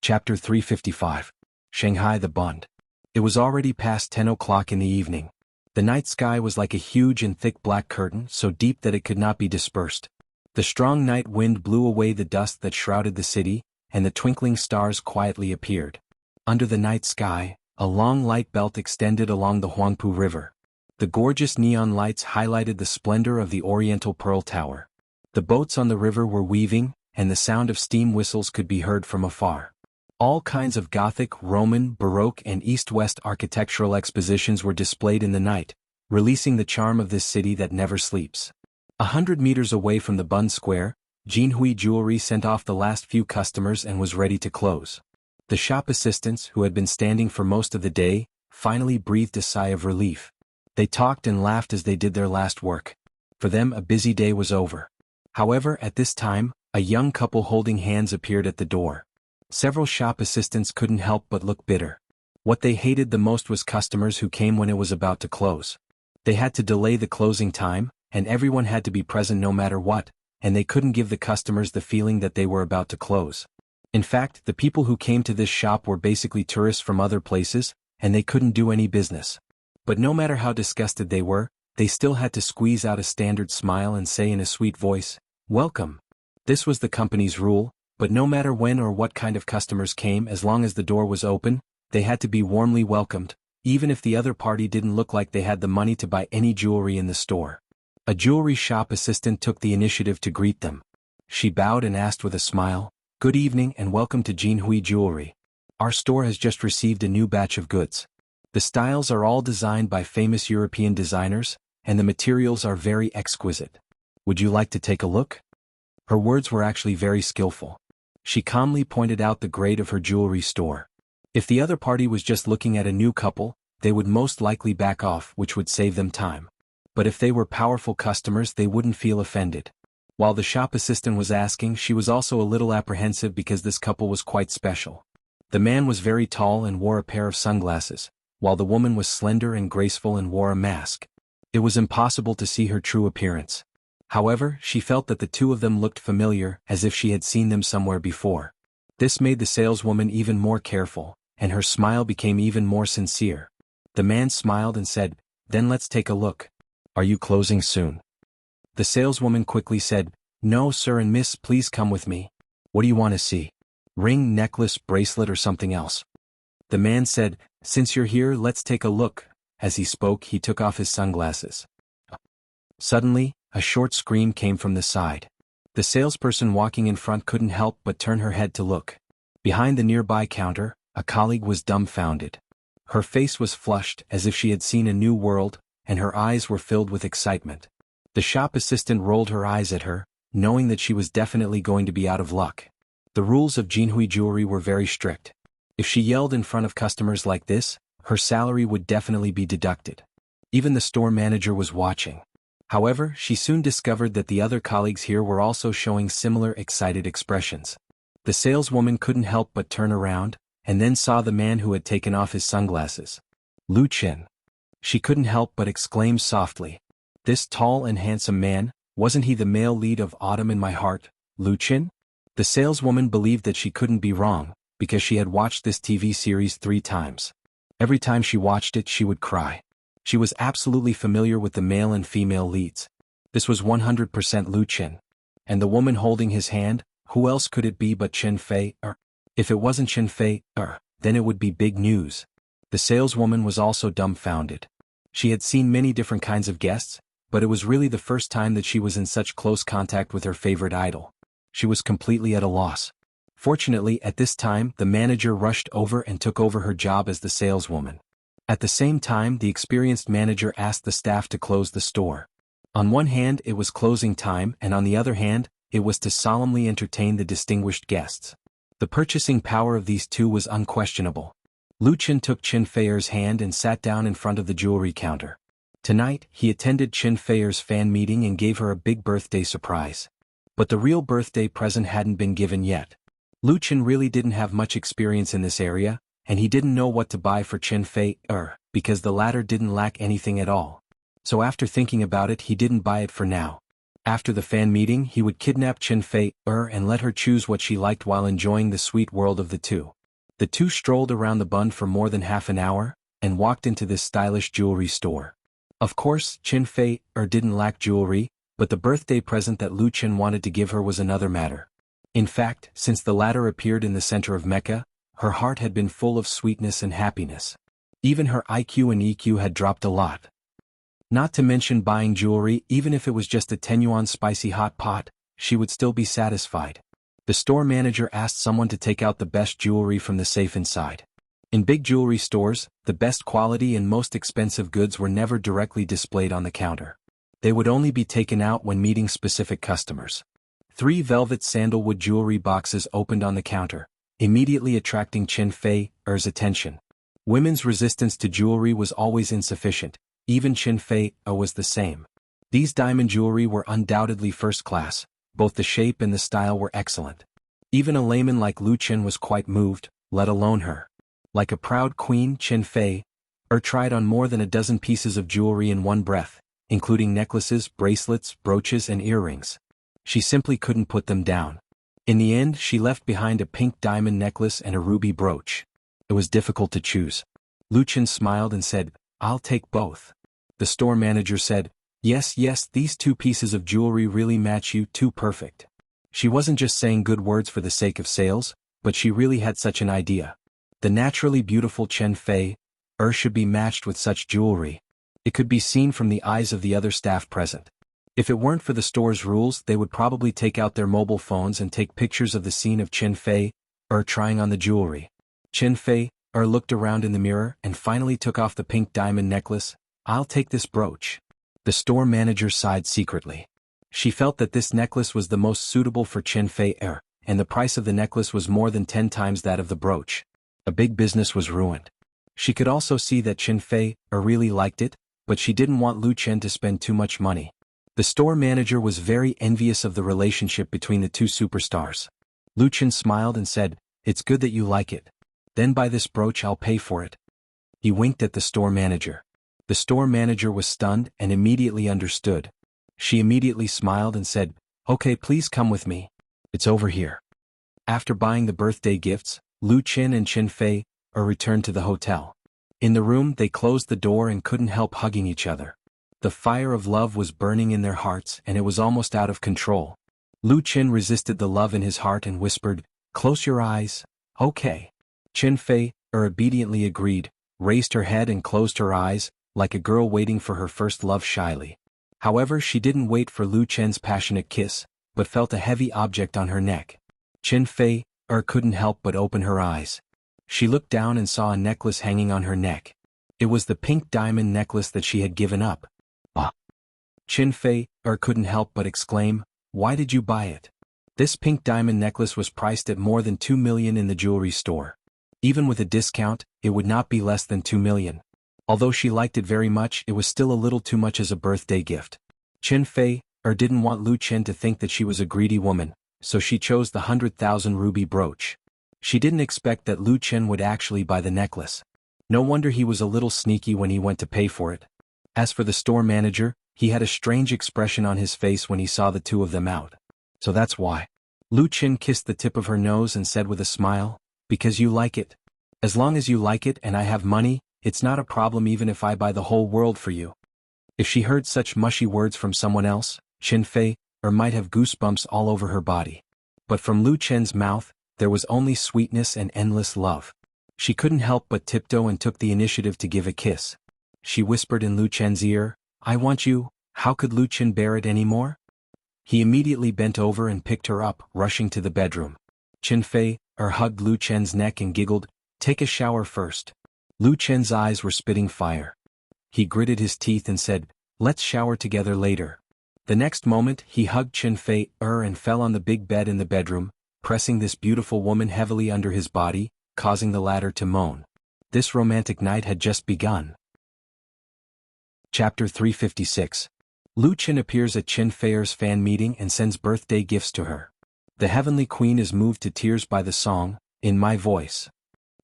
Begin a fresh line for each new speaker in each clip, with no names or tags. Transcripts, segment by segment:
Chapter 355. Shanghai the Bund. It was already past 10 o'clock in the evening. The night sky was like a huge and thick black curtain, so deep that it could not be dispersed. The strong night wind blew away the dust that shrouded the city, and the twinkling stars quietly appeared. Under the night sky, a long light belt extended along the Huangpu River. The gorgeous neon lights highlighted the splendor of the Oriental Pearl Tower. The boats on the river were weaving, and the sound of steam whistles could be heard from afar. All kinds of Gothic, Roman, Baroque and East-West architectural expositions were displayed in the night, releasing the charm of this city that never sleeps. 100 meters away from the Bund Square, Jinhui Jewelry sent off the last few customers and was ready to close. The shop assistants, who had been standing for most of the day, finally breathed a sigh of relief. They talked and laughed as they did their last work. For them, a busy day was over. However, at this time, a young couple holding hands appeared at the door. Several shop assistants couldn't help but look bitter. What they hated the most was customers who came when it was about to close. They had to delay the closing time, and everyone had to be present no matter what, and they couldn't give the customers the feeling that they were about to close. In fact, the people who came to this shop were basically tourists from other places, and they couldn't do any business. But no matter how disgusted they were, they still had to squeeze out a standard smile and say in a sweet voice, "Welcome." This was the company's rule, but no matter when or what kind of customers came, as long as the door was open, they had to be warmly welcomed, even if the other party didn't look like they had the money to buy any jewelry in the store. A jewelry shop assistant took the initiative to greet them. She bowed and asked with a smile, "Good evening and welcome to Jinhui Jewelry. Our store has just received a new batch of goods. The styles are all designed by famous European designers, and the materials are very exquisite. Would you like to take a look?" Her words were actually very skillful. She calmly pointed out the grade of her jewelry store. If the other party was just looking at a new couple, they would most likely back off, which would save them time. But if they were powerful customers, they wouldn't feel offended. While the shop assistant was asking, she was also a little apprehensive because this couple was quite special. The man was very tall and wore a pair of sunglasses, while the woman was slender and graceful and wore a mask. It was impossible to see her true appearance. However, she felt that the two of them looked familiar, as if she had seen them somewhere before. This made the saleswoman even more careful, and her smile became even more sincere. The man smiled and said, "Then let's take a look. Are you closing soon?" The saleswoman quickly said, "No, sir and miss, please come with me. What do you want to see? Ring, necklace, bracelet or something else?" The man said, "Since you're here, let's take a look." As he spoke, he took off his sunglasses. Suddenly, a short scream came from the side. The salesperson walking in front couldn't help but turn her head to look. Behind the nearby counter, a colleague was dumbfounded. Her face was flushed as if she had seen a new world, and her eyes were filled with excitement. The shop assistant rolled her eyes at her, knowing that she was definitely going to be out of luck. The rules of Jinhui Jewelry were very strict. If she yelled in front of customers like this, her salary would definitely be deducted. Even the store manager was watching. However, she soon discovered that the other colleagues here were also showing similar excited expressions. The saleswoman couldn't help but turn around, and then saw the man who had taken off his sunglasses. Lu Qin. She couldn't help but exclaim softly. This tall and handsome man, wasn't he the male lead of Autumn in My Heart, Lu Qin? The saleswoman believed that she couldn't be wrong, because she had watched this TV series 3 times. Every time she watched it, she would cry. She was absolutely familiar with the male and female leads. This was 100% Lu Qin. And the woman holding his hand, who else could it be but Chen Fei? If it wasn't Chen Fei, then it would be big news. The saleswoman was also dumbfounded. She had seen many different kinds of guests, but it was really the first time that she was in such close contact with her favorite idol. She was completely at a loss. Fortunately, at this time, the manager rushed over and took over her job as the saleswoman. At the same time, the experienced manager asked the staff to close the store. On one hand, it was closing time, and on the other hand, it was to solemnly entertain the distinguished guests. The purchasing power of these two was unquestionable. Lu Qin took Chen Feier's hand and sat down in front of the jewelry counter. Tonight, he attended Chen Feier's fan meeting and gave her a big birthday surprise. But the real birthday present hadn't been given yet. Lu Qin really didn't have much experience in this area, and he didn't know what to buy for Chen Fei, because the latter didn't lack anything at all. So after thinking about it, he didn't buy it for now. After the fan meeting, he would kidnap Chen Fei and let her choose what she liked while enjoying the sweet world of the two. The two strolled around the bund for more than half an hour, and walked into this stylish jewelry store. Of course, Chen Fei didn't lack jewelry, but the birthday present that Lu Chen wanted to give her was another matter. In fact, since the latter appeared in the center of Mecca, her heart had been full of sweetness and happiness. Even her IQ and EQ had dropped a lot. Not to mention buying jewelry, even if it was just a 10 yuan spicy hot pot, she would still be satisfied. The store manager asked someone to take out the best jewelry from the safe inside. In big jewelry stores, the best quality and most expensive goods were never directly displayed on the counter. They would only be taken out when meeting specific customers. 3 velvet sandalwood jewelry boxes opened on the counter, immediately attracting Chen Fei's attention. Women's resistance to jewelry was always insufficient, even Chen Fei was the same. These diamond jewelry were undoubtedly first class, both the shape and the style were excellent. Even a layman like Lu Chen was quite moved, let alone her. Like a proud queen, Chen Fei tried on more than a dozen pieces of jewelry in one breath, including necklaces, bracelets, brooches and earrings. She simply couldn't put them down. In the end, she left behind a pink diamond necklace and a ruby brooch. It was difficult to choose. Lu Chen smiled and said, "I'll take both." The store manager said, Yes, these 2 pieces of jewelry really match you too perfect." She wasn't just saying good words for the sake of sales, but she really had such an idea. The naturally beautiful Chen Fei should be matched with such jewelry. It could be seen from the eyes of the other staff present. If it weren't for the store's rules, they would probably take out their mobile phones and take pictures of the scene of Chen Fei trying on the jewelry. Chen Fei looked around in the mirror and finally took off the pink diamond necklace. "I'll take this brooch." The store manager sighed secretly. She felt that this necklace was the most suitable for Chen Fei and the price of the necklace was more than 10 times that of the brooch. A big business was ruined. She could also see that Chen Fei really liked it, but she didn't want Lu Chen to spend too much money. The store manager was very envious of the relationship between the 2 superstars. Lu Chen smiled and said, "It's good that you like it. Then buy this brooch, I'll pay for it." He winked at the store manager. The store manager was stunned and immediately understood. She immediately smiled and said, "Okay, please come with me. It's over here." After buying the birthday gifts, Lu Chen and Chen Fei returned to the hotel. In the room, they closed the door and couldn't help hugging each other. The fire of love was burning in their hearts and it was almost out of control. Lu Chen resisted the love in his heart and whispered, "Close your eyes." "Okay." Chen Fei obediently agreed, raised her head and closed her eyes, like a girl waiting for her first love shyly. However, she didn't wait for Lu Chen's passionate kiss, but felt a heavy object on her neck. Chen Fei couldn't help but open her eyes. She looked down and saw a necklace hanging on her neck. It was the pink diamond necklace that she had given up. Ah! Chen Fei couldn't help but exclaim, "Why did you buy it?" This pink diamond necklace was priced at more than 2 million in the jewelry store. Even with a discount, it would not be less than 2 million. Although she liked it very much, it was still a little too much as a birthday gift. Chen Fei didn't want Lu Chen to think that she was a greedy woman, so she chose the 100,000 ruby brooch. She didn't expect that Lu Chen would actually buy the necklace. No wonder he was a little sneaky when he went to pay for it. As for the store manager, he had a strange expression on his face when he saw the 2 of them out. So that's why. Lu Chen kissed the tip of her nose and said with a smile, "Because you like it. As long as you like it and I have money, it's not a problem even if I buy the whole world for you." If she heard such mushy words from someone else, Chen Fei might have goosebumps all over her body. But from Lu Chen's mouth, there was only sweetness and endless love. She couldn't help but tiptoe and took the initiative to give a kiss. She whispered in Lu Chen's ear, "I want you." How could Lu Chen bear it anymore? He immediately bent over and picked her up, rushing to the bedroom. Chen Fei hugged Lu Chen's neck and giggled, "Take a shower first." Lu Chen's eyes were spitting fire. He gritted his teeth and said, "Let's shower together later." The next moment, he hugged Chen Fei and fell on the big bed in the bedroom, pressing this beautiful woman heavily under his body, causing the latter to moan. This romantic night had just begun. Chapter 356. Lu Chen appears at Chen Fei's fan meeting and sends birthday gifts to her. The heavenly queen is moved to tears by the song, "In My Voice."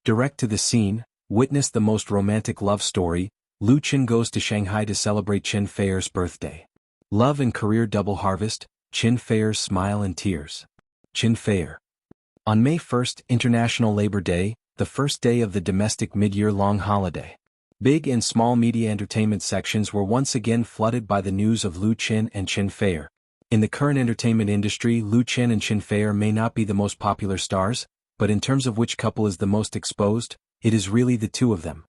Direct to the scene, witness the most romantic love story. Lu Chen goes to Shanghai to celebrate Chen Fei's birthday. Love and Career Double Harvest, Chin Feier's Smile and Tears. Chin Feier. On May 1st, International Labor Day, the first day of the domestic mid-year long holiday. Big and small media entertainment sections were once again flooded by the news of Lu Qin and Chin Feier. In the current entertainment industry, Lu Qin and Chin Feier may not be the most popular stars, but in terms of which couple is the most exposed, it is really the two of them.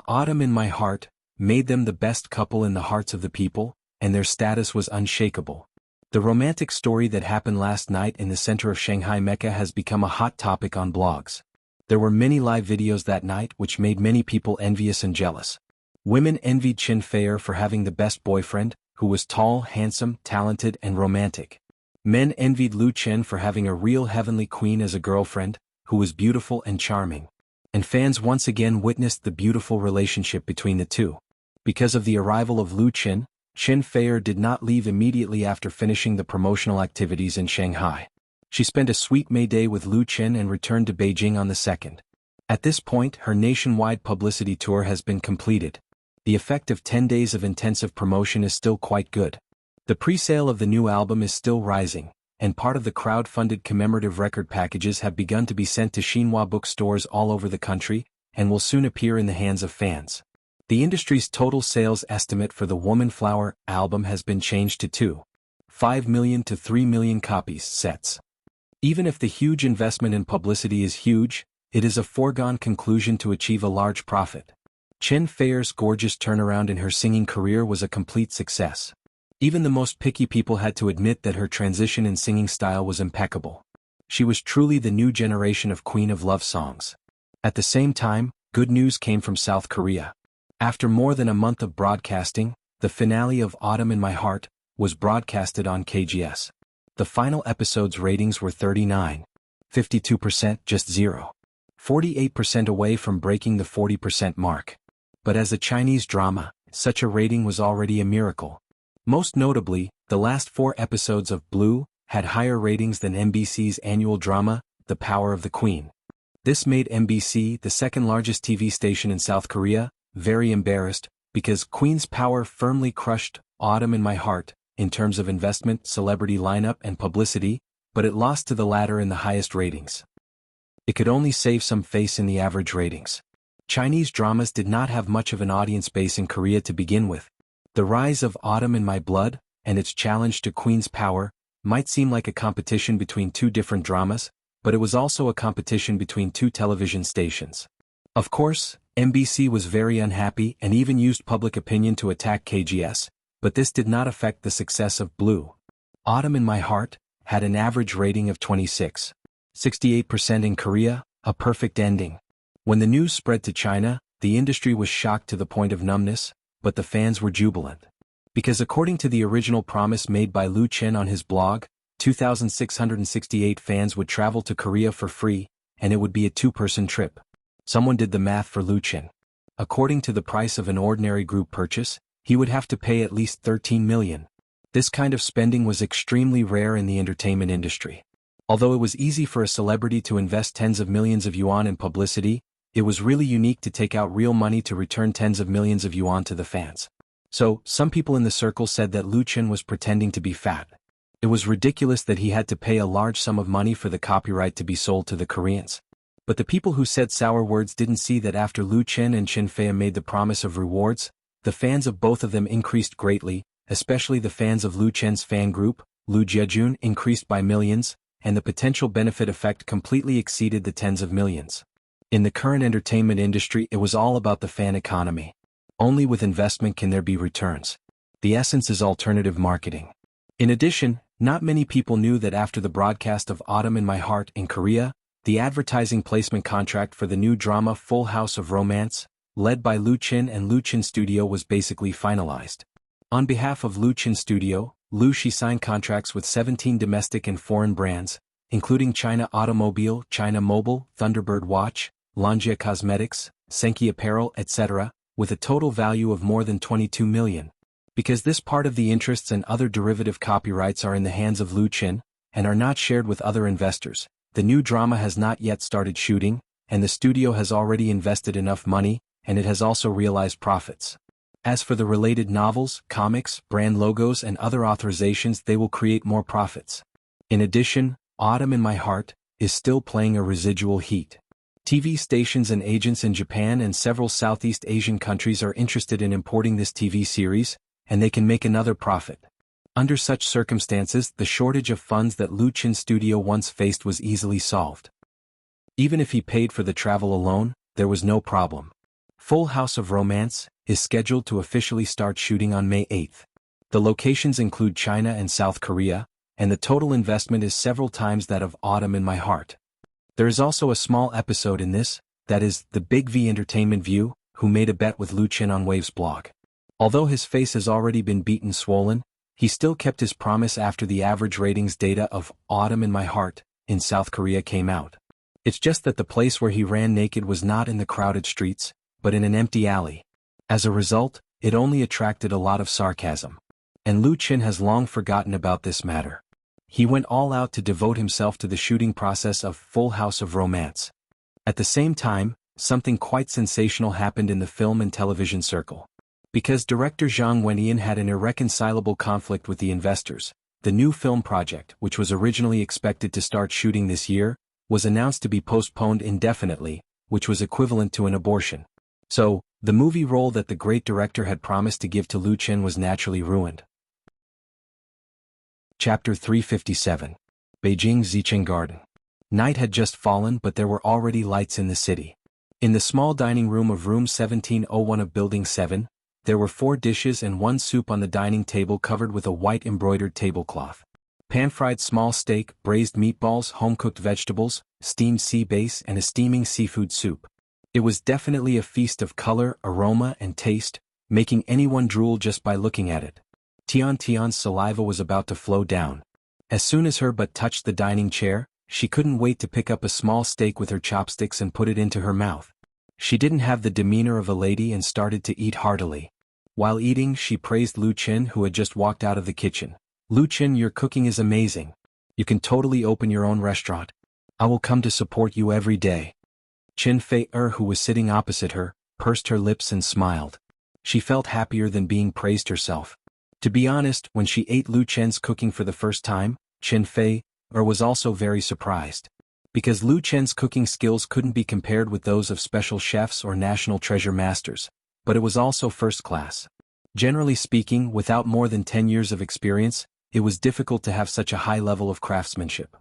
Autumn in My Heart made them the best couple in the hearts of the people, and their status was unshakable. The romantic story that happened last night in the center of Shanghai Mecca has become a hot topic on blogs. There were many live videos that night which made many people envious and jealous. Women envied Chin Feier for having the best boyfriend, who was tall, handsome, talented, and romantic. Men envied Lu Qin for having a real heavenly queen as a girlfriend, who was beautiful and charming. And fans once again witnessed the beautiful relationship between the two. Because of the arrival of Lu Qin, Chin Feier did not leave immediately after finishing the promotional activities in Shanghai. She spent a sweet May Day with Lu Qin and returned to Beijing on the 2nd. At this point, her nationwide publicity tour has been completed. The effect of 10 days of intensive promotion is still quite good. The pre-sale of the new album is still rising, and part of the crowd-funded commemorative record packages have begun to be sent to Xinhua bookstores all over the country, and will soon appear in the hands of fans. The industry's total sales estimate for the Woman Flower album has been changed to 2.5 million to 3 million copies sets. Even if the huge investment in publicity is huge, it is a foregone conclusion to achieve a large profit. Chin Feier's gorgeous turnaround in her singing career was a complete success. Even the most picky people had to admit that her transition in singing style was impeccable. She was truly the new generation of Queen of Love songs. At the same time, good news came from South Korea. After more than a month of broadcasting, the finale of Autumn in My Heart was broadcasted on KGS. The final episode's ratings were 39.52%, just 0.48% away from breaking the 40% mark. But as a Chinese drama, such a rating was already a miracle. Most notably, the last 4 episodes of Blue had higher ratings than MBC's annual drama, The Power of the Queen. This made MBC, the second largest TV station in South Korea, very embarrassed, because Queen's Power firmly crushed Autumn in My Heart in terms of investment, celebrity lineup, and publicity, but it lost to the latter in the highest ratings. It could only save some face in the average ratings. Chinese dramas did not have much of an audience base in Korea to begin with. The rise of Autumn in My Blood, and its challenge to Queen's Power, might seem like a competition between two different dramas, but it was also a competition between two television stations. Of course, MBC was very unhappy and even used public opinion to attack KGS, but this did not affect the success of Blue. Autumn in My Heart had an average rating of 26.68% in Korea, a perfect ending. When the news spread to China, the industry was shocked to the point of numbness, but the fans were jubilant. Because according to the original promise made by Lu Qin on his blog, 2,668 fans would travel to Korea for free, and it would be a 2-person trip. Someone did the math for Lu Qin. According to the price of an ordinary group purchase, he would have to pay at least 13 million. This kind of spending was extremely rare in the entertainment industry. Although it was easy for a celebrity to invest tens of millions of yuan in publicity, it was really unique to take out real money to return tens of millions of yuan to the fans. So, some people in the circle said that Lu Qin was pretending to be fat. It was ridiculous that he had to pay a large sum of money for the copyright to be sold to the Koreans. But the people who said sour words didn't see that after Lu Qin and Chin Feier made the promise of rewards, the fans of both of them increased greatly, especially the fans of Lu Qin's fan group, Lu Jiejun, increased by millions, and the potential benefit effect completely exceeded the tens of millions. In the current entertainment industry, it was all about the fan economy. Only with investment can there be returns. The essence is alternative marketing. In addition, not many people knew that after the broadcast of Autumn in My Heart in Korea, the advertising placement contract for the new drama Full House of Romance, led by Lu Qin and Lu Qin Studio, was basically finalized. On behalf of Lu Qin Studio, Lu Shi signed contracts with 17 domestic and foreign brands, including China Automobile, China Mobile, Thunderbird Watch, Lanjia Cosmetics, Senki Apparel, etc., with a total value of more than 22 million. Because this part of the interests and other derivative copyrights are in the hands of Lu Qin, and are not shared with other investors, the new drama has not yet started shooting, and the studio has already invested enough money, and it has also realized profits. As for the related novels, comics, brand logos and other authorizations, they will create more profits. In addition, Autumn in My Heart is still playing a residual heat. TV stations and agents in Japan and several Southeast Asian countries are interested in importing this TV series, and they can make another profit. Under such circumstances, the shortage of funds that Lu Chin's studio once faced was easily solved. Even if he paid for the travel alone, there was no problem. Full House of Romance is scheduled to officially start shooting on May 8th. The locations include China and South Korea, and the total investment is several times that of Autumn in My Heart. There is also a small episode in this, that is, the Big V Entertainment View, who made a bet with Lu Chin on Wave's blog. Although his face has already been beaten swollen, he still kept his promise after the average ratings data of Autumn in My Heart in South Korea came out. It's just that the place where he ran naked was not in the crowded streets, but in an empty alley. As a result, it only attracted a lot of sarcasm. And Lu Chin has long forgotten about this matter. He went all out to devote himself to the shooting process of Full House of Romance. At the same time, something quite sensational happened in the film and television circle. Because director Zhang Wenyan had an irreconcilable conflict with the investors, the new film project, which was originally expected to start shooting this year, was announced to be postponed indefinitely, which was equivalent to an abortion. So, the movie role that the great director had promised to give to Lu Chin was naturally ruined. Chapter 357. Beijing Zicheng Garden. Night had just fallen, but there were already lights in the city. In the small dining room of room 1701 of Building 7, there were 4 dishes and 1 soup on the dining table covered with a white embroidered tablecloth. Pan-fried small steak, braised meatballs, home-cooked vegetables, steamed sea bass and a steaming seafood soup. It was definitely a feast of color, aroma and taste, making anyone drool just by looking at it. Tian's saliva was about to flow down. As soon as her butt touched the dining chair, she couldn't wait to pick up a small steak with her chopsticks and put it into her mouth. She didn't have the demeanor of a lady and started to eat heartily. While eating, she praised Lu Chin, who had just walked out of the kitchen. "Lu Chin, your cooking is amazing. You can totally open your own restaurant. I will come to support you every day." Chin Fei-er, who was sitting opposite her, pursed her lips and smiled. She felt happier than being praised herself. To be honest, when she ate Lu Chin's cooking for the first time, Chin Fei-er was also very surprised. Because Lu Chin's cooking skills couldn't be compared with those of special chefs or national treasure masters, but it was also first class. Generally speaking, without more than 10 years of experience, it was difficult to have such a high level of craftsmanship.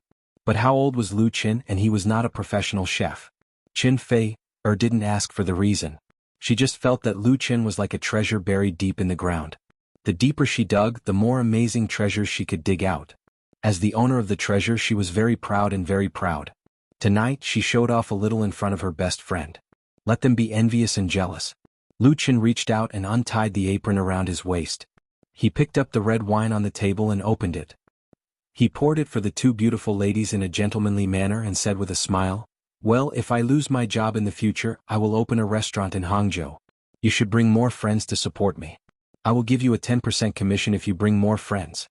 But how old was Lu Chin, and he was not a professional chef? Chin Fei-er didn't ask for the reason. She just felt that Lu Chin was like a treasure buried deep in the ground. The deeper she dug, the more amazing treasures she could dig out. As the owner of the treasure, she was very proud and very proud. Tonight, she showed off a little in front of her best friend. Let them be envious and jealous. Lu Chin reached out and untied the apron around his waist. He picked up the red wine on the table and opened it. He poured it for the 2 beautiful ladies in a gentlemanly manner and said with a smile, "Well, if I lose my job in the future, I will open a restaurant in Hangzhou. You should bring more friends to support me. I will give you a 10% commission if you bring more friends."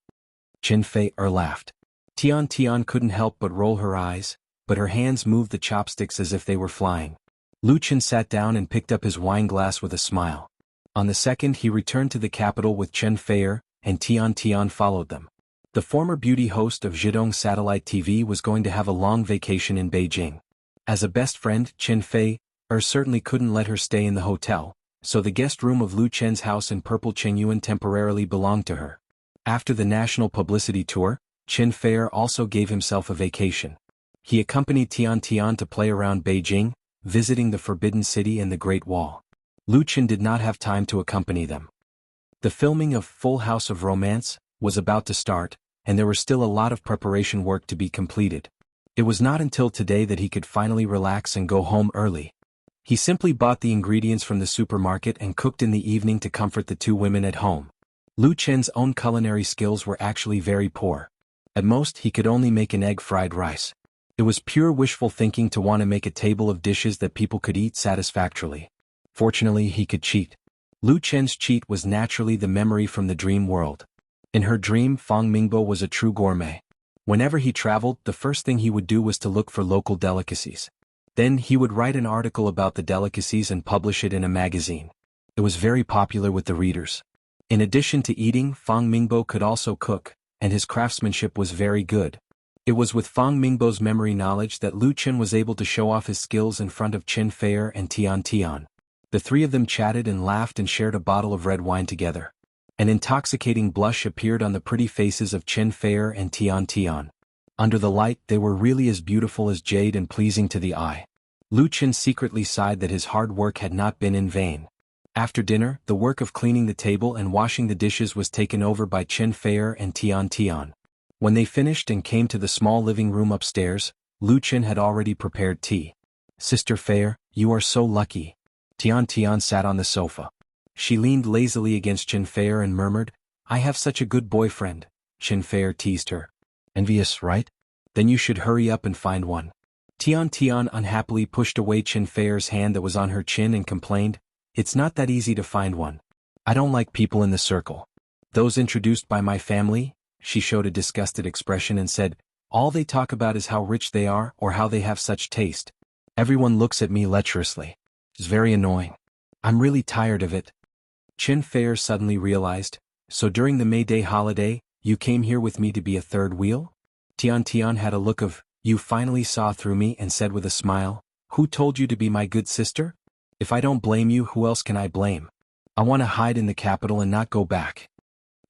Chin Fei-er laughed. Tian couldn't help but roll her eyes, but her hands moved the chopsticks as if they were flying. Lu Chin sat down and picked up his wine glass with a smile. On the second, he returned to the capital with Chen Fei-er, and Tian followed them. The former beauty host of Zhidong Satellite TV was going to have a long vacation in Beijing. As a best friend, Chen Fei-er certainly couldn't let her stay in the hotel, so the guest room of Lu Chen's house in Purple Chengyuan temporarily belonged to her. After the national publicity tour, Chen Fei-er also gave himself a vacation. He accompanied Tian to play around Beijing, visiting the Forbidden City and the Great Wall. Lu Chin did not have time to accompany them. The filming of Full House of Romance was about to start, and there was still a lot of preparation work to be completed. It was not until today that he could finally relax and go home early. He simply bought the ingredients from the supermarket and cooked in the evening to comfort the 2 women at home. Lu Chen's own culinary skills were actually very poor. At most, he could only make an egg fried rice. It was pure wishful thinking to want to make a table of dishes that people could eat satisfactorily. Fortunately, he could cheat. Lu Chen's cheat was naturally the memory from the dream world. In her dream, Fang Mingbo was a true gourmet. Whenever he traveled, the first thing he would do was to look for local delicacies. Then he would write an article about the delicacies and publish it in a magazine. It was very popular with the readers. In addition to eating, Fang Mingbo could also cook, and his craftsmanship was very good. It was with Fang Mingbo's memory knowledge that Lu Qin was able to show off his skills in front of Qin Feier and Tian Tian. The three of them chatted and laughed and shared a bottle of red wine together. An intoxicating blush appeared on the pretty faces of Qin Feier and Tian Tian. Under the light, they were really as beautiful as jade and pleasing to the eye. Lu Qin secretly sighed that his hard work had not been in vain. After dinner, the work of cleaning the table and washing the dishes was taken over by Qin Feier and Tian Tian. When they finished and came to the small living room upstairs, Lu Qin had already prepared tea. "Sister Feier, you are so lucky." Tian Tian sat on the sofa. She leaned lazily against Qin Feier and murmured, "I have such a good boyfriend." Qin Feier teased her. "Envious, right? Then you should hurry up and find one." Tian Tian unhappily pushed away Qin Feier's hand that was on her chin and complained, "It's not that easy to find one. I don't like people in the circle. Those introduced by my family," she showed a disgusted expression and said, "all they talk about is how rich they are or how they have such taste. Everyone looks at me lecherously. It's very annoying. I'm really tired of it." Qin Feier suddenly realized, "So during the May Day holiday, you came here with me to be a third wheel?" Tian Tian had a look of, "You finally saw through me," and said with a smile, "Who told you to be my good sister? If I don't blame you, who else can I blame? I want to hide in the capital and not go back."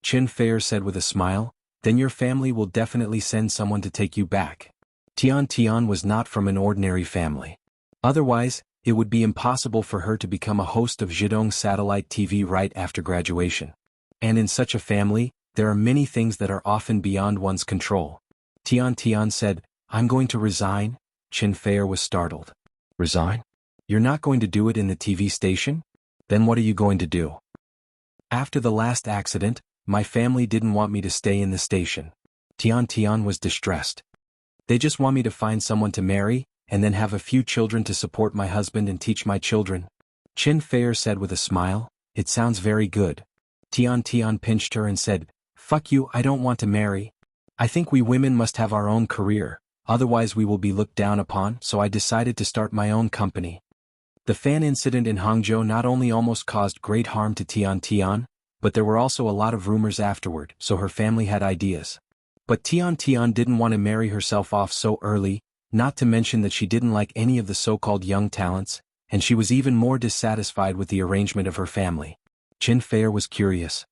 Qin Feier said with a smile, "Then your family will definitely send someone to take you back." Tian Tian was not from an ordinary family. Otherwise, it would be impossible for her to become a host of Zhidong satellite TV right after graduation. And in such a family, there are many things that are often beyond one's control. Tian Tian said, "I'm going to resign." Qin Feier was startled. "Resign? You're not going to do it in the TV station? Then what are you going to do?" "After the last accident, my family didn't want me to stay in the station." Tian Tian was distressed. "They just want me to find someone to marry, and then have a few children to support my husband and teach my children." Qin Feier said with a smile, "It sounds very good." Tian Tian pinched her and said, "Fuck you, I don't want to marry. I think we women must have our own career, otherwise we will be looked down upon, so I decided to start my own company." The fan incident in Hangzhou not only almost caused great harm to Tian Tian, but there were also a lot of rumors afterward, so her family had ideas. But Tian Tian didn't want to marry herself off so early, not to mention that she didn't like any of the so-called young talents, and she was even more dissatisfied with the arrangement of her family. Qin Feier was curious.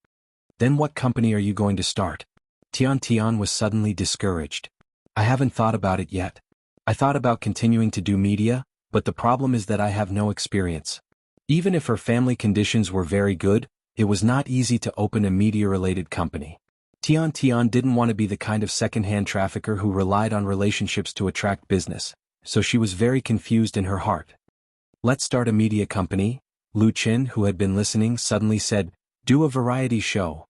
"Then what company are you going to start?" Tian Tian was suddenly discouraged. "I haven't thought about it yet. I thought about continuing to do media, but the problem is that I have no experience." Even if her family conditions were very good, it was not easy to open a media-related company. Tian Tian didn't want to be the kind of second-hand trafficker who relied on relationships to attract business, so she was very confused in her heart. "Let's start a media company," Lu Qin, who had been listening, suddenly said, "Do a variety show."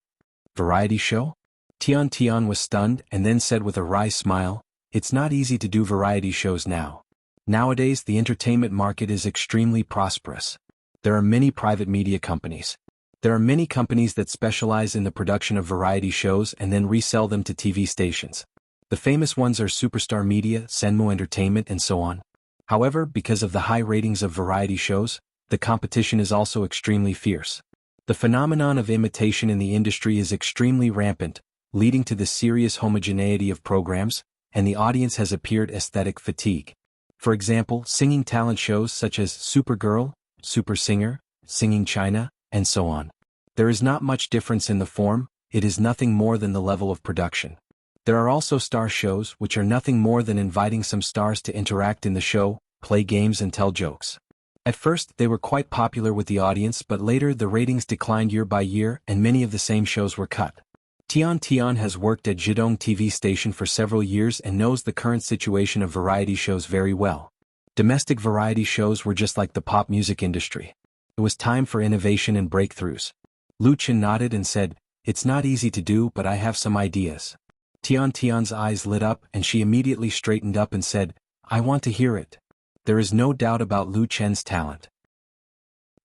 "Variety show?" Tian Tian was stunned and then said with a wry smile, "It's not easy to do variety shows now. Nowadays the entertainment market is extremely prosperous. There are many private media companies. There are many companies that specialize in the production of variety shows and then resell them to TV stations. The famous ones are Superstar Media, Senmu Entertainment and so on. However, because of the high ratings of variety shows, the competition is also extremely fierce. The phenomenon of imitation in the industry is extremely rampant, leading to the serious homogeneity of programs, and the audience has appeared aesthetic fatigue. For example, singing talent shows such as Supergirl, Super Singer, Singing China, and so on. There is not much difference in the form, it is nothing more than the level of production. There are also star shows which are nothing more than inviting some stars to interact in the show, play games and tell jokes. At first they were quite popular with the audience, but later the ratings declined year by year and many of the same shows were cut. Tian Tian has worked at Zhidong TV station for several years and knows the current situation of variety shows very well. Domestic variety shows were just like the pop music industry. It was time for innovation and breakthroughs. Lu Qin nodded and said, "It's not easy to do, but I have some ideas." Tian Tian's eyes lit up and she immediately straightened up and said, "I want to hear it." There is no doubt about Lu Chen's talent.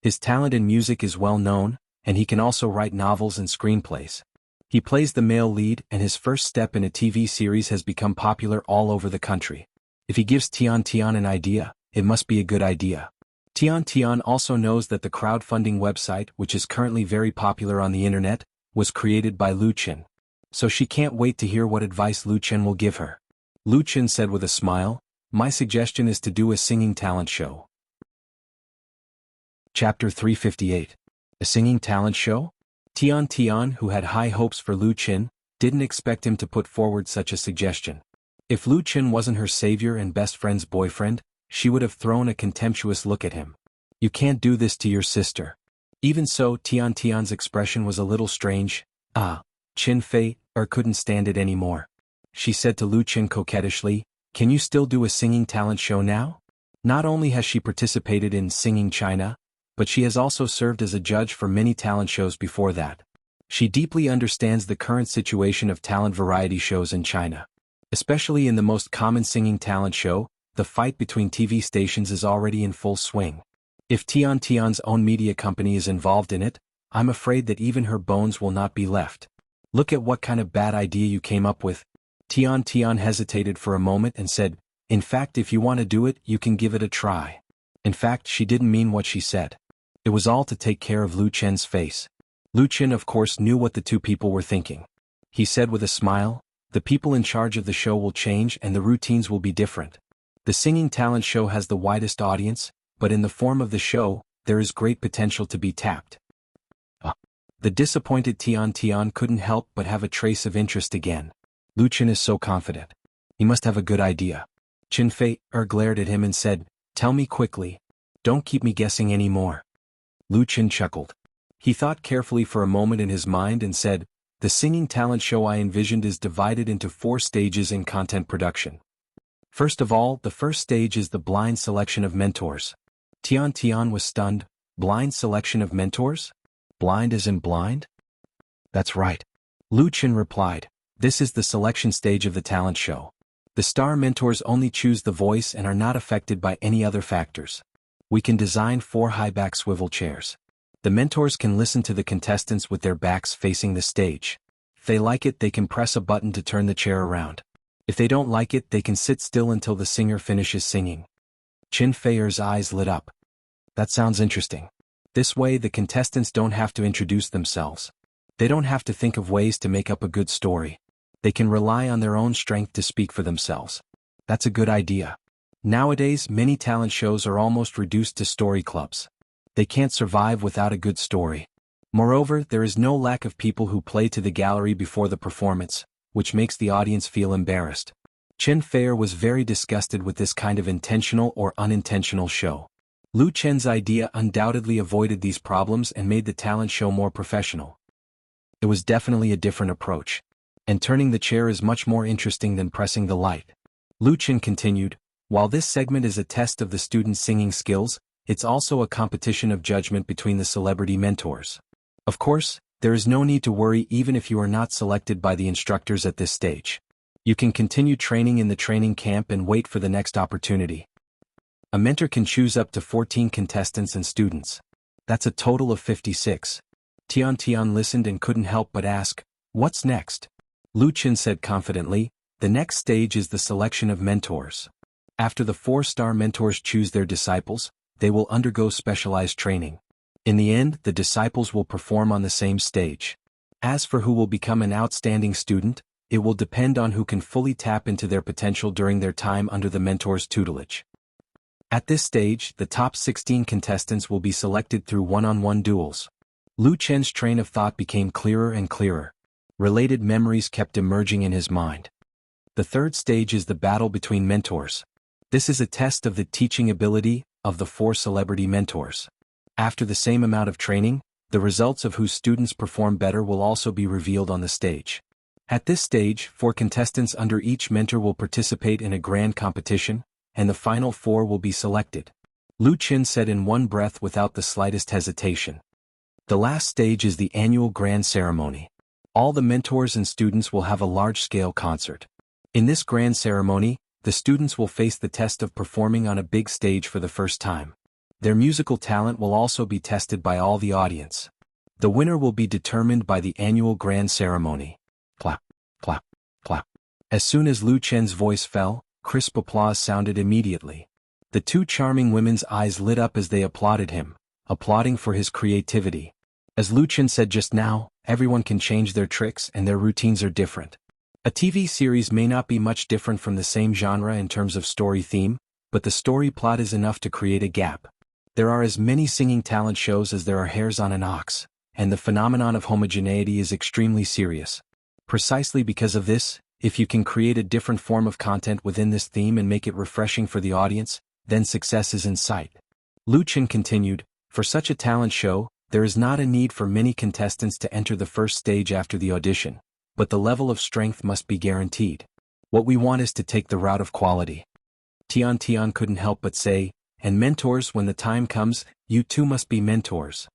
His talent in music is well known, and he can also write novels and screenplays. He plays the male lead and his first step in a TV series has become popular all over the country. If he gives Tian Tian an idea, it must be a good idea. Tian Tian also knows that the crowdfunding website, which is currently very popular on the internet, was created by Lu Chen. So she can't wait to hear what advice Lu Chen will give her. Lu Chen said with a smile, "My suggestion is to do a singing talent show." Chapter 358. A singing talent show? Tian Tian, who had high hopes for Lu Chen, didn't expect him to put forward such a suggestion. If Lu Chen wasn't her savior and best friend's boyfriend, she would have thrown a contemptuous look at him. "You can't do this to your sister." Even so, Tian Tian's expression was a little strange. Chen Fei couldn't stand it anymore. She said to Lu Chen coquettishly, "Can you still do a singing talent show now?" Not only has she participated in Singing China, but she has also served as a judge for many talent shows before that. She deeply understands the current situation of talent variety shows in China. Especially in the most common singing talent show, the fight between TV stations is already in full swing. If Tian Tian's own media company is involved in it, I'm afraid that even her bones will not be left. "Look at what kind of bad idea you came up with." Tian Tian hesitated for a moment and said, "In fact, if you want to do it, you can give it a try." In fact, she didn't mean what she said. It was all to take care of Lu Chen's face. Lu Chen of course knew what the two people were thinking. He said with a smile, "The people in charge of the show will change and the routines will be different. The singing talent show has the widest audience, but in the form of the show, there is great potential to be tapped." The disappointed Tian Tian couldn't help but have a trace of interest again. Lu Chen is so confident. He must have a good idea. Chen Fei glared at him and said, "Tell me quickly. Don't keep me guessing any more." Lu Chen chuckled. He thought carefully for a moment in his mind and said, "The singing talent show I envisioned is divided into 4 stages in content production. First of all, the first stage is the blind selection of mentors." Tian Tian was stunned. "Blind selection of mentors? Blind as in blind?" "That's right." Lu Chen replied. "This is the selection stage of the talent show. The star mentors only choose the voice and are not affected by any other factors. We can design 4 high-back swivel chairs. The mentors can listen to the contestants with their backs facing the stage. If they like it, they can press a button to turn the chair around. If they don't like it, they can sit still until the singer finishes singing." Chen Feier's eyes lit up. "That sounds interesting. This way the contestants don't have to introduce themselves. They don't have to think of ways to make up a good story. They can rely on their own strength to speak for themselves. That's a good idea. Nowadays, many talent shows are almost reduced to story clubs. They can't survive without a good story. Moreover, there is no lack of people who play to the gallery before the performance, which makes the audience feel embarrassed." Chen Feier was very disgusted with this kind of intentional or unintentional show. Lu Chen's idea undoubtedly avoided these problems and made the talent show more professional. It was definitely a different approach. And turning the chair is much more interesting than pressing the light. Lu Chen continued, "While this segment is a test of the students' singing skills, it's also a competition of judgment between the celebrity mentors. Of course, there is no need to worry even if you are not selected by the instructors at this stage. You can continue training in the training camp and wait for the next opportunity. A mentor can choose up to 14 contestants and students. That's a total of 56. Tian Tian listened and couldn't help but ask, "What's next?" Lu Chen said confidently, "The next stage is the selection of mentors. After the 4-star mentors choose their disciples, they will undergo specialized training. In the end, the disciples will perform on the same stage. As for who will become an outstanding student, it will depend on who can fully tap into their potential during their time under the mentor's tutelage. At this stage, the top 16 contestants will be selected through one-on-one duels." Lu Chen's train of thought became clearer and clearer. Related memories kept emerging in his mind. The third stage is the battle between mentors. This is a test of the teaching ability of the 4 celebrity mentors. After the same amount of training, the results of whose students perform better will also be revealed on the stage. At this stage, 4 contestants under each mentor will participate in a grand competition, and the final 4 will be selected. Lu Chen said in one breath without the slightest hesitation. The last stage is the annual grand ceremony. All the mentors and students will have a large-scale concert. In this grand ceremony, the students will face the test of performing on a big stage for the first time. Their musical talent will also be tested by all the audience. The winner will be determined by the annual grand ceremony. Clap, clap, clap. As soon as Lu Chen's voice fell, crisp applause sounded immediately. The two charming women's eyes lit up as they applauded him, applauding for his creativity. As Lu Chen said just now, everyone can change their tricks and their routines are different. A TV series may not be much different from the same genre in terms of story theme, but the story plot is enough to create a gap. There are as many singing talent shows as there are hairs on an ox, and the phenomenon of homogeneity is extremely serious. Precisely because of this, if you can create a different form of content within this theme and make it refreshing for the audience, then success is in sight. Lu Chen continued, for such a talent show, there is not a need for many contestants to enter the first stage after the audition, but the level of strength must be guaranteed. What we want is to take the route of quality. Tian couldn't help but say, and mentors, when the time comes, you too must be mentors.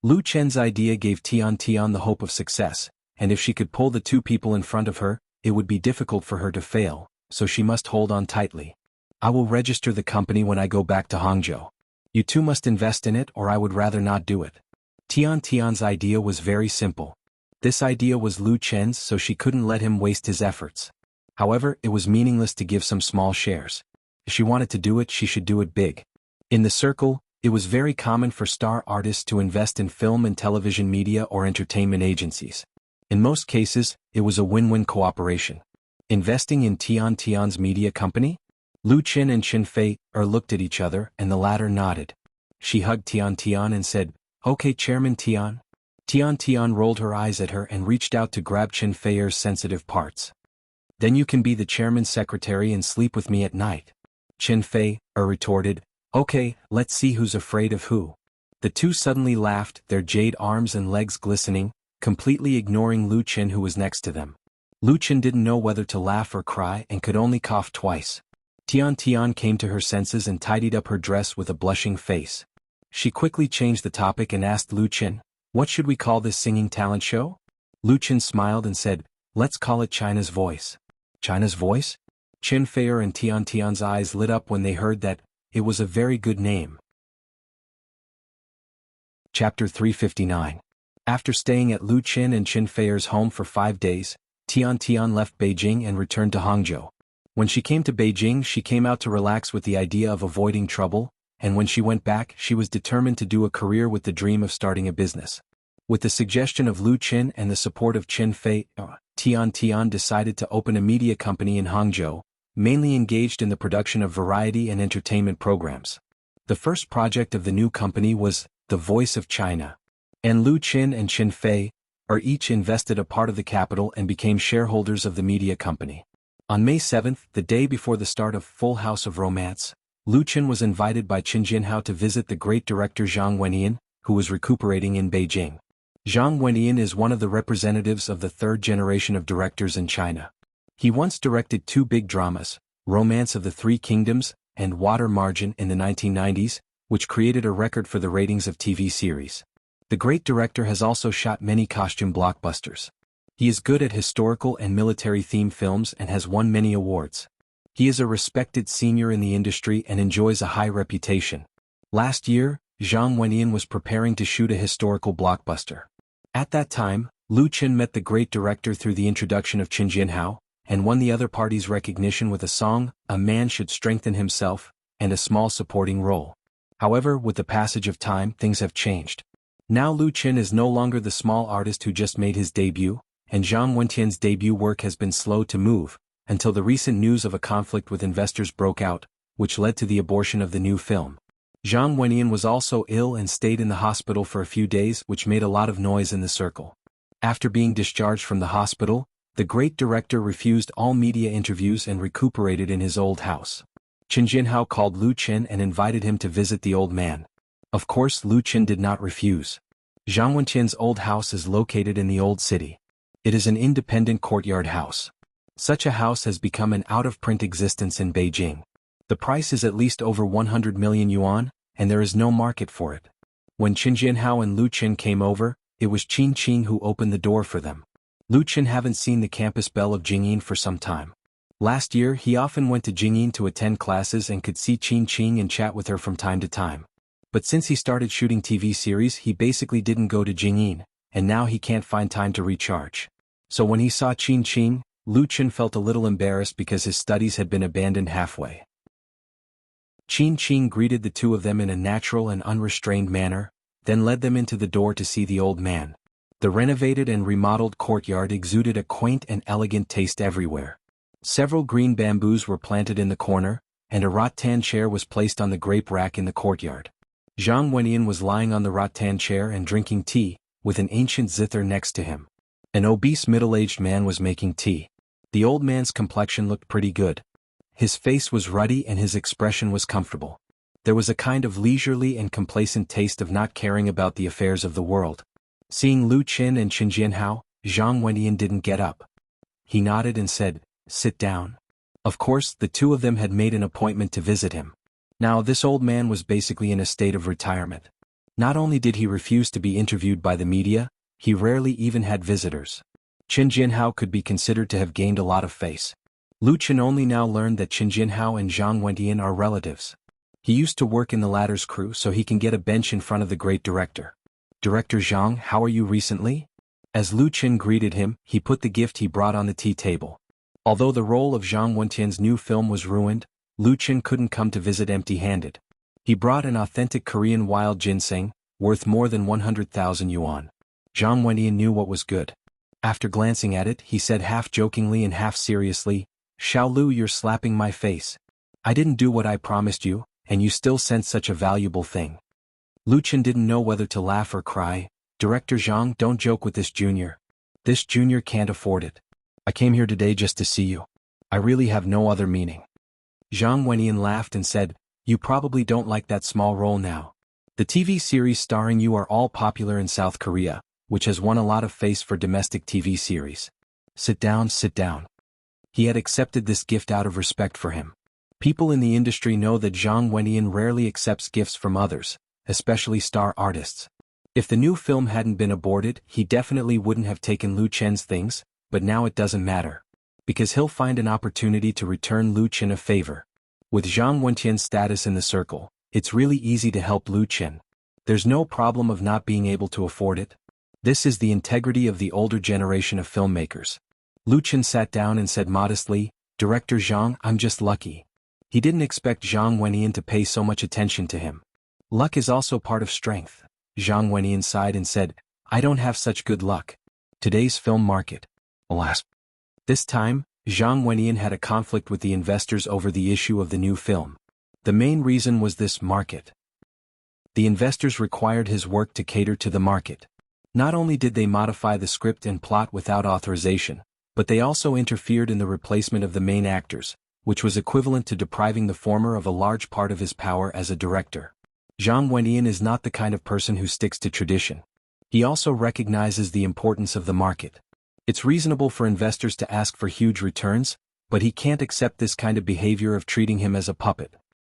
Lu Chen's idea gave Tian the hope of success, and if she could pull the two people in front of her, it would be difficult for her to fail, so she must hold on tightly. I will register the company when I go back to Hangzhou. You two must invest in it or I would rather not do it. Tian's idea was very simple. This idea was Lu Chen's, so she couldn't let him waste his efforts. However, it was meaningless to give some small shares. If she wanted to do it, she should do it big. In the circle, it was very common for star artists to invest in film and television media or entertainment agencies. In most cases, it was a win-win cooperation. Investing in Tian's media company? Lu Chen and Chen Fei looked at each other and the latter nodded. She hugged Tian and said, "Okay, Chairman Tian." Tian rolled her eyes at her and reached out to grab Chen Fei's sensitive parts. "Then you can be the chairman's secretary and sleep with me at night." Chen Fei retorted, "Okay, let's see who's afraid of who." The two suddenly laughed, their jade arms and legs glistening, completely ignoring Lu Chen who was next to them. Lu Chen didn't know whether to laugh or cry and could only cough twice. Tian came to her senses and tidied up her dress with a blushing face. She quickly changed the topic and asked Lu Chen, "What should we call this singing talent show?" Lu Chen smiled and said, "Let's call it China's Voice." China's Voice? Chen Fei and Tian's eyes lit up when they heard that. It was a very good name. Chapter 359. After staying at Lu Chen and Chen Fei's home for 5 days, Tian left Beijing and returned to Hangzhou. When she came to Beijing, she came out to relax with the idea of avoiding trouble, and when she went back, she was determined to do a career with the dream of starting a business. With the suggestion of Lu Chen and the support of Chen Fei, Tian decided to open a media company in Hangzhou, mainly engaged in the production of variety and entertainment programs. The first project of the new company was The Voice of China. And Lu Chen and Chen Fei each invested a part of the capital and became shareholders of the media company. On May 7, the day before the start of Full House of Romance, Lu Chen was invited by Qin Jinhao to visit the great director Zhang Wenyan, who was recuperating in Beijing. Zhang Wenyan is one of the representatives of the third generation of directors in China. He once directed 2 big dramas, Romance of the Three Kingdoms and Water Margin in the 1990s, which created a record for the ratings of TV series. The great director has also shot many costume blockbusters. He is good at historical and military-themed films and has won many awards. He is a respected senior in the industry and enjoys a high reputation. Last year, Zhang Wenyan was preparing to shoot a historical blockbuster. At that time, Lu Chen met the great director through the introduction of Qin Jinhao, and won the other party's recognition with a song, "A Man Should Strengthen Himself," and a small supporting role. However, with the passage of time, things have changed. Now Lu Chen is no longer the small artist who just made his debut, and Zhang Wenyan's debut work has been slow to move, until the recent news of a conflict with investors broke out, which led to the abortion of the new film. Zhang Wenyan was also ill and stayed in the hospital for a few days, which made a lot of noise in the circle. After being discharged from the hospital, the great director refused all media interviews and recuperated in his old house. Qin Jinhao called Lu Chen and invited him to visit the old man. Of course, Lu Chen did not refuse. Zhang Wenyan's old house is located in the old city. It is an independent courtyard house. Such a house has become an out-of-print existence in Beijing. The price is at least over 100 million yuan, and there is no market for it. When Qin Jinhao and Lu Chen came over, it was Qin Qing who opened the door for them. Lu Chen haven't seen the campus belle of Jingyin for some time. Last year he often went to Jingyin to attend classes and could see Qin Qing and chat with her from time to time. But since he started shooting TV series he basically didn't go to Jingyin, and now he can't find time to recharge. So when he saw Qin Qing, Lu Chen felt a little embarrassed because his studies had been abandoned halfway. Qin Qing greeted the two of them in a natural and unrestrained manner, then led them into the door to see the old man. The renovated and remodeled courtyard exuded a quaint and elegant taste everywhere. Several green bamboos were planted in the corner, and a rattan chair was placed on the grape rack in the courtyard. Zhang Wenyan was lying on the rattan chair and drinking tea, with an ancient zither next to him. An obese middle-aged man was making tea. The old man's complexion looked pretty good. His face was ruddy and his expression was comfortable. There was a kind of leisurely and complacent taste of not caring about the affairs of the world. Seeing Lu Qin and Qin Jianhao, Zhang Wenyan didn't get up. He nodded and said, "Sit down." Of course, the two of them had made an appointment to visit him. Now this old man was basically in a state of retirement. Not only did he refuse to be interviewed by the media, he rarely even had visitors. Qin Jianhao could be considered to have gained a lot of face. Lu Qin only now learned that Qin Jianhao and Zhang Wenyan are relatives. He used to work in the latter's crew so he can get a bench in front of the great director. "Director Zhang, how are you recently?" As Lu Qin greeted him, he put the gift he brought on the tea table. Although the role of Zhang Wentian's new film was ruined, Lu Qin couldn't come to visit empty-handed. He brought an authentic Korean wild ginseng, worth more than 100,000 yuan. Zhang Wentian knew what was good. After glancing at it, he said half jokingly and half seriously, "Xiao Lu, you're slapping my face. I didn't do what I promised you, and you still sent such a valuable thing." Lu Qin didn't know whether to laugh or cry. "Director Zhang, don't joke with this junior. This junior can't afford it. I came here today just to see you. I really have no other meaning." Zhang Wenyan laughed and said, "You probably don't like that small role now. The TV series starring you are all popular in South Korea, which has won a lot of face for domestic TV series. Sit down, sit down." He had accepted this gift out of respect for him. People in the industry know that Zhang Wenyan rarely accepts gifts from others, especially star artists. If the new film hadn't been aborted, he definitely wouldn't have taken Lu Chen's things, but now it doesn't matter. Because he'll find an opportunity to return Lu Chen a favor. With Zhang Wentian's status in the circle, it's really easy to help Lu Chen. There's no problem of not being able to afford it. This is the integrity of the older generation of filmmakers. Lu Chen sat down and said modestly, "Director Zhang, I'm just lucky." He didn't expect Zhang Wenyan to pay so much attention to him. Luck is also part of strength. Zhang Wenyan sighed and said, "I don't have such good luck. Today's film market. Alas." This time, Zhang Wenyan had a conflict with the investors over the issue of the new film. The main reason was this market. The investors required his work to cater to the market. Not only did they modify the script and plot without authorization, but they also interfered in the replacement of the main actors, which was equivalent to depriving the former of a large part of his power as a director. Zhang Wenyan is not the kind of person who sticks to tradition. He also recognizes the importance of the market. It's reasonable for investors to ask for huge returns, but he can't accept this kind of behavior of treating him as a puppet.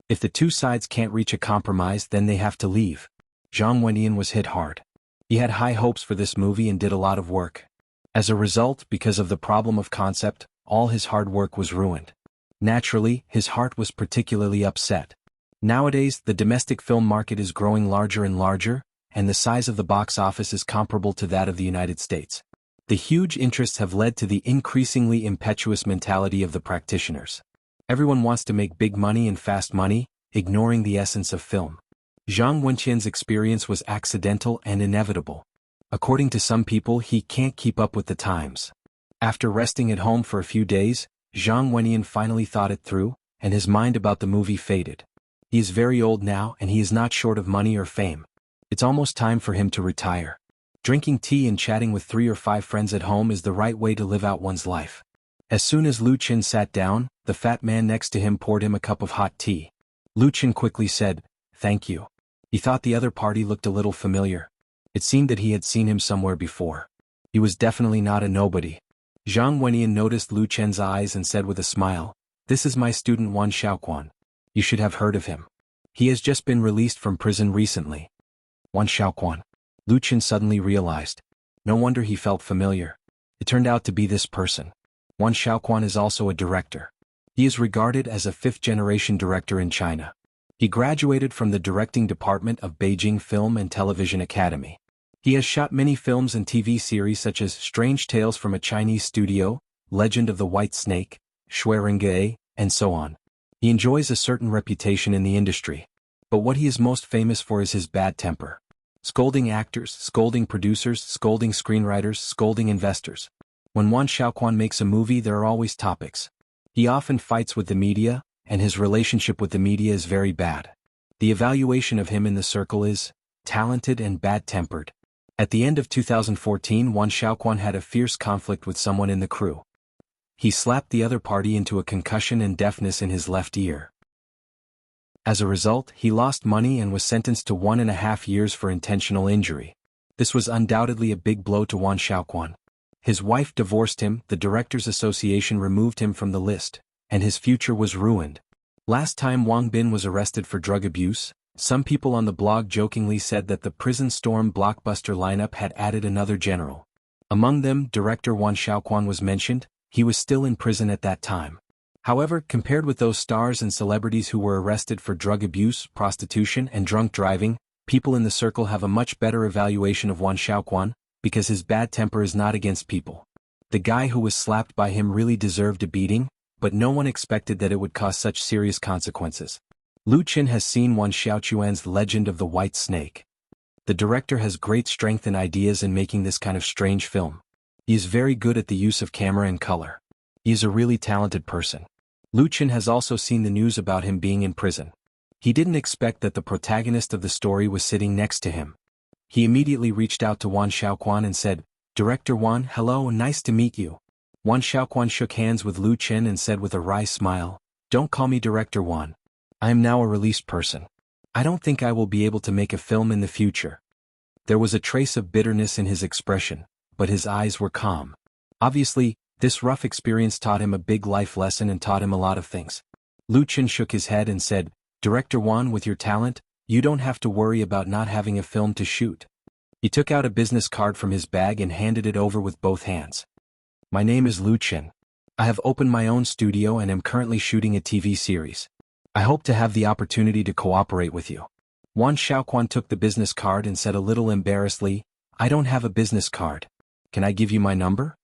If the two sides can't reach a compromise, then they have to leave. Zhang Wenyan was hit hard. He had high hopes for this movie and did a lot of work. As a result, because of the problem of concept, all his hard work was ruined. Naturally, his heart was particularly upset. Nowadays, the domestic film market is growing larger and larger, and the size of the box office is comparable to that of the United States. The huge interests have led to the increasingly impetuous mentality of the practitioners. Everyone wants to make big money and fast money, ignoring the essence of film. Zhang Wenqian's experience was accidental and inevitable. According to some people, he can't keep up with the times. After resting at home for a few days, Zhang Wenyan finally thought it through, and his mind about the movie faded. He is very old now and he is not short of money or fame. It's almost time for him to retire. Drinking tea and chatting with 3 or 5 friends at home is the right way to live out one's life. As soon as Lu Qin sat down, the fat man next to him poured him a cup of hot tea. Lu Qin quickly said, "Thank you." He thought the other party looked a little familiar. It seemed that he had seen him somewhere before. He was definitely not a nobody. Zhang Wenyan noticed Lu Chen's eyes and said with a smile, "This is my student Wan Xiaoquan. You should have heard of him. He has just been released from prison recently." Wan Xiaoquan. Lu Chen suddenly realized. No wonder he felt familiar. It turned out to be this person. Wan Xiaoquan is also a director. He is regarded as a 5th-generation director in China. He graduated from the directing department of Beijing Film and Television Academy. He has shot many films and TV series such as Strange Tales from a Chinese Studio, Legend of the White Snake, Shuirengai, and so on. He enjoys a certain reputation in the industry. But what he is most famous for is his bad temper. Scolding actors, scolding producers, scolding screenwriters, scolding investors. When Wan Xiaoquan makes a movie, there are always topics. He often fights with the media, and his relationship with the media is very bad. The evaluation of him in the circle is talented and bad-tempered. At the end of 2014, Wan Xiaoquan had a fierce conflict with someone in the crew. He slapped the other party into a concussion and deafness in his left ear. As a result, he lost money and was sentenced to 1.5 years for intentional injury. This was undoubtedly a big blow to Wan Xiaoquan. His wife divorced him, the Directors Association removed him from the list, and his future was ruined. Last time Wang Bin was arrested for drug abuse, some people on the blog jokingly said that the Prison Storm blockbuster lineup had added another general. Among them, director Wan Xiaoquan was mentioned. He was still in prison at that time. However, compared with those stars and celebrities who were arrested for drug abuse, prostitution, and drunk driving, people in the circle have a much better evaluation of Wan Xiaoquan, because his bad temper is not against people. The guy who was slapped by him really deserved a beating, but no one expected that it would cause such serious consequences. Lu Qin has seen Wan Xiaoquan's Legend of the White Snake. The director has great strength and ideas in making this kind of strange film. He is very good at the use of camera and color. He is a really talented person. Lu Qin has also seen the news about him being in prison. He didn't expect that the protagonist of the story was sitting next to him. He immediately reached out to Wan Xiaoquan and said, "Director Wan, hello, nice to meet you." Wan Xiaoquan shook hands with Lu Qin and said with a wry smile, "Don't call me Director Wan. I am now a released person. I don't think I will be able to make a film in the future." There was a trace of bitterness in his expression, but his eyes were calm. Obviously, this rough experience taught him a big life lesson and taught him a lot of things. Lu Qin shook his head and said, "Director Wan, with your talent, you don't have to worry about not having a film to shoot." He took out a business card from his bag and handed it over with both hands. "My name is Lu Qin. I have opened my own studio and am currently shooting a TV series. I hope to have the opportunity to cooperate with you." Wan Xiaoquan took the business card and said a little embarrassedly, "I don't have a business card. Can I give you my number?"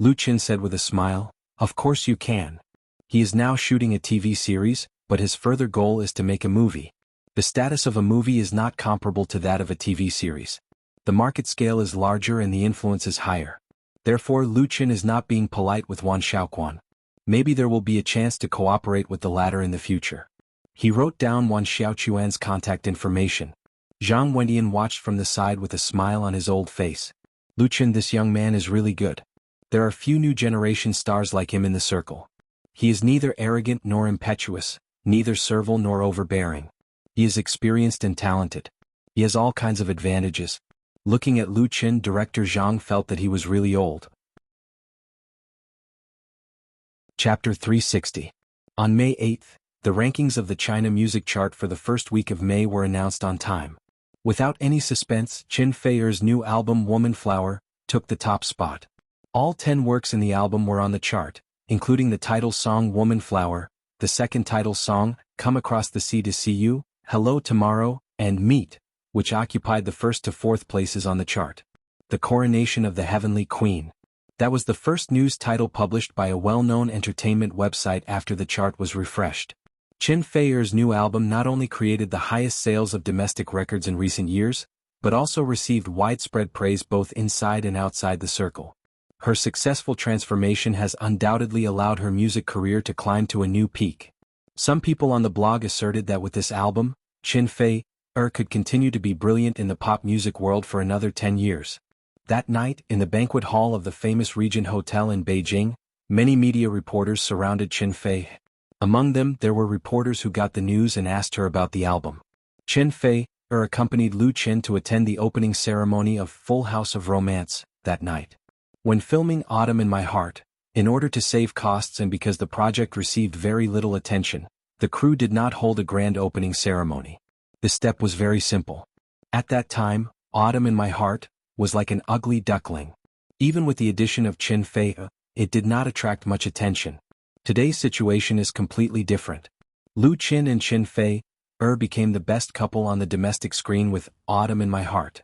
Lu Qin said with a smile, "Of course you can." He is now shooting a TV series, but his further goal is to make a movie. The status of a movie is not comparable to that of a TV series. The market scale is larger and the influence is higher. Therefore, Lu Qin is not being polite with Wan Xiaoquan. Maybe there will be a chance to cooperate with the latter in the future. He wrote down Wan Xiaoquan's contact information. Zhang Wendian watched from the side with a smile on his old face. "Lu Qin, this young man is really good. There are few new generation stars like him in the circle. He is neither arrogant nor impetuous, neither servile nor overbearing. He is experienced and talented. He has all kinds of advantages." Looking at Lu Qin, director Zhang felt that he was really old. Chapter 360. On May 8th, the rankings of the China music chart for the first week of May were announced on time. Without any suspense, Qin Feier's new album Woman Flower took the top spot. All 10 works in the album were on the chart, including the title song Woman Flower, the second title song, Come Across the Sea to See You, Hello Tomorrow, and Meet, which occupied the first to fourth places on the chart. The Coronation of the Heavenly Queen. That was the first news title published by a well-known entertainment website after the chart was refreshed. Qin Feier's new album not only created the highest sales of domestic records in recent years, but also received widespread praise both inside and outside the circle. Her successful transformation has undoubtedly allowed her music career to climb to a new peak. Some people on the blog asserted that with this album, Qin Fei could continue to be brilliant in the pop music world for another 10 years. That night, in the banquet hall of the famous Regent Hotel in Beijing, many media reporters surrounded Qin Fei. Among them, there were reporters who got the news and asked her about the album. Qin Fei accompanied Lu Qin to attend the opening ceremony of Full House of Romance that night. When filming Autumn in My Heart, in order to save costs and because the project received very little attention, the crew did not hold a grand opening ceremony. The step was very simple. At that time, Autumn in My Heart was like an ugly duckling. Even with the addition of Qin Fei, it did not attract much attention. Today's situation is completely different. Lu Qin and Qin Fei became the best couple on the domestic screen with Autumn in My Heart.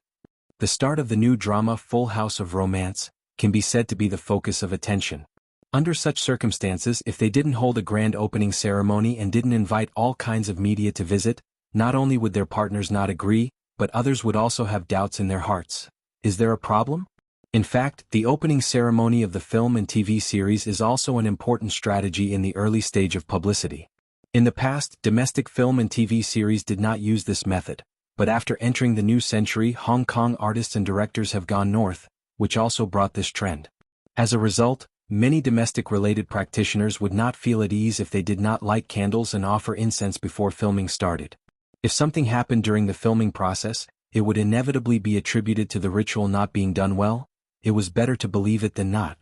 The start of the new drama Full House of Romance can be said to be the focus of attention. Under such circumstances, if they didn't hold a grand opening ceremony and didn't invite all kinds of media to visit, not only would their partners not agree, but others would also have doubts in their hearts. Is there a problem? In fact, the opening ceremony of the film and TV series is also an important strategy in the early stage of publicity. In the past, domestic film and TV series did not use this method, but after entering the new century, Hong Kong artists and directors have gone north, which also brought this trend. As a result, many domestic-related practitioners would not feel at ease if they did not light candles and offer incense before filming started. If something happened during the filming process, it would inevitably be attributed to the ritual not being done well. It was better to believe it than not.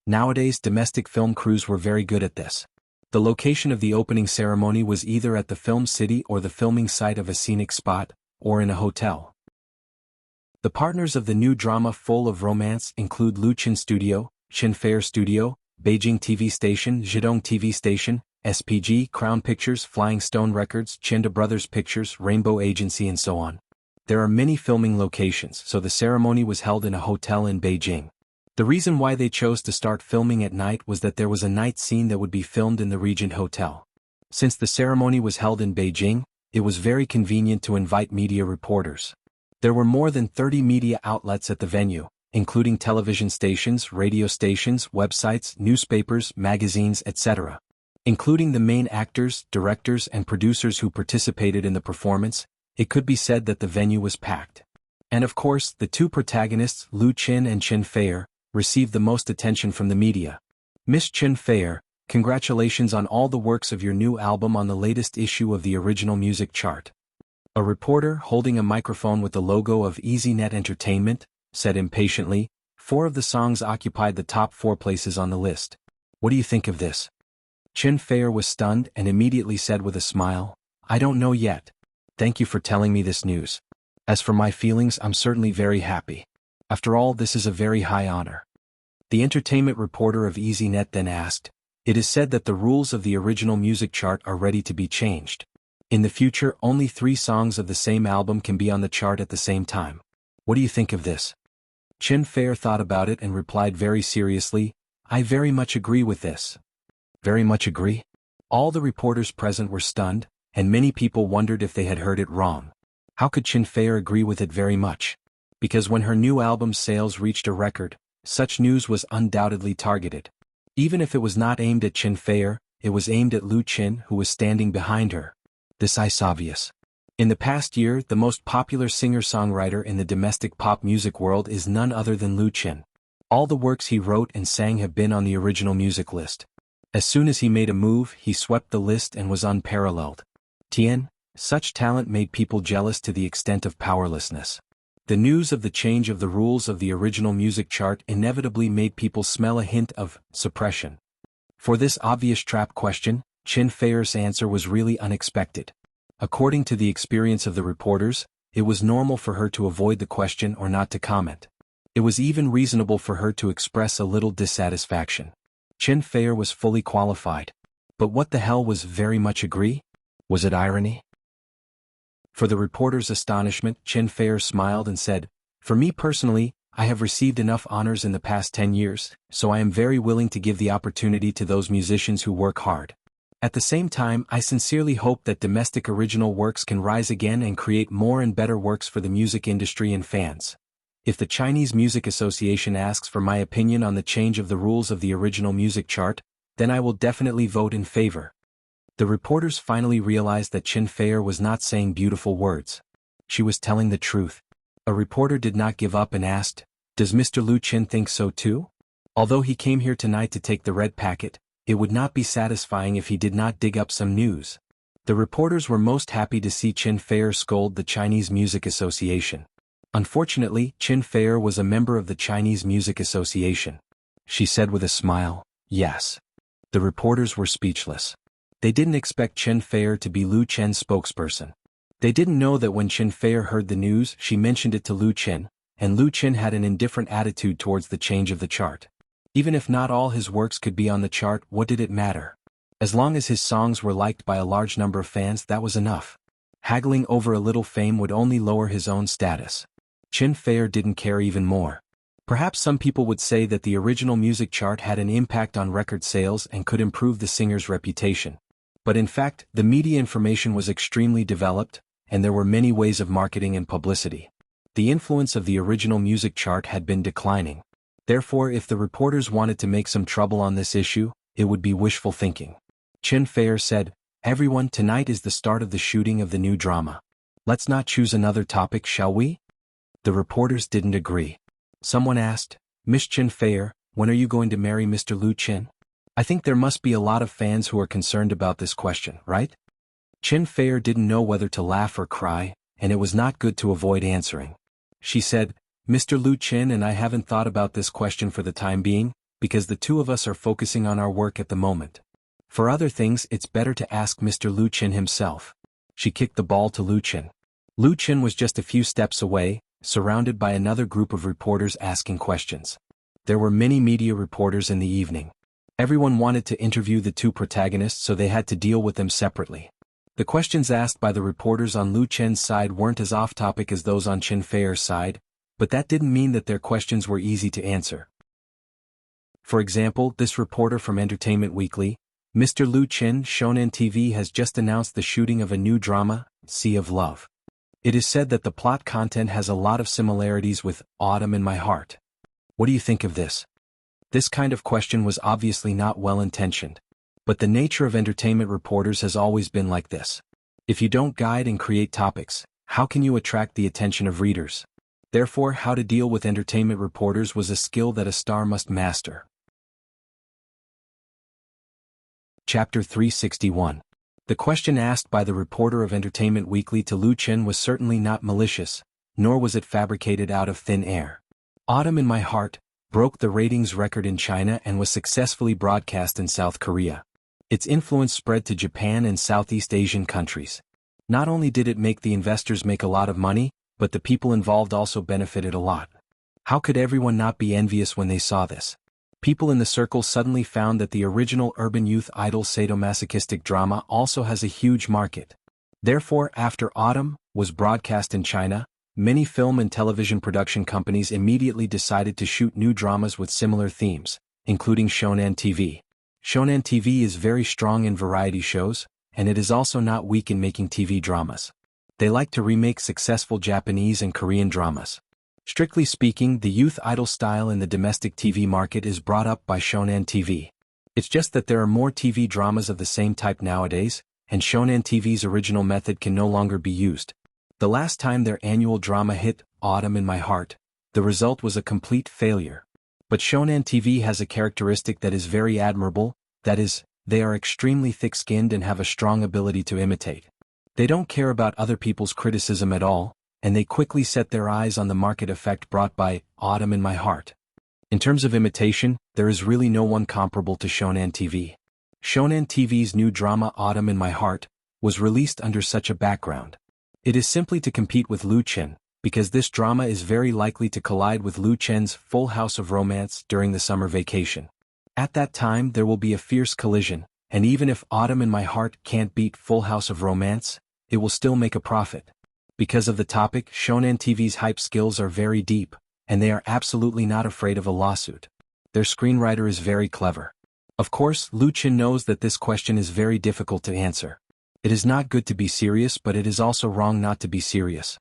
Nowadays, domestic film crews were very good at this. The location of the opening ceremony was either at the film city or the filming site of a scenic spot, or in a hotel. The partners of the new drama full of romance include Lu Qin Studio, Qin Fair Studio, Beijing TV Station, Zhidong TV Station, SPG, Crown Pictures, Flying Stone Records, Chinda Brothers Pictures, Rainbow Agency and so on. There are many filming locations, so the ceremony was held in a hotel in Beijing. The reason why they chose to start filming at night was that there was a night scene that would be filmed in the Regent Hotel. Since the ceremony was held in Beijing, it was very convenient to invite media reporters. There were more than 30 media outlets at the venue, including television stations, radio stations, websites, newspapers, magazines, etc. Including the main actors, directors and producers who participated in the performance, it could be said that the venue was packed. And of course, the two protagonists, Lu Qin and Qin Fair, received the most attention from the media. Miss Qin Fair, congratulations on all the works of your new album on the latest issue of the original music chart. A reporter holding a microphone with the logo of EasyNet Entertainment said impatiently, 4 of the songs occupied the top 4 places on the list. What do you think of this? Qin Fair was stunned and immediately said with a smile, I don't know yet. Thank you for telling me this news. As for my feelings, I'm certainly very happy. After all, this is a very high honor. The entertainment reporter of EasyNet then asked, it is said that the rules of the original music chart are ready to be changed. In the future, only 3 songs of the same album can be on the chart at the same time. What do you think of this? Qin Fair thought about it and replied very seriously, I very much agree with this. Very much agree? All the reporters present were stunned, and many people wondered if they had heard it wrong. How could Qin Fair agree with it very much? Because when her new album's sales reached a record, such news was undoubtedly targeted. Even if it was not aimed at Qin Fair, it was aimed at Lu Qin who was standing behind her. This is obvious. In the past year, the most popular singer-songwriter in the domestic pop music world is none other than Lu Qin. All the works he wrote and sang have been on the original music list. As soon as he made a move, he swept the list and was unparalleled. Such talent made people jealous to the extent of powerlessness. The news of the change of the rules of the original music chart inevitably made people smell a hint of suppression. For this obvious trap question, Qin Fair's answer was really unexpected. According to the experience of the reporters, it was normal for her to avoid the question or not to comment. It was even reasonable for her to express a little dissatisfaction. Qin Fair was fully qualified. But what the hell was very much agree? Was it irony? For the reporter's astonishment, Qin Fair smiled and said, for me personally, I have received enough honors in the past 10 years, so I am very willing to give the opportunity to those musicians who work hard. At the same time, I sincerely hope that domestic original works can rise again and create more and better works for the music industry and fans. If the Chinese Music Association asks for my opinion on the change of the rules of the original music chart, then I will definitely vote in favor. The reporters finally realized that Qin Fair was not saying beautiful words. She was telling the truth. A reporter did not give up and asked, does Mr. Lu Qin think so too? Although he came here tonight to take the red packet, it would not be satisfying if he did not dig up some news. The reporters were most happy to see Qin Fair scold the Chinese Music Association. Unfortunately, Qin Fair was a member of the Chinese Music Association. She said with a smile, yes. The reporters were speechless. They didn't expect Qin Fair to be Lu Qin's spokesperson. They didn't know that when Qin Fair heard the news, she mentioned it to Lu Qin, and Lu Qin had an indifferent attitude towards the change of the chart. Even if not all his works could be on the chart, what did it matter? As long as his songs were liked by a large number of fans, that was enough. Haggling over a little fame would only lower his own status. Qin Fair didn't care even more. Perhaps some people would say that the original music chart had an impact on record sales and could improve the singer's reputation. But in fact, the media information was extremely developed, and there were many ways of marketing and publicity. The influence of the original music chart had been declining. Therefore, if the reporters wanted to make some trouble on this issue, it would be wishful thinking. Chen Feier said, "Everyone, tonight is the start of the shooting of the new drama. Let's not choose another topic, shall we?" The reporters didn't agree. Someone asked, "Miss Chen Feier, when are you going to marry Mr. Lu Chen? I think there must be a lot of fans who are concerned about this question, right?" Chen Feier didn't know whether to laugh or cry, and it was not good to avoid answering. She said, "Mr. Lu Chen and I haven't thought about this question for the time being, because the two of us are focusing on our work at the moment. For other things, it's better to ask Mr. Lu Chen himself." She kicked the ball to Lu Chen. Lu Chen was just a few steps away, surrounded by another group of reporters asking questions. There were many media reporters in the evening. Everyone wanted to interview the two protagonists, so they had to deal with them separately. The questions asked by the reporters on Lu Chen's side weren't as off-topic as those on Chen Feier's side, but that didn't mean that their questions were easy to answer. For example, this reporter from Entertainment Weekly, "Mr. Lu Chen, Shonen TV has just announced the shooting of a new drama, Sea of Love. It is said that the plot content has a lot of similarities with Autumn in My Heart. What do you think of this?" This kind of question was obviously not well-intentioned. But the nature of entertainment reporters has always been like this. If you don't guide and create topics, how can you attract the attention of readers? Therefore, how to deal with entertainment reporters was a skill that a star must master. Chapter 361. The question asked by the reporter of Entertainment Weekly to Lu Chen was certainly not malicious, nor was it fabricated out of thin air. Autumn in My Heart broke the ratings record in China and was successfully broadcast in South Korea. Its influence spread to Japan and Southeast Asian countries. Not only did it make the investors make a lot of money, but the people involved also benefited a lot. How could everyone not be envious when they saw this? People in the circle suddenly found that the original urban youth idol sadomasochistic drama also has a huge market. Therefore, after Autumn was broadcast in China, many film and television production companies immediately decided to shoot new dramas with similar themes, including Shonen TV. Shonen TV is very strong in variety shows, and it is also not weak in making TV dramas. They like to remake successful Japanese and Korean dramas. Strictly speaking, the youth idol style in the domestic TV market is brought up by Shonen TV. It's just that there are more TV dramas of the same type nowadays, and Shonen TV's original method can no longer be used. The last time their annual drama hit, Autumn in My Heart, the result was a complete failure. But Shonen TV has a characteristic that is very admirable, that is, they are extremely thick-skinned and have a strong ability to imitate. They don't care about other people's criticism at all, and they quickly set their eyes on the market effect brought by Autumn in My Heart. In terms of imitation, there is really no one comparable to Shonen TV. Shonen TV's new drama Autumn in My Heart was released under such a background. It is simply to compete with Lu Chen, because this drama is very likely to collide with Lu Chen's Full House of Romance during the summer vacation. At that time there will be a fierce collision, and even if Autumn in My Heart can't beat Full House of Romance, it will still make a profit. Because of the topic, Shonen TV's hype skills are very deep, and they are absolutely not afraid of a lawsuit. Their screenwriter is very clever. Of course, Lu Chen knows that this question is very difficult to answer. It is not good to be serious, but it is also wrong not to be serious.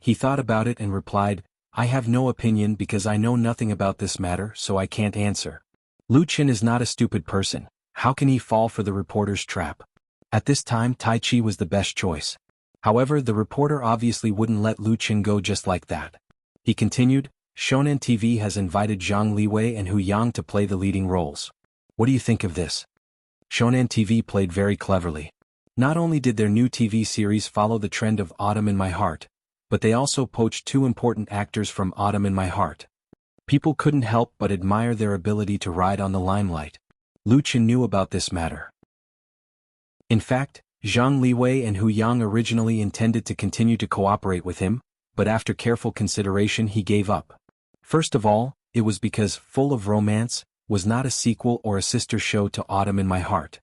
He thought about it and replied, "I have no opinion because I know nothing about this matter, so I can't answer." Lu Chen is not a stupid person. How can he fall for the reporter's trap? At this time, Tai Chi was the best choice. However, the reporter obviously wouldn't let Lu Chen go just like that. He continued, "Shonen TV has invited Zhang Liwei and Hu Yang to play the leading roles. What do you think of this?" Shonen TV played very cleverly. Not only did their new TV series follow the trend of Autumn in My Heart, but they also poached two important actors from Autumn in My Heart. People couldn't help but admire their ability to ride on the limelight. Lu Chen knew about this matter. In fact, Zhang Liwei and Hu Yang originally intended to continue to cooperate with him, but after careful consideration he gave up. First of all, it was because Full of Romance was not a sequel or a sister show to Autumn in My Heart.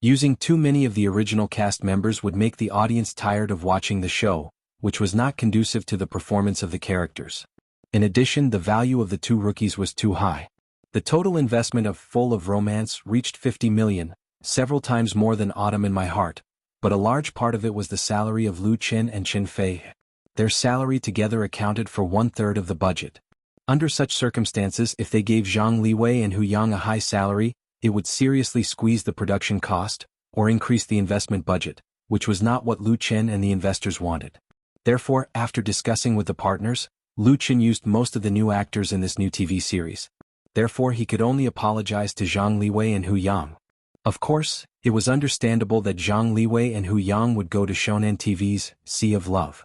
Using too many of the original cast members would make the audience tired of watching the show, which was not conducive to the performance of the characters. In addition, the value of the two rookies was too high. The total investment of Full of Romance reached 50 million, several times more than Autumn in My Heart, but a large part of it was the salary of Lu Qin and Qin Fei. Their salary together accounted for 1/3 of the budget. Under such circumstances, if they gave Zhang Liwei and Hu Yang a high salary, it would seriously squeeze the production cost, or increase the investment budget, which was not what Lu Qin and the investors wanted. Therefore, after discussing with the partners, Lu Qin used most of the new actors in this new TV series. Therefore, he could only apologize to Zhang Liwei and Hu Yang. Of course, it was understandable that Zhang Liwei and Hu Yang would go to Shonen TV's Sea of Love.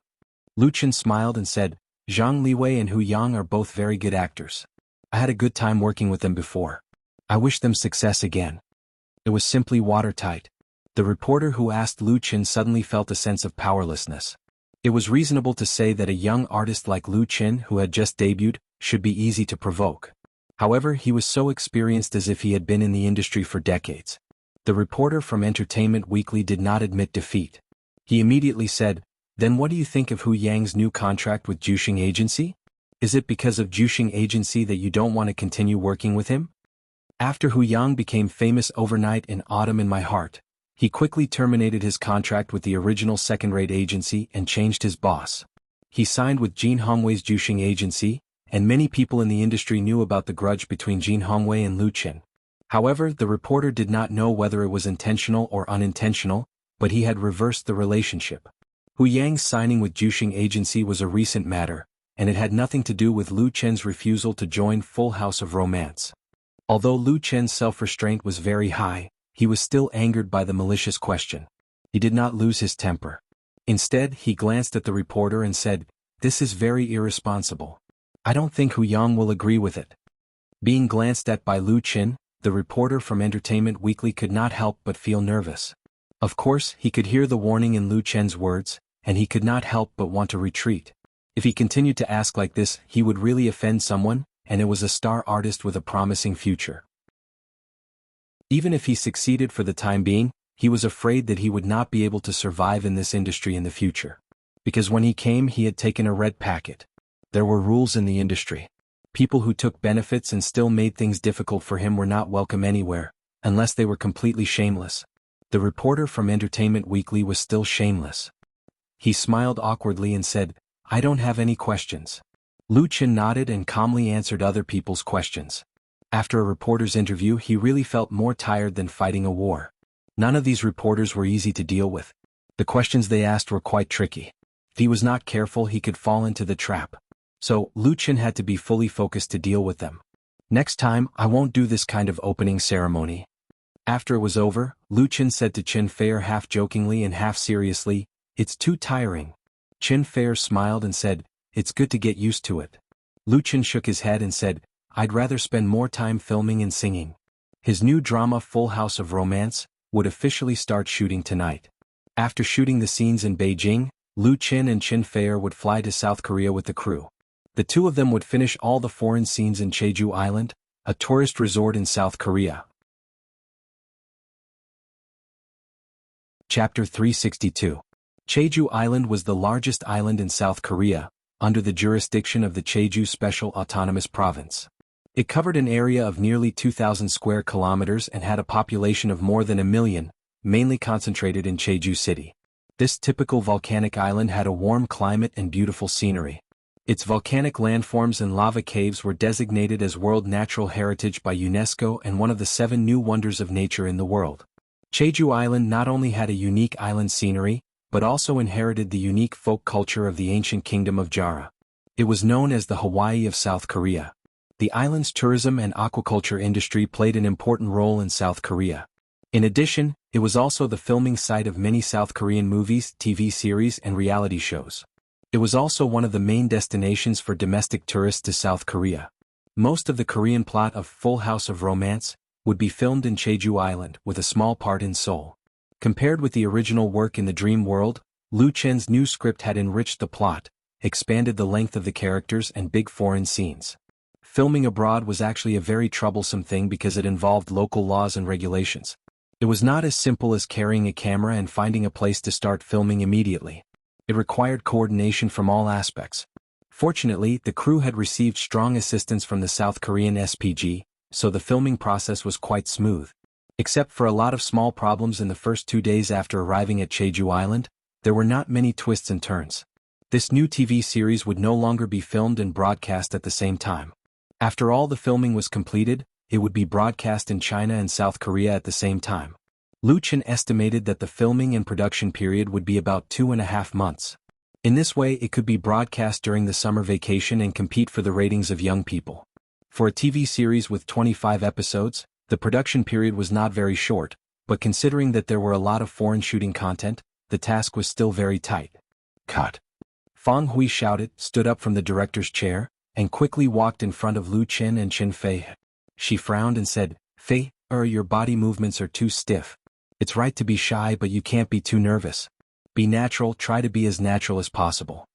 Lu Qin smiled and said, Zhang Liwei and Hu Yang are both very good actors. I had a good time working with them before. I wish them success again. It was simply watertight. The reporter who asked Lu Qin suddenly felt a sense of powerlessness. It was reasonable to say that a young artist like Lu Qin, who had just debuted, should be easy to provoke. However, he was so experienced, as if he had been in the industry for decades. The reporter from Entertainment Weekly did not admit defeat. He immediately said, Then what do you think of Hu Yang's new contract with Juxing Agency? Is it because of Juxing Agency that you don't want to continue working with him? After Hu Yang became famous overnight in Autumn in My Heart, he quickly terminated his contract with the original second-rate agency and changed his boss. He signed with Jin Hongwei's Juxing Agency, and many people in the industry knew about the grudge between Jin Hongwei and Lu Qin. However, the reporter did not know whether it was intentional or unintentional, but he had reversed the relationship. Hu Yang's signing with Juxing Agency was a recent matter, and it had nothing to do with Lu Qin's refusal to join Full House of Romance. Although Lu Qin's self-restraint was very high, he was still angered by the malicious question. He did not lose his temper. Instead, he glanced at the reporter and said, This is very irresponsible. I don't think Hu Yang will agree with it. Being glanced at by Lu Qin, the reporter from Entertainment Weekly could not help but feel nervous. Of course, he could hear the warning in Lu Qin's words, and he could not help but want to retreat. If he continued to ask like this, he would really offend someone, and it was a star artist with a promising future. Even if he succeeded for the time being, he was afraid that he would not be able to survive in this industry in the future. Because when he came, he had taken a red packet. There were rules in the industry. People who took benefits and still made things difficult for him were not welcome anywhere, unless they were completely shameless. The reporter from Entertainment Weekly was still shameless. He smiled awkwardly and said, I don't have any questions. Lu Qin nodded and calmly answered other people's questions. After a reporter's interview, he really felt more tired than fighting a war. None of these reporters were easy to deal with. The questions they asked were quite tricky. If he was not careful, he could fall into the trap. So, Lu Qin had to be fully focused to deal with them. Next time, I won't do this kind of opening ceremony. After it was over, Lu Qin said to Qin Fei half jokingly and half seriously, It's too tiring. Qin Fei smiled and said, It's good to get used to it. Lu Qin shook his head and said, I'd rather spend more time filming and singing. His new drama Full House of Romance would officially start shooting tonight. After shooting the scenes in Beijing, Lu Qin and Qin Fei would fly to South Korea with the crew. The two of them would finish all the foreign scenes in Jeju Island, a tourist resort in South Korea. Chapter 362. Jeju Island was the largest island in South Korea, under the jurisdiction of the Jeju Special Autonomous Province. It covered an area of nearly 2,000 square kilometers and had a population of more than 1 million, mainly concentrated in Jeju City. This typical volcanic island had a warm climate and beautiful scenery. Its volcanic landforms and lava caves were designated as World Natural Heritage by UNESCO and one of the 7 new wonders of nature in the world. Jeju Island not only had a unique island scenery, but also inherited the unique folk culture of the ancient kingdom of Jara. It was known as the Hawaii of South Korea. The island's tourism and aquaculture industry played an important role in South Korea. In addition, it was also the filming site of many South Korean movies, TV series, and reality shows. It was also one of the main destinations for domestic tourists to South Korea. Most of the Korean plot of Full House of Romance would be filmed in Jeju Island, with a small part in Seoul. Compared with the original work in the dream world, Lu Qin's new script had enriched the plot, expanded the length of the characters and big foreign scenes. Filming abroad was actually a very troublesome thing because it involved local laws and regulations. It was not as simple as carrying a camera and finding a place to start filming immediately. It required coordination from all aspects. Fortunately, the crew had received strong assistance from the South Korean SPG, so the filming process was quite smooth. Except for a lot of small problems in the first 2 days after arriving at Jeju Island, there were not many twists and turns. This new TV series would no longer be filmed and broadcast at the same time. After all the filming was completed, it would be broadcast in China and South Korea at the same time. Lu Chen estimated that the filming and production period would be about 2.5 months. In this way, it could be broadcast during the summer vacation and compete for the ratings of young people. For a TV series with 25 episodes, the production period was not very short, but considering that there were a lot of foreign shooting content, the task was still very tight. Cut. Fang Hui shouted, stood up from the director's chair, and quickly walked in front of Lu Chen and Chen Fei. She frowned and said, "Fei, your body movements are too stiff. It's right to be shy, but you can't be too nervous. Be natural, try to be as natural as possible."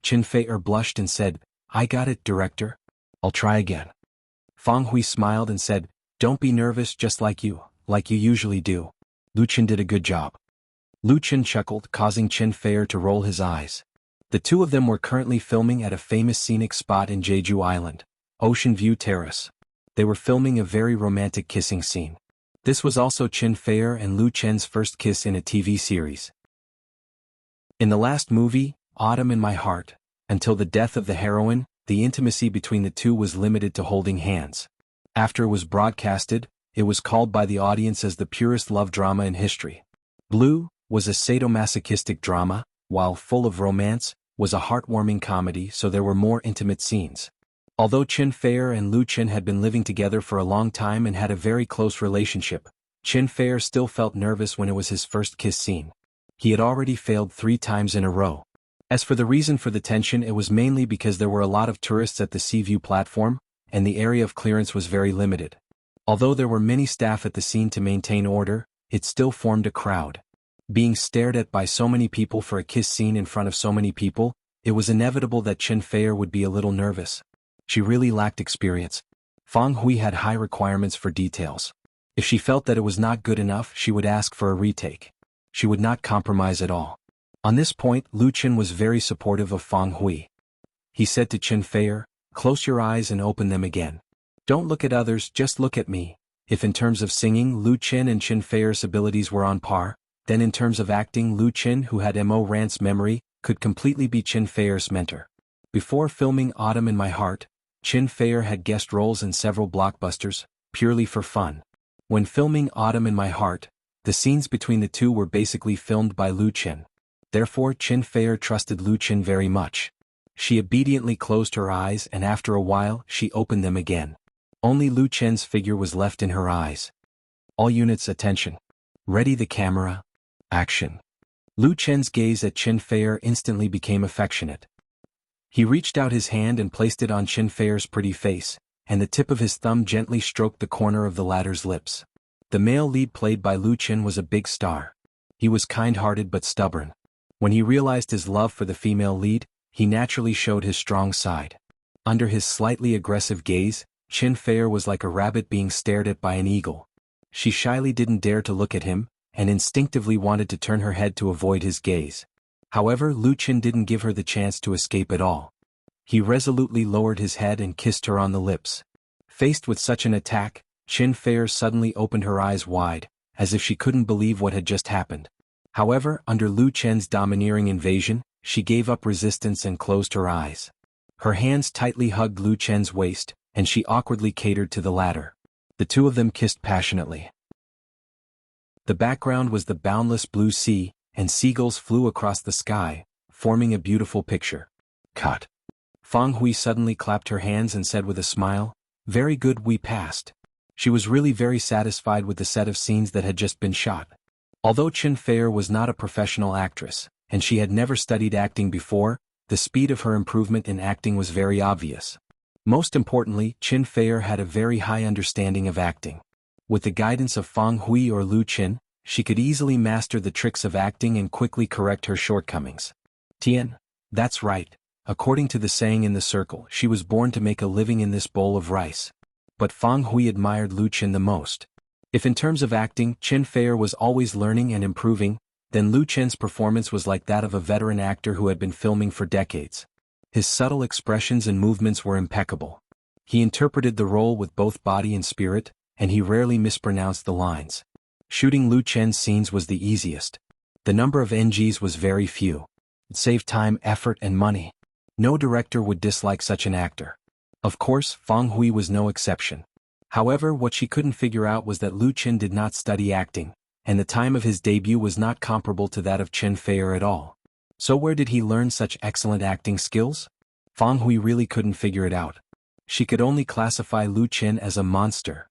Chen Fei blushed and said, "I got it, director. I'll try again." Fang Hui smiled and said, "Don't be nervous, just like you usually do. Lu Chen did a good job." Lu Chen chuckled, causing Chen Fei to roll his eyes. The two of them were currently filming at a famous scenic spot in Jeju Island, Ocean View Terrace. They were filming a very romantic kissing scene. This was also Chen Fei and Lu Chen's first kiss in a TV series. In the last movie, Autumn in My Heart, until the death of the heroine, the intimacy between the two was limited to holding hands. After it was broadcasted, it was called by the audience as the purest love drama in history. Blue was a sadomasochistic drama, while Full of Romance was a heartwarming comedy, so there were more intimate scenes. Although Chen Fei and Lu Chen had been living together for a long time and had a very close relationship, Chen Fei still felt nervous when it was his first kiss scene. He had already failed 3 times in a row. As for the reason for the tension, it was mainly because there were a lot of tourists at the Seaview platform, and the area of clearance was very limited. Although there were many staff at the scene to maintain order, it still formed a crowd. Being stared at by so many people for a kiss scene in front of so many people, it was inevitable that Chen Fei would be a little nervous. She really lacked experience. Fang Hui had high requirements for details. If she felt that it was not good enough, she would ask for a retake. She would not compromise at all. On this point, Lu Chen was very supportive of Fang Hui. He said to Chen Fei, "Close your eyes and open them again. Don't look at others, just look at me." If in terms of singing, Lu Chen and Chen Fei's abilities were on par, then in terms of acting, Lu Chen, who had Mo Rant's memory, could completely be Chen Fei's mentor. Before filming Autumn in My Heart, Chen Fei had guest roles in several blockbusters, purely for fun. When filming Autumn in My Heart, the scenes between the two were basically filmed by Lu Chen. Therefore, Chen Fei trusted Lu Chen very much. She obediently closed her eyes, and after a while, she opened them again. Only Lu Chen's figure was left in her eyes. All units, attention. Ready the camera. Action. Lu Chen's gaze at Chen Fei instantly became affectionate. He reached out his hand and placed it on Chen Fei's pretty face, and the tip of his thumb gently stroked the corner of the latter's lips. The male lead played by Lu Chen was a big star. He was kind-hearted but stubborn. When he realized his love for the female lead, he naturally showed his strong side. Under his slightly aggressive gaze, Chen Fei was like a rabbit being stared at by an eagle. She shyly didn't dare to look at him, and instinctively wanted to turn her head to avoid his gaze. However, Lu Chen didn't give her the chance to escape at all. He resolutely lowered his head and kissed her on the lips. Faced with such an attack, Chen Fei suddenly opened her eyes wide, as if she couldn't believe what had just happened. However, under Lu Chen's domineering invasion, she gave up resistance and closed her eyes. Her hands tightly hugged Lu Chen's waist, and she awkwardly catered to the latter. The two of them kissed passionately. The background was the boundless blue sea, and seagulls flew across the sky, forming a beautiful picture. Cut. Fang Hui suddenly clapped her hands and said with a smile, "Very good, we passed." She was really very satisfied with the set of scenes that had just been shot. Although Chen Fei was not a professional actress, and she had never studied acting before, the speed of her improvement in acting was very obvious. Most importantly, Chen Fei had a very high understanding of acting. With the guidance of Fang Hui or Lu Chen, she could easily master the tricks of acting and quickly correct her shortcomings. Tian, that's right. According to the saying in the circle, she was born to make a living in this bowl of rice. But Fang Hui admired Lu Chen the most. If in terms of acting, Chen Fei was always learning and improving, then Lu Chen's performance was like that of a veteran actor who had been filming for decades. His subtle expressions and movements were impeccable. He interpreted the role with both body and spirit, and he rarely mispronounced the lines. Shooting Lu Chen's scenes was the easiest. The number of NGs was very few. It saved time, effort, and money. No director would dislike such an actor. Of course, Fang Hui was no exception. However, what she couldn't figure out was that Lu Chen did not study acting, and the time of his debut was not comparable to that of Chen Feier at all. So where did he learn such excellent acting skills? Fang Hui really couldn't figure it out. She could only classify Lu Chen as a monster.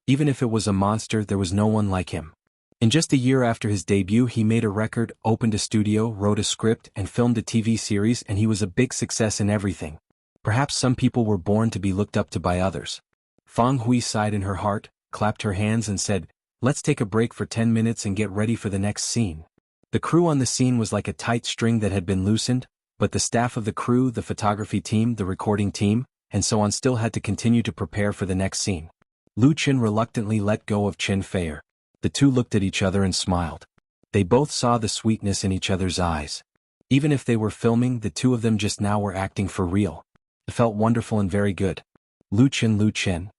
Even if it was a monster, there was no one like him. In just a year after his debut, he made a record, opened a studio, wrote a script, and filmed a TV series, and he was a big success in everything. Perhaps some people were born to be looked up to by others. Fang Hui sighed in her heart, clapped her hands and said, "Let's take a break for 10 minutes and get ready for the next scene." The crew on the scene was like a tight string that had been loosened, but the staff of the crew, the photography team, the recording team, and so on still had to continue to prepare for the next scene. Lu Chen reluctantly let go of Chen Feier. The two looked at each other and smiled. They both saw the sweetness in each other's eyes. Even if they were filming, the two of them just now were acting for real. It felt wonderful and very good. Lu Chen, Lu Chen.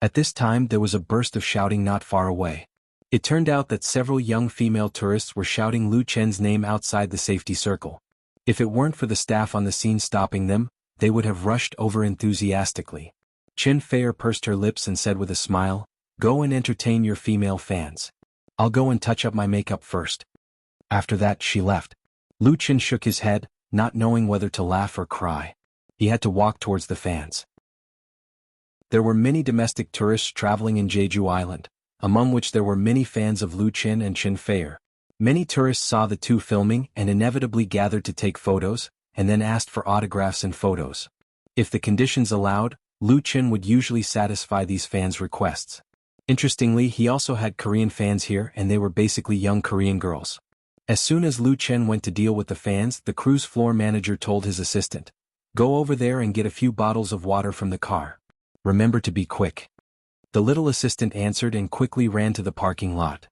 At this time there was a burst of shouting not far away. It turned out that several young female tourists were shouting Lu Chen's name outside the safety circle. If it weren't for the staff on the scene stopping them, they would have rushed over enthusiastically. Chen Feier pursed her lips and said with a smile, "Go and entertain your female fans. I'll go and touch up my makeup first." After that she left. Lu Chen shook his head, not knowing whether to laugh or cry. He had to walk towards the fans. There were many domestic tourists traveling in Jeju Island, among which there were many fans of Lu Chen and Chen Feier. Many tourists saw the two filming and inevitably gathered to take photos, and then asked for autographs and photos. If the conditions allowed, Lu Chen would usually satisfy these fans' requests. Interestingly, he also had Korean fans here, and they were basically young Korean girls. As soon as Lu Chen went to deal with the fans, the cruise floor manager told his assistant, "Go over there and get a few bottles of water from the car. Remember to be quick." The little assistant answered and quickly ran to the parking lot.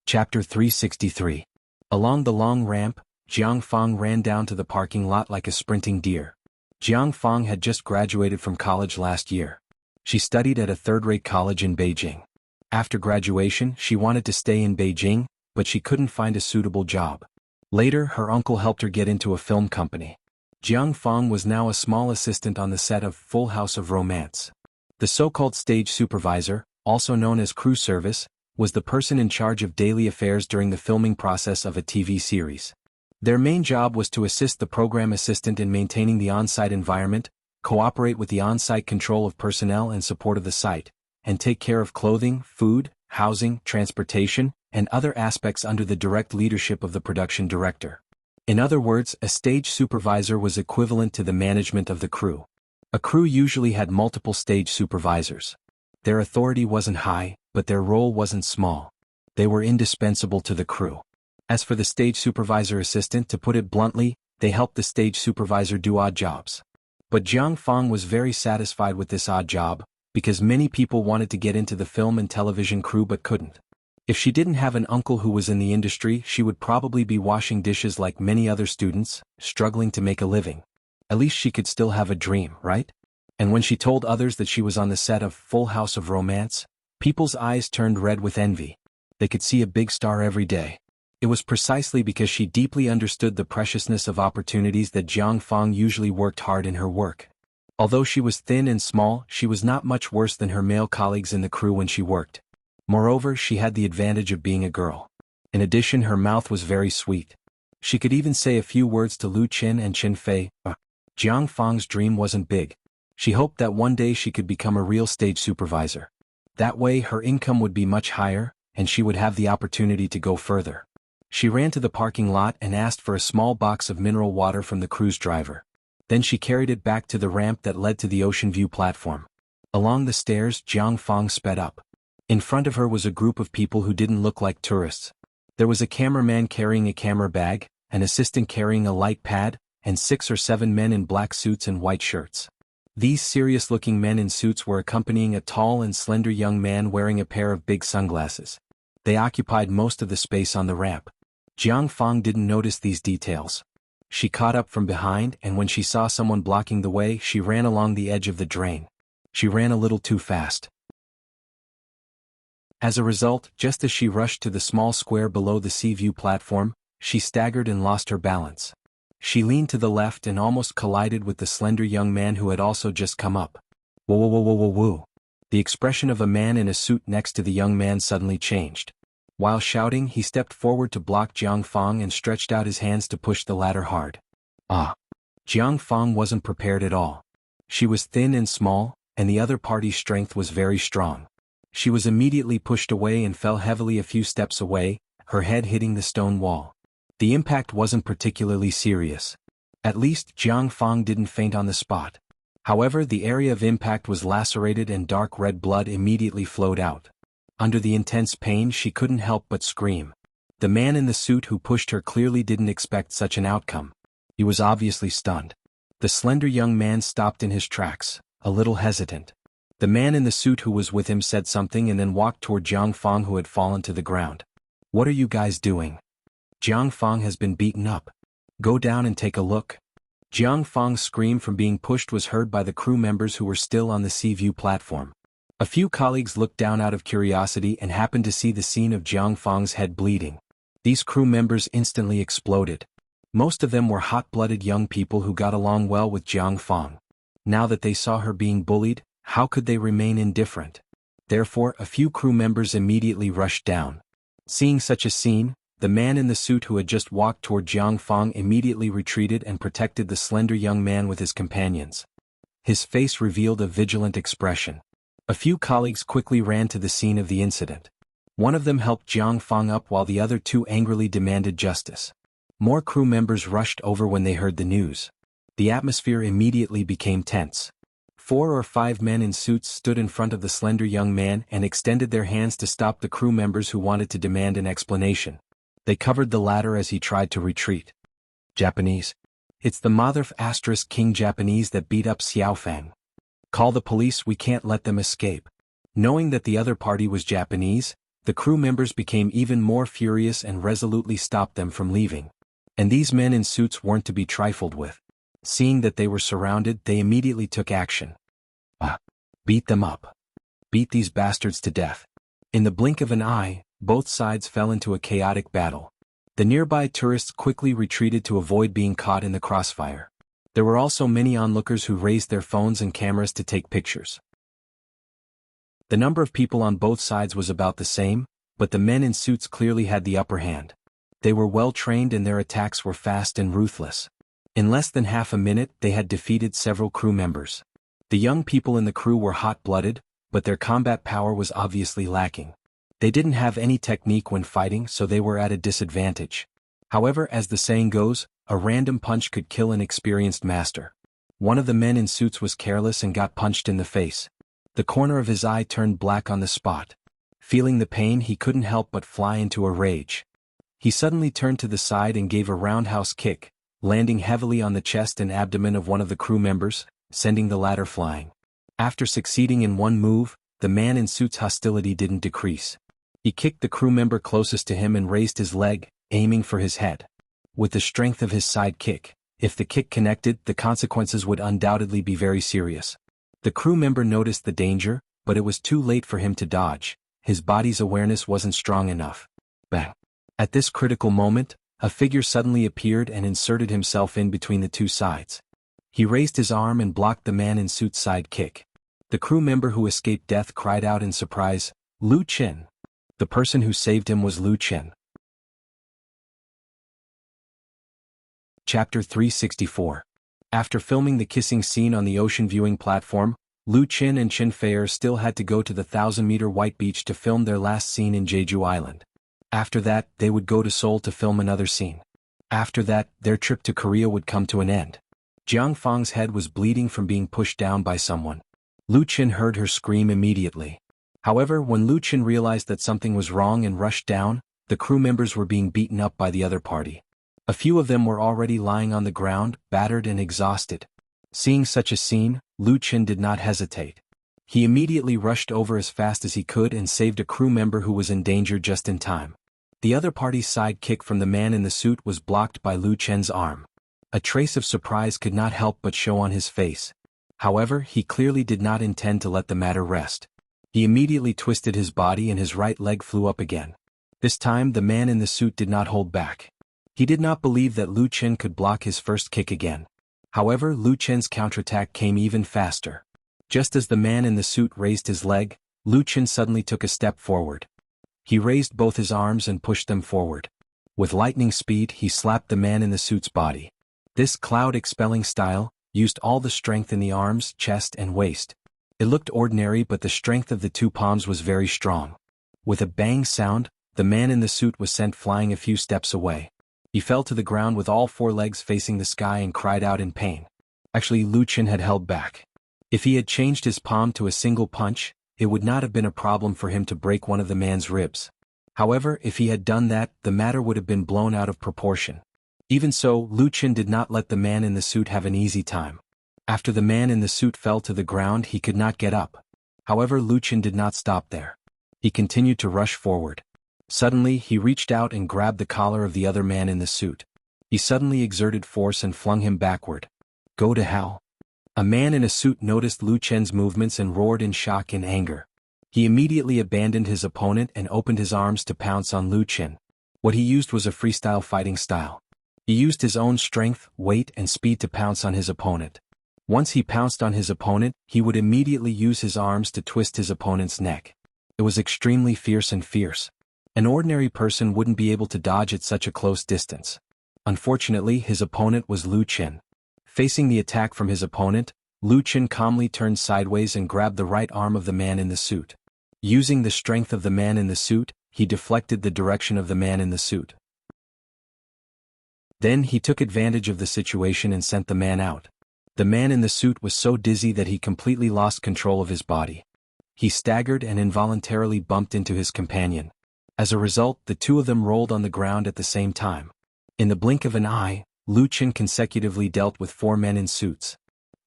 Chapter 363. Along the long ramp, Jiang Fang ran down to the parking lot like a sprinting deer. Jiang Fang had just graduated from college last year. She studied at a third-rate college in Beijing. After graduation, she wanted to stay in Beijing, but she couldn't find a suitable job. Later, her uncle helped her get into a film company. Jiang Fang was now a small assistant on the set of Full House of Romance. The so-called stage supervisor, also known as crew service, was the person in charge of daily affairs during the filming process of a TV series. Their main job was to assist the program assistant in maintaining the on-site environment, cooperate with the on-site control of personnel and support of the site, and take care of clothing, food, housing, transportation, and other aspects under the direct leadership of the production director. In other words, a stage supervisor was equivalent to the management of the crew. A crew usually had multiple stage supervisors. Their authority wasn't high, but their role wasn't small. They were indispensable to the crew. As for the stage supervisor assistant, to put it bluntly, they helped the stage supervisor do odd jobs. But Jiang Fang was very satisfied with this odd job, because many people wanted to get into the film and television crew but couldn't. If she didn't have an uncle who was in the industry, she would probably be washing dishes like many other students, struggling to make a living. At least she could still have a dream, right? And when she told others that she was on the set of Full House of Romance, people's eyes turned red with envy. They could see a big star every day. It was precisely because she deeply understood the preciousness of opportunities that Jiang Fang usually worked hard in her work. Although she was thin and small, she was not much worse than her male colleagues in the crew when she worked. Moreover, she had the advantage of being a girl. In addition, her mouth was very sweet. She could even say a few words to Lu Chen and Chen Fei. Jiang Fang's dream wasn't big. She hoped that one day she could become a real stage supervisor. That way her income would be much higher, and she would have the opportunity to go further. She ran to the parking lot and asked for a small box of mineral water from the cruise driver. Then she carried it back to the ramp that led to the ocean view platform. Along the stairs, Jiang Fang sped up. In front of her was a group of people who didn't look like tourists. There was a cameraman carrying a camera bag, an assistant carrying a light pad, and 6 or 7 men in black suits and white shirts. These serious-looking men in suits were accompanying a tall and slender young man wearing a pair of big sunglasses. They occupied most of the space on the ramp. Jiang Fang didn't notice these details. She caught up from behind, and when she saw someone blocking the way, she ran along the edge of the drain. She ran a little too fast. As a result, just as she rushed to the small square below the sea view platform, she staggered and lost her balance. She leaned to the left and almost collided with the slender young man who had also just come up. Whoa whoa whoa whoa whoa whoa. The expression of a man in a suit next to the young man suddenly changed. While shouting, he stepped forward to block Jiang Fang and stretched out his hands to push the latter hard. Jiang Fang wasn't prepared at all. She was thin and small, and the other party's strength was very strong. She was immediately pushed away and fell heavily a few steps away, her head hitting the stone wall. The impact wasn't particularly serious. At least Jiang Fang didn't faint on the spot. However, the area of impact was lacerated and dark red blood immediately flowed out. Under the intense pain, she couldn't help but scream. The man in the suit who pushed her clearly didn't expect such an outcome. He was obviously stunned. The slender young man stopped in his tracks, a little hesitant. The man in the suit who was with him said something and then walked toward Jiang Fang, who had fallen to the ground. "What are you guys doing? Jiang Fang has been beaten up. Go down and take a look." Jiang Fang's scream from being pushed was heard by the crew members who were still on the sea view platform. A few colleagues looked down out of curiosity and happened to see the scene of Jiang Fang's head bleeding. These crew members instantly exploded. Most of them were hot-blooded young people who got along well with Jiang Fang. Now that they saw her being bullied, how could they remain indifferent? Therefore, a few crew members immediately rushed down. Seeing such a scene, the man in the suit who had just walked toward Jiang Fang immediately retreated and protected the slender young man with his companions. His face revealed a vigilant expression. A few colleagues quickly ran to the scene of the incident. One of them helped Jiang Fang up while the other two angrily demanded justice. More crew members rushed over when they heard the news. The atmosphere immediately became tense. 4 or 5 men in suits stood in front of the slender young man and extended their hands to stop the crew members who wanted to demand an explanation. They covered the latter as he tried to retreat. "Japanese. It's the mother of King Japanese that beat up Xiaofang. Call the police, we can't let them escape." Knowing that the other party was Japanese, the crew members became even more furious and resolutely stopped them from leaving. And these men in suits weren't to be trifled with. Seeing that they were surrounded, they immediately took action. Beat them up. Beat these bastards to death. In the blink of an eye, both sides fell into a chaotic battle. The nearby tourists quickly retreated to avoid being caught in the crossfire. There were also many onlookers who raised their phones and cameras to take pictures. The number of people on both sides was about the same, but the men in suits clearly had the upper hand. They were well trained and their attacks were fast and ruthless. In less than half a minute, they had defeated several crew members. The young people in the crew were hot-blooded, but their combat power was obviously lacking. They didn't have any technique when fighting, so they were at a disadvantage. However, as the saying goes, a random punch could kill an experienced master. One of the men in suits was careless and got punched in the face. The corner of his eye turned black on the spot. Feeling the pain, he couldn't help but fly into a rage. He suddenly turned to the side and gave a roundhouse kick, landing heavily on the chest and abdomen of one of the crew members, sending the latter flying. After succeeding in one move, the man in suit's hostility didn't decrease. He kicked the crew member closest to him and raised his leg, aiming for his head. With the strength of his side kick, if the kick connected, the consequences would undoubtedly be very serious. The crew member noticed the danger, but it was too late for him to dodge. His body's awareness wasn't strong enough. Bang! At this critical moment, a figure suddenly appeared and inserted himself in between the two sides. He raised his arm and blocked the man in suit's side kick. The crew member who escaped death cried out in surprise, "Lu Chen!" The person who saved him was Lu Chen. Chapter 364. After filming the kissing scene on the ocean viewing platform, Lu Chen and Chen Feier still had to go to the 1,000-meter white beach to film their last scene in Jeju Island. After that, they would go to Seoul to film another scene. After that, their trip to Korea would come to an end. Jiang Fang's head was bleeding from being pushed down by someone. Lu Chen heard her scream immediately. However, when Lu Chen realized that something was wrong and rushed down, the crew members were being beaten up by the other party. A few of them were already lying on the ground, battered and exhausted. Seeing such a scene, Lu Chen did not hesitate. He immediately rushed over as fast as he could and saved a crew member who was in danger just in time. The other party's side kick from the man in the suit was blocked by Lu Chen's arm. A trace of surprise could not help but show on his face. However, he clearly did not intend to let the matter rest. He immediately twisted his body and his right leg flew up again. This time the man in the suit did not hold back. He did not believe that Lu Chen could block his first kick again. However, Lu Chen's counterattack came even faster. Just as the man in the suit raised his leg, Lu Chen suddenly took a step forward. He raised both his arms and pushed them forward. With lightning speed, he slapped the man in the suit's body. This cloud-expelling style used all the strength in the arms, chest, and waist. It looked ordinary, but the strength of the two palms was very strong. With a bang sound, the man in the suit was sent flying a few steps away. He fell to the ground with all four legs facing the sky and cried out in pain. Actually, Lu Chen had held back. If he had changed his palm to a single punch, it would not have been a problem for him to break one of the man's ribs. However, if he had done that, the matter would have been blown out of proportion. Even so, Lu Chen did not let the man in the suit have an easy time. After the man in the suit fell to the ground, he could not get up. However, Lu Chen did not stop there. He continued to rush forward. Suddenly, he reached out and grabbed the collar of the other man in the suit. He suddenly exerted force and flung him backward. Go to hell. A man in a suit noticed Lu Chen's movements and roared in shock and anger. He immediately abandoned his opponent and opened his arms to pounce on Lu Chen. What he used was a freestyle fighting style. He used his own strength, weight, and speed to pounce on his opponent. Once he pounced on his opponent, he would immediately use his arms to twist his opponent's neck. It was extremely fierce. An ordinary person wouldn't be able to dodge at such a close distance. Unfortunately, his opponent was Lu Chen. Facing the attack from his opponent, Lu Chen calmly turned sideways and grabbed the right arm of the man in the suit. Using the strength of the man in the suit, he deflected the direction of the man in the suit. Then he took advantage of the situation and sent the man out. The man in the suit was so dizzy that he completely lost control of his body. He staggered and involuntarily bumped into his companion. As a result, the two of them rolled on the ground at the same time. In the blink of an eye, Lu Chen consecutively dealt with 4 men in suits.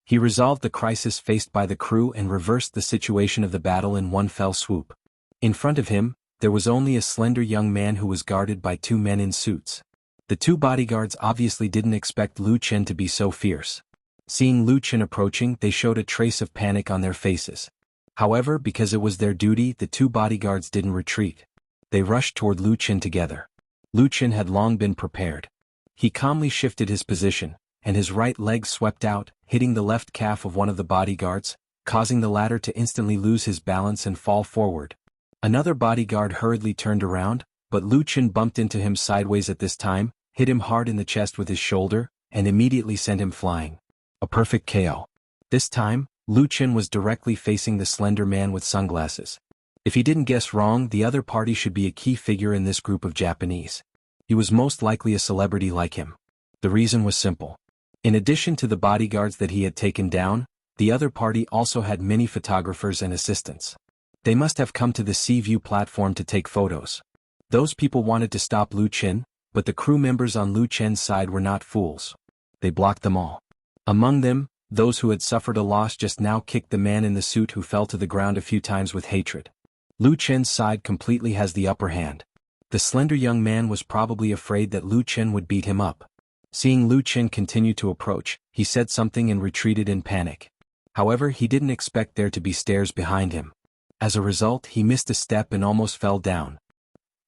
He resolved the crisis faced by the crew and reversed the situation of the battle in one fell swoop. In front of him, there was only a slender young man who was guarded by 2 men in suits. The 2 bodyguards obviously didn't expect Lu Chen to be so fierce. Seeing Lu Chen approaching, they showed a trace of panic on their faces. However, because it was their duty, the 2 bodyguards didn't retreat. They rushed toward Lu Chen together. Lu Chen had long been prepared. He calmly shifted his position, and his right leg swept out, hitting the left calf of one of the bodyguards, causing the latter to instantly lose his balance and fall forward. Another bodyguard hurriedly turned around, but Lu Chen bumped into him sideways at this time, hit him hard in the chest with his shoulder, and immediately sent him flying. A perfect KO. This time, Lu Chen was directly facing the slender man with sunglasses. If he didn't guess wrong, the other party should be a key figure in this group of Japanese. He was most likely a celebrity like him. The reason was simple. In addition to the bodyguards that he had taken down, the other party also had many photographers and assistants. They must have come to the Sea View platform to take photos. Those people wanted to stop Lu Chen, but the crew members on Lu Chen's side were not fools. They blocked them all. Among them, those who had suffered a loss just now kicked the man in the suit who fell to the ground a few times with hatred. Lu Chen's side completely has the upper hand. The slender young man was probably afraid that Lu Chen would beat him up. Seeing Lu Chen continue to approach, he said something and retreated in panic. However, he didn't expect there to be stairs behind him. As a result, he missed a step and almost fell down.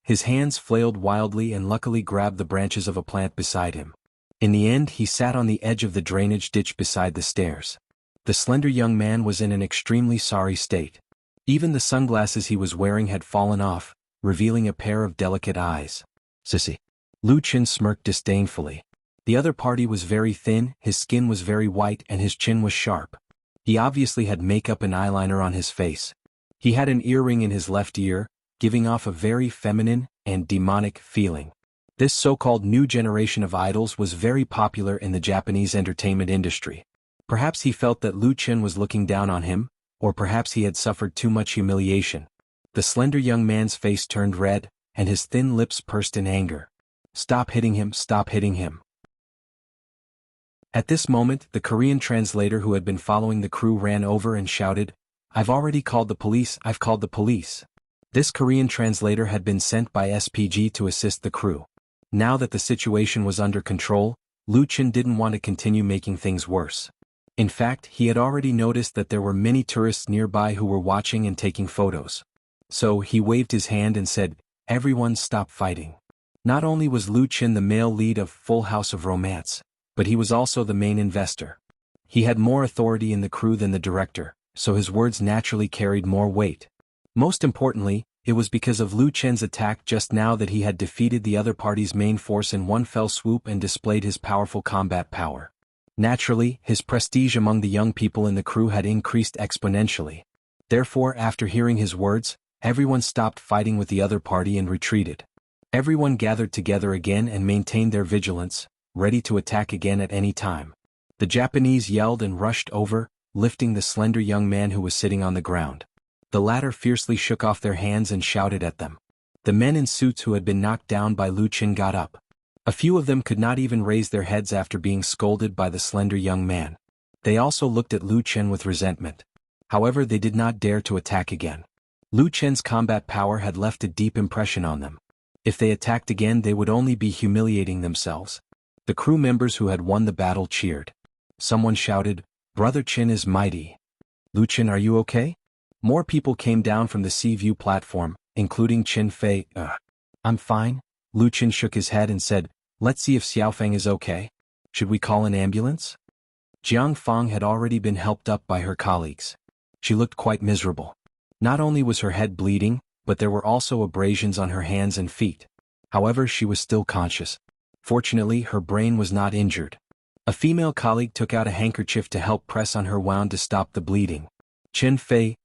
His hands flailed wildly and luckily grabbed the branches of a plant beside him. In the end, he sat on the edge of the drainage ditch beside the stairs. The slender young man was in an extremely sorry state. Even the sunglasses he was wearing had fallen off, revealing a pair of delicate eyes. Sissy. Lu Chen smirked disdainfully. The other party was very thin, his skin was very white and his chin was sharp. He obviously had makeup and eyeliner on his face. He had an earring in his left ear, giving off a very feminine and demonic feeling. This so-called new generation of idols was very popular in the Japanese entertainment industry. Perhaps he felt that Lu Chen was looking down on him, or perhaps he had suffered too much humiliation. The slender young man's face turned red, and his thin lips pursed in anger. Stop hitting him, stop hitting him. At this moment, the Korean translator who had been following the crew ran over and shouted, "I've already called the police, I've called the police." This Korean translator had been sent by SPG to assist the crew. Now that the situation was under control, Lu Qin didn't want to continue making things worse. In fact, he had already noticed that there were many tourists nearby who were watching and taking photos. So he waved his hand and said, "Everyone stop fighting." Not only was Lu Qin the male lead of Full House of Romance, but he was also the main investor. He had more authority in the crew than the director, so his words naturally carried more weight. Most importantly, it was because of Lu Qin's attack just now that he had defeated the other party's main force in one fell swoop and displayed his powerful combat power. Naturally, his prestige among the young people in the crew had increased exponentially. Therefore, after hearing his words, everyone stopped fighting with the other party and retreated. Everyone gathered together again and maintained their vigilance, ready to attack again at any time. The Japanese yelled and rushed over, lifting the slender young man who was sitting on the ground. The latter fiercely shook off their hands and shouted at them. The men in suits who had been knocked down by Lu Qin got up. A few of them could not even raise their heads after being scolded by the slender young man. They also looked at Lu Qin with resentment. However, they did not dare to attack again. Lu Qin's combat power had left a deep impression on them. If they attacked again, they would only be humiliating themselves. The crew members who had won the battle cheered. Someone shouted, "Brother Qin is mighty." "Lu Qin, are you okay?" More people came down from the sea view platform, including Qin Fei. "I'm fine." Lu Qin shook his head and said, "Let's see if Xiaofeng is okay. Should we call an ambulance?" Jiang Feng had already been helped up by her colleagues. She looked quite miserable. Not only was her head bleeding, but there were also abrasions on her hands and feet. However, she was still conscious. Fortunately, her brain was not injured. A female colleague took out a handkerchief to help press on her wound to stop the bleeding. Qin Fei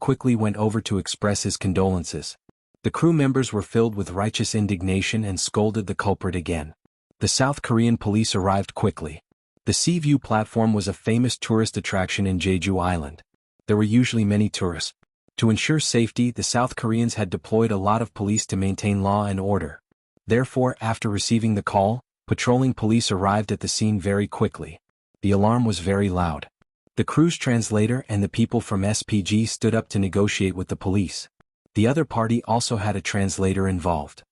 quickly went over to express his condolences. The crew members were filled with righteous indignation and scolded the culprit again. The South Korean police arrived quickly. The Sea View platform was a famous tourist attraction in Jeju Island. There were usually many tourists. To ensure safety, the South Koreans had deployed a lot of police to maintain law and order. Therefore, after receiving the call, patrolling police arrived at the scene very quickly. The alarm was very loud. The crew's translator and the people from SPG stood up to negotiate with the police. The other party also had a translator involved.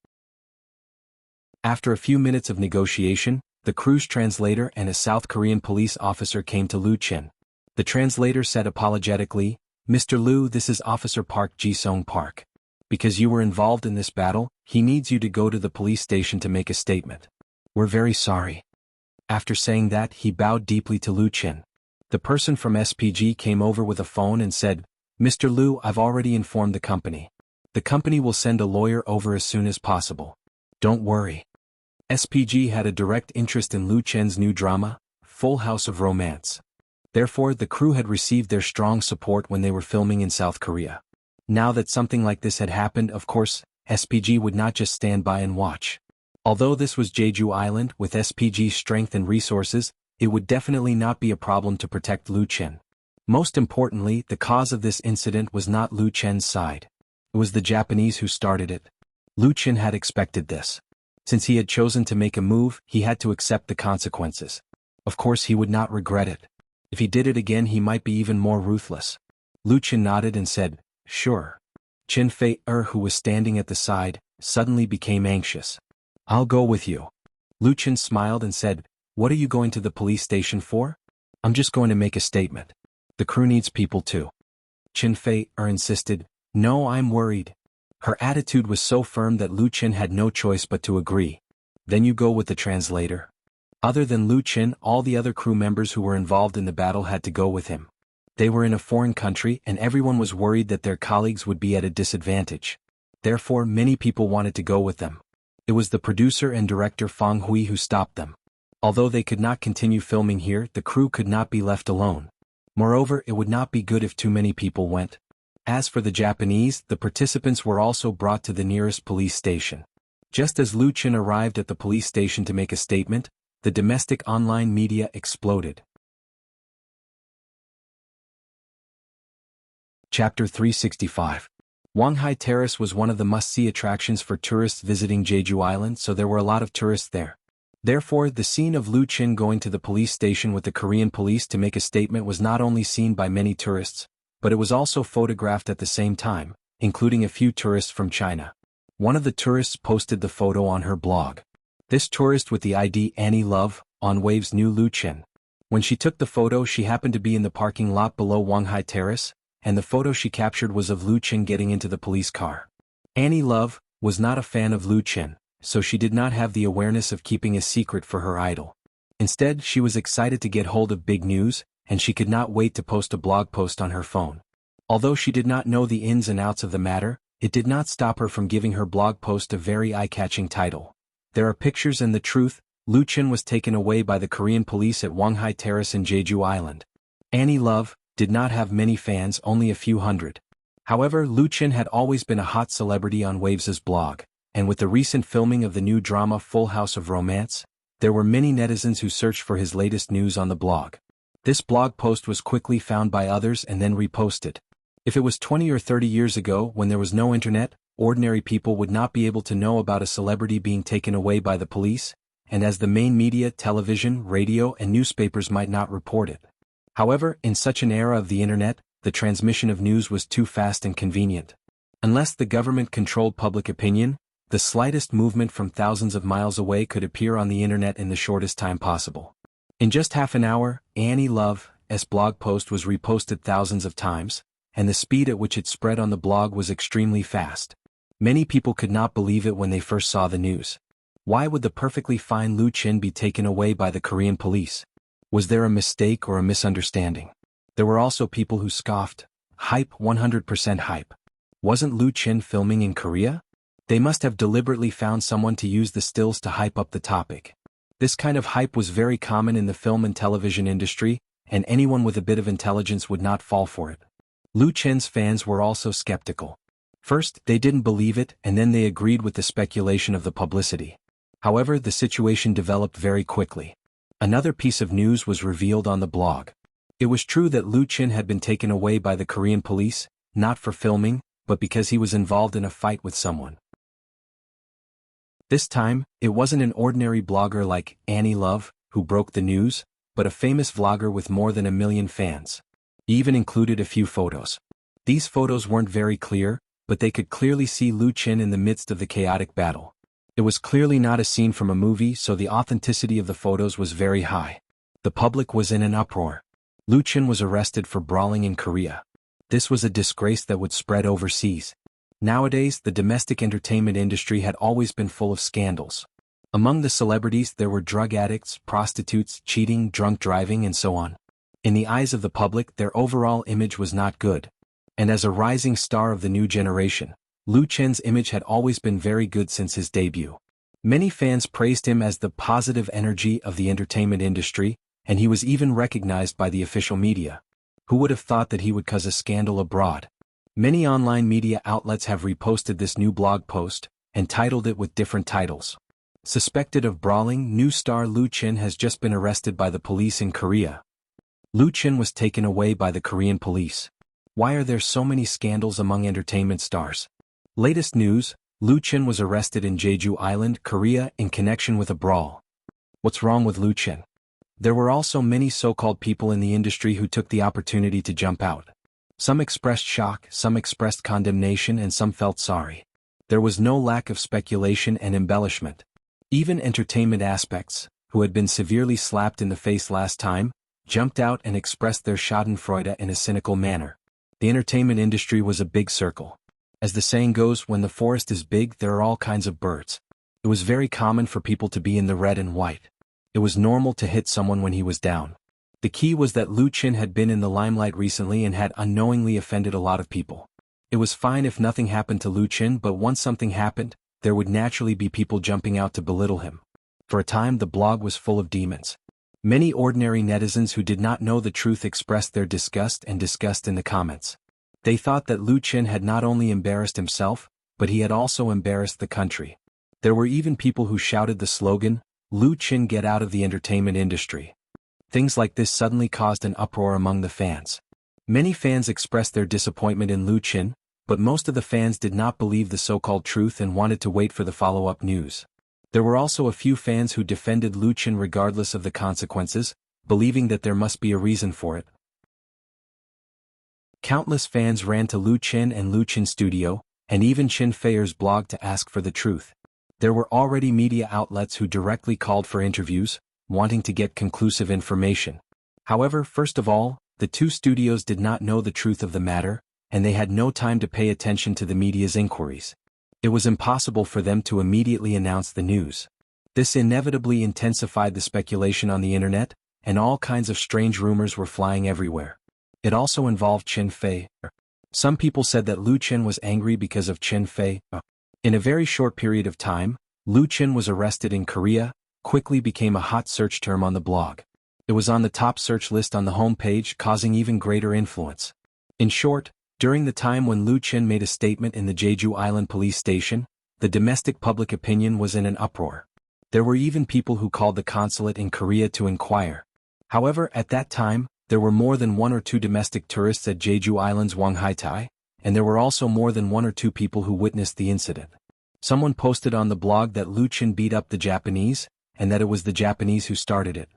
After a few minutes of negotiation, the crew's translator and a South Korean police officer came to Lu Qin. The translator said apologetically, "Mr. Lu, this is Officer Park Ji-sung Park. Because you were involved in this battle, he needs you to go to the police station to make a statement. We're very sorry." After saying that, he bowed deeply to Lu Qin. The person from SPG came over with a phone and said, "Mr. Lu, I've already informed the company. The company will send a lawyer over as soon as possible. Don't worry." SPG had a direct interest in Lu Qin's new drama, Full House of Romance. Therefore, the crew had received their strong support when they were filming in South Korea. Now that something like this had happened, of course, SPG would not just stand by and watch. Although this was Jeju Island, with SPG's strength and resources, it would definitely not be a problem to protect Lu Qin. Most importantly, the cause of this incident was not Lu Qin's side. It was the Japanese who started it. Lu Qin had expected this. Since he had chosen to make a move, he had to accept the consequences. Of course, he would not regret it. If he did it again, he might be even more ruthless. Lu Qin nodded and said, "Sure." Qin Fei, who was standing at the side, suddenly became anxious. "I'll go with you." Lu Qin smiled and said, "What are you going to the police station for?" "I'm just going to make a statement. The crew needs people too." Qin Fei insisted, "No, I'm worried." Her attitude was so firm that Lu Qin had no choice but to agree. "Then you go with the translator." Other than Lu Qin, all the other crew members who were involved in the battle had to go with him. They were in a foreign country and everyone was worried that their colleagues would be at a disadvantage. Therefore, many people wanted to go with them. It was the producer and director Fang Hui who stopped them. Although they could not continue filming here, the crew could not be left alone. Moreover, it would not be good if too many people went. As for the Japanese, the participants were also brought to the nearest police station. Just as Lu Qin arrived at the police station to make a statement, the domestic online media exploded. Chapter 365. Wanghai Terrace was one of the must-see attractions for tourists visiting Jeju Island, so there were a lot of tourists there. Therefore, the scene of Lu Qin going to the police station with the Korean police to make a statement was not only seen by many tourists, but it was also photographed at the same time, including a few tourists from China. One of the tourists posted the photo on her blog. This tourist with the ID Annie Love on Wave's new Lu Qin. When she took the photo, she happened to be in the parking lot below Wanghai Terrace, and the photo she captured was of Lu Qin getting into the police car. Annie Love was not a fan of Lu Qin, so she did not have the awareness of keeping a secret for her idol. Instead, she was excited to get hold of big news, and she could not wait to post a blog post on her phone. Although she did not know the ins and outs of the matter, it did not stop her from giving her blog post a very eye-catching title. There are pictures and the truth. Lu Qin was taken away by the Korean police at Wanghai Terrace in Jeju Island. Annie Love did not have many fans, only a few hundred. However, Lu Qin had always been a hot celebrity on Waves' blog, and with the recent filming of the new drama Full House of Romance, there were many netizens who searched for his latest news on the blog. This blog post was quickly found by others and then reposted. If it was 20 or 30 years ago, when there was no internet, ordinary people would not be able to know about a celebrity being taken away by the police, and as the main media, television, radio, and newspapers might not report it. However, in such an era of the internet, the transmission of news was too fast and convenient. Unless the government controlled public opinion, the slightest movement from thousands of miles away could appear on the internet in the shortest time possible. In just half an hour, Annie Love's blog post was reposted thousands of times, and the speed at which it spread on the blog was extremely fast. Many people could not believe it when they first saw the news. Why would the perfectly fine Lu Qin be taken away by the Korean police? Was there a mistake or a misunderstanding? There were also people who scoffed. Hype, 100% hype. Wasn't Lu Qin filming in Korea? They must have deliberately found someone to use the stills to hype up the topic. This kind of hype was very common in the film and television industry, and anyone with a bit of intelligence would not fall for it. Lu Qin's fans were also skeptical. First, they didn't believe it, and then they agreed with the speculation of the publicity. However, the situation developed very quickly. Another piece of news was revealed on the blog. It was true that Lu Qin had been taken away by the Korean police, not for filming, but because he was involved in a fight with someone. This time, it wasn't an ordinary blogger like Annie Love who broke the news, but a famous vlogger with more than 1 million fans. He even included a few photos. These photos weren't very clear, but they could clearly see Lu Qin in the midst of the chaotic battle. It was clearly not a scene from a movie, so the authenticity of the photos was very high. The public was in an uproar. Lu Qin was arrested for brawling in Korea. This was a disgrace that would spread overseas. Nowadays, the domestic entertainment industry had always been full of scandals. Among the celebrities there were drug addicts, prostitutes, cheating, drunk driving, and so on. In the eyes of the public, their overall image was not good. And as a rising star of the new generation, Lu Qin's image had always been very good since his debut. Many fans praised him as the positive energy of the entertainment industry, and he was even recognized by the official media. Who would have thought that he would cause a scandal abroad? Many online media outlets have reposted this new blog post, and titled it with different titles. Suspected of brawling, new star Lu Qin has just been arrested by the police in Korea. Lu Qin was taken away by the Korean police. Why are there so many scandals among entertainment stars? Latest news, Lu Qin was arrested in Jeju Island, Korea, in connection with a brawl. What's wrong with Lu Qin? There were also many so-called people in the industry who took the opportunity to jump out. Some expressed shock, some expressed condemnation, and some felt sorry. There was no lack of speculation and embellishment. Even entertainment aspects, who had been severely slapped in the face last time, jumped out and expressed their schadenfreude in a cynical manner. The entertainment industry was a big circle. As the saying goes, when the forest is big, there are all kinds of birds. It was very common for people to be in the red and white. It was normal to hit someone when he was down. The key was that Lu Qin had been in the limelight recently and had unknowingly offended a lot of people. It was fine if nothing happened to Lu Qin, but once something happened, there would naturally be people jumping out to belittle him. For a time, the blog was full of demons. Many ordinary netizens who did not know the truth expressed their disgust in the comments. They thought that Lu Qin had not only embarrassed himself, but he had also embarrassed the country. There were even people who shouted the slogan, "Lu Qin, get out of the entertainment industry." Things like this suddenly caused an uproar among the fans. Many fans expressed their disappointment in Lu Qin, but most of the fans did not believe the so-called truth and wanted to wait for the follow-up news. There were also a few fans who defended Lu Qin regardless of the consequences, believing that there must be a reason for it. Countless fans ran to Lu Qin and Lu Qin Studio, and even Qin Feier's blog to ask for the truth. There were already media outlets who directly called for interviews, wanting to get conclusive information. However, first of all, the two studios did not know the truth of the matter, and they had no time to pay attention to the media's inquiries. It was impossible for them to immediately announce the news. This inevitably intensified the speculation on the internet, and all kinds of strange rumors were flying everywhere. It also involved Chen Fei. Some people said that Lu Chen was angry because of Chen Fei. In a very short period of time, Lu Chen was arrested in Korea, quickly became a hot search term on the blog. It was on the top search list on the homepage, causing even greater influence. In short, during the time when Lu Chen made a statement in the Jeju Island police station, the domestic public opinion was in an uproar. There were even people who called the consulate in Korea to inquire. However, at that time, there were more than 1 or 2 domestic tourists at Jeju Island's Wanghaitai, and there were also more than 1 or 2 people who witnessed the incident. Someone posted on the blog that Lu Chen beat up the Japanese, and that it was the Japanese who started it.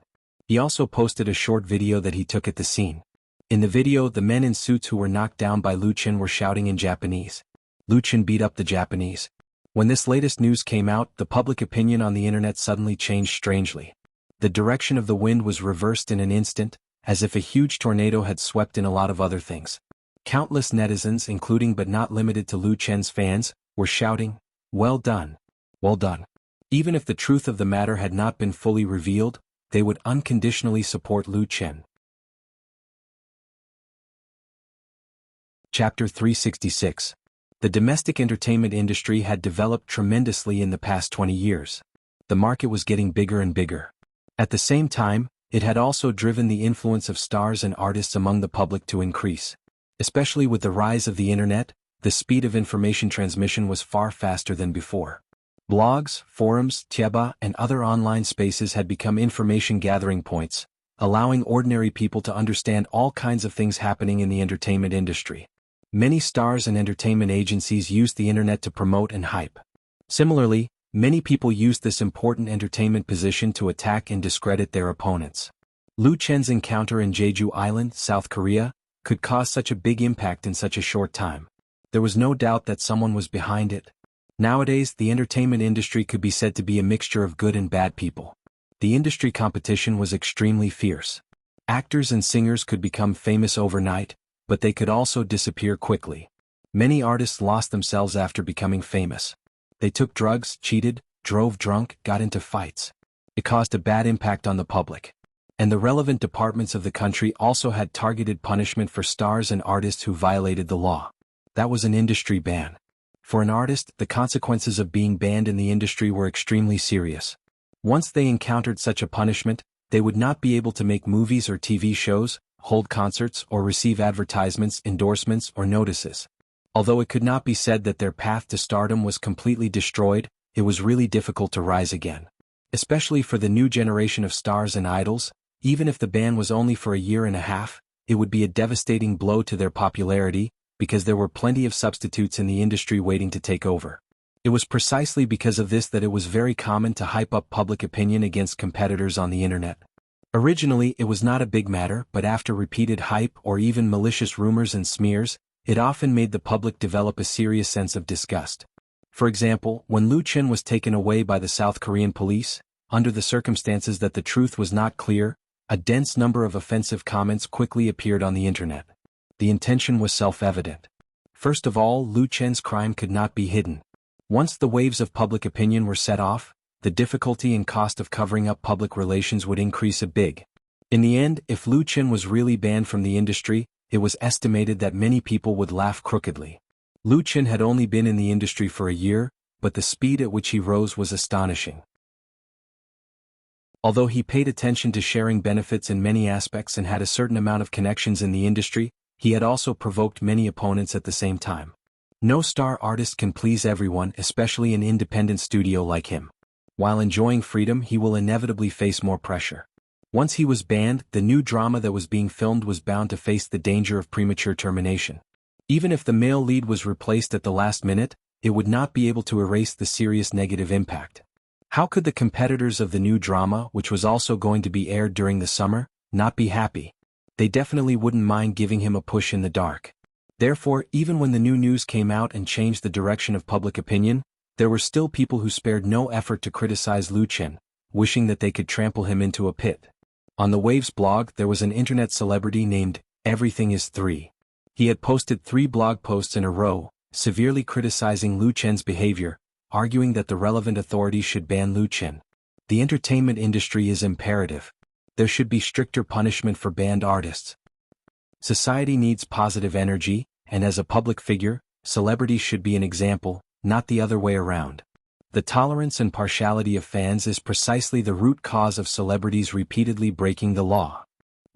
He also posted a short video that he took at the scene. In the video, the men in suits who were knocked down by Lu Chen were shouting in Japanese, "Lu Chen beat up the Japanese." When this latest news came out, the public opinion on the internet suddenly changed strangely. The direction of the wind was reversed in an instant, as if a huge tornado had swept in a lot of other things. Countless netizens, including but not limited to Lu Chen's fans, were shouting, "Well done. Well done." Even if the truth of the matter had not been fully revealed, they would unconditionally support Lu Chen. Chapter 366. The domestic entertainment industry had developed tremendously in the past 20 years. The market was getting bigger and bigger. At the same time, it had also driven the influence of stars and artists among the public to increase. Especially with the rise of the internet, the speed of information transmission was far faster than before. Blogs, forums, Tieba, and other online spaces had become information gathering points, allowing ordinary people to understand all kinds of things happening in the entertainment industry. Many stars and entertainment agencies used the internet to promote and hype. Similarly, many people used this important entertainment position to attack and discredit their opponents. Lu Chen's encounter in Jeju Island, South Korea, could cause such a big impact in such a short time. There was no doubt that someone was behind it. Nowadays, the entertainment industry could be said to be a mixture of good and bad people. The industry competition was extremely fierce. Actors and singers could become famous overnight, but they could also disappear quickly. Many artists lost themselves after becoming famous. They took drugs, cheated, drove drunk, got into fights. It caused a bad impact on the public. And the relevant departments of the country also had targeted punishment for stars and artists who violated the law. That was an industry ban. For an artist, the consequences of being banned in the industry were extremely serious. Once they encountered such a punishment, they would not be able to make movies or TV shows, hold concerts, or receive advertisements, endorsements, or notices. Although it could not be said that their path to stardom was completely destroyed, it was really difficult to rise again. Especially for the new generation of stars and idols, even if the ban was only for a year and a half, it would be a devastating blow to their popularity, because there were plenty of substitutes in the industry waiting to take over. It was precisely because of this that it was very common to hype up public opinion against competitors on the internet. Originally, it was not a big matter, but after repeated hype or even malicious rumors and smears, it often made the public develop a serious sense of disgust. For example, when Lu Chen was taken away by the South Korean police, under the circumstances that the truth was not clear, a dense number of offensive comments quickly appeared on the internet. The intention was self-evident. First of all, Lu Chen's crime could not be hidden. Once the waves of public opinion were set off, the difficulty and cost of covering up public relations would increase a big. In the end, if Lu Chen was really banned from the industry, it was estimated that many people would laugh crookedly. Lu Chen had only been in the industry for a year, but the speed at which he rose was astonishing. Although he paid attention to sharing benefits in many aspects and had a certain amount of connections in the industry, he had also provoked many opponents at the same time. No star artist can please everyone, especially an independent studio like him. While enjoying freedom, he will inevitably face more pressure. Once he was banned, the new drama that was being filmed was bound to face the danger of premature termination. Even if the male lead was replaced at the last minute, it would not be able to erase the serious negative impact. How could the competitors of the new drama, which was also going to be aired during the summer, not be happy? They definitely wouldn't mind giving him a push in the dark. Therefore, even when the new news came out and changed the direction of public opinion, there were still people who spared no effort to criticize Lu Chen, wishing that they could trample him into a pit. On the Waves blog there was an internet celebrity named Everything is 3. He had posted 3 blog posts in a row, severely criticizing Lu Chen's behavior, arguing that the relevant authorities should ban Lu Chen. The entertainment industry is imperative. There should be stricter punishment for banned artists. Society needs positive energy, and as a public figure, celebrities should be an example, not the other way around. The tolerance and partiality of fans is precisely the root cause of celebrities repeatedly breaking the law.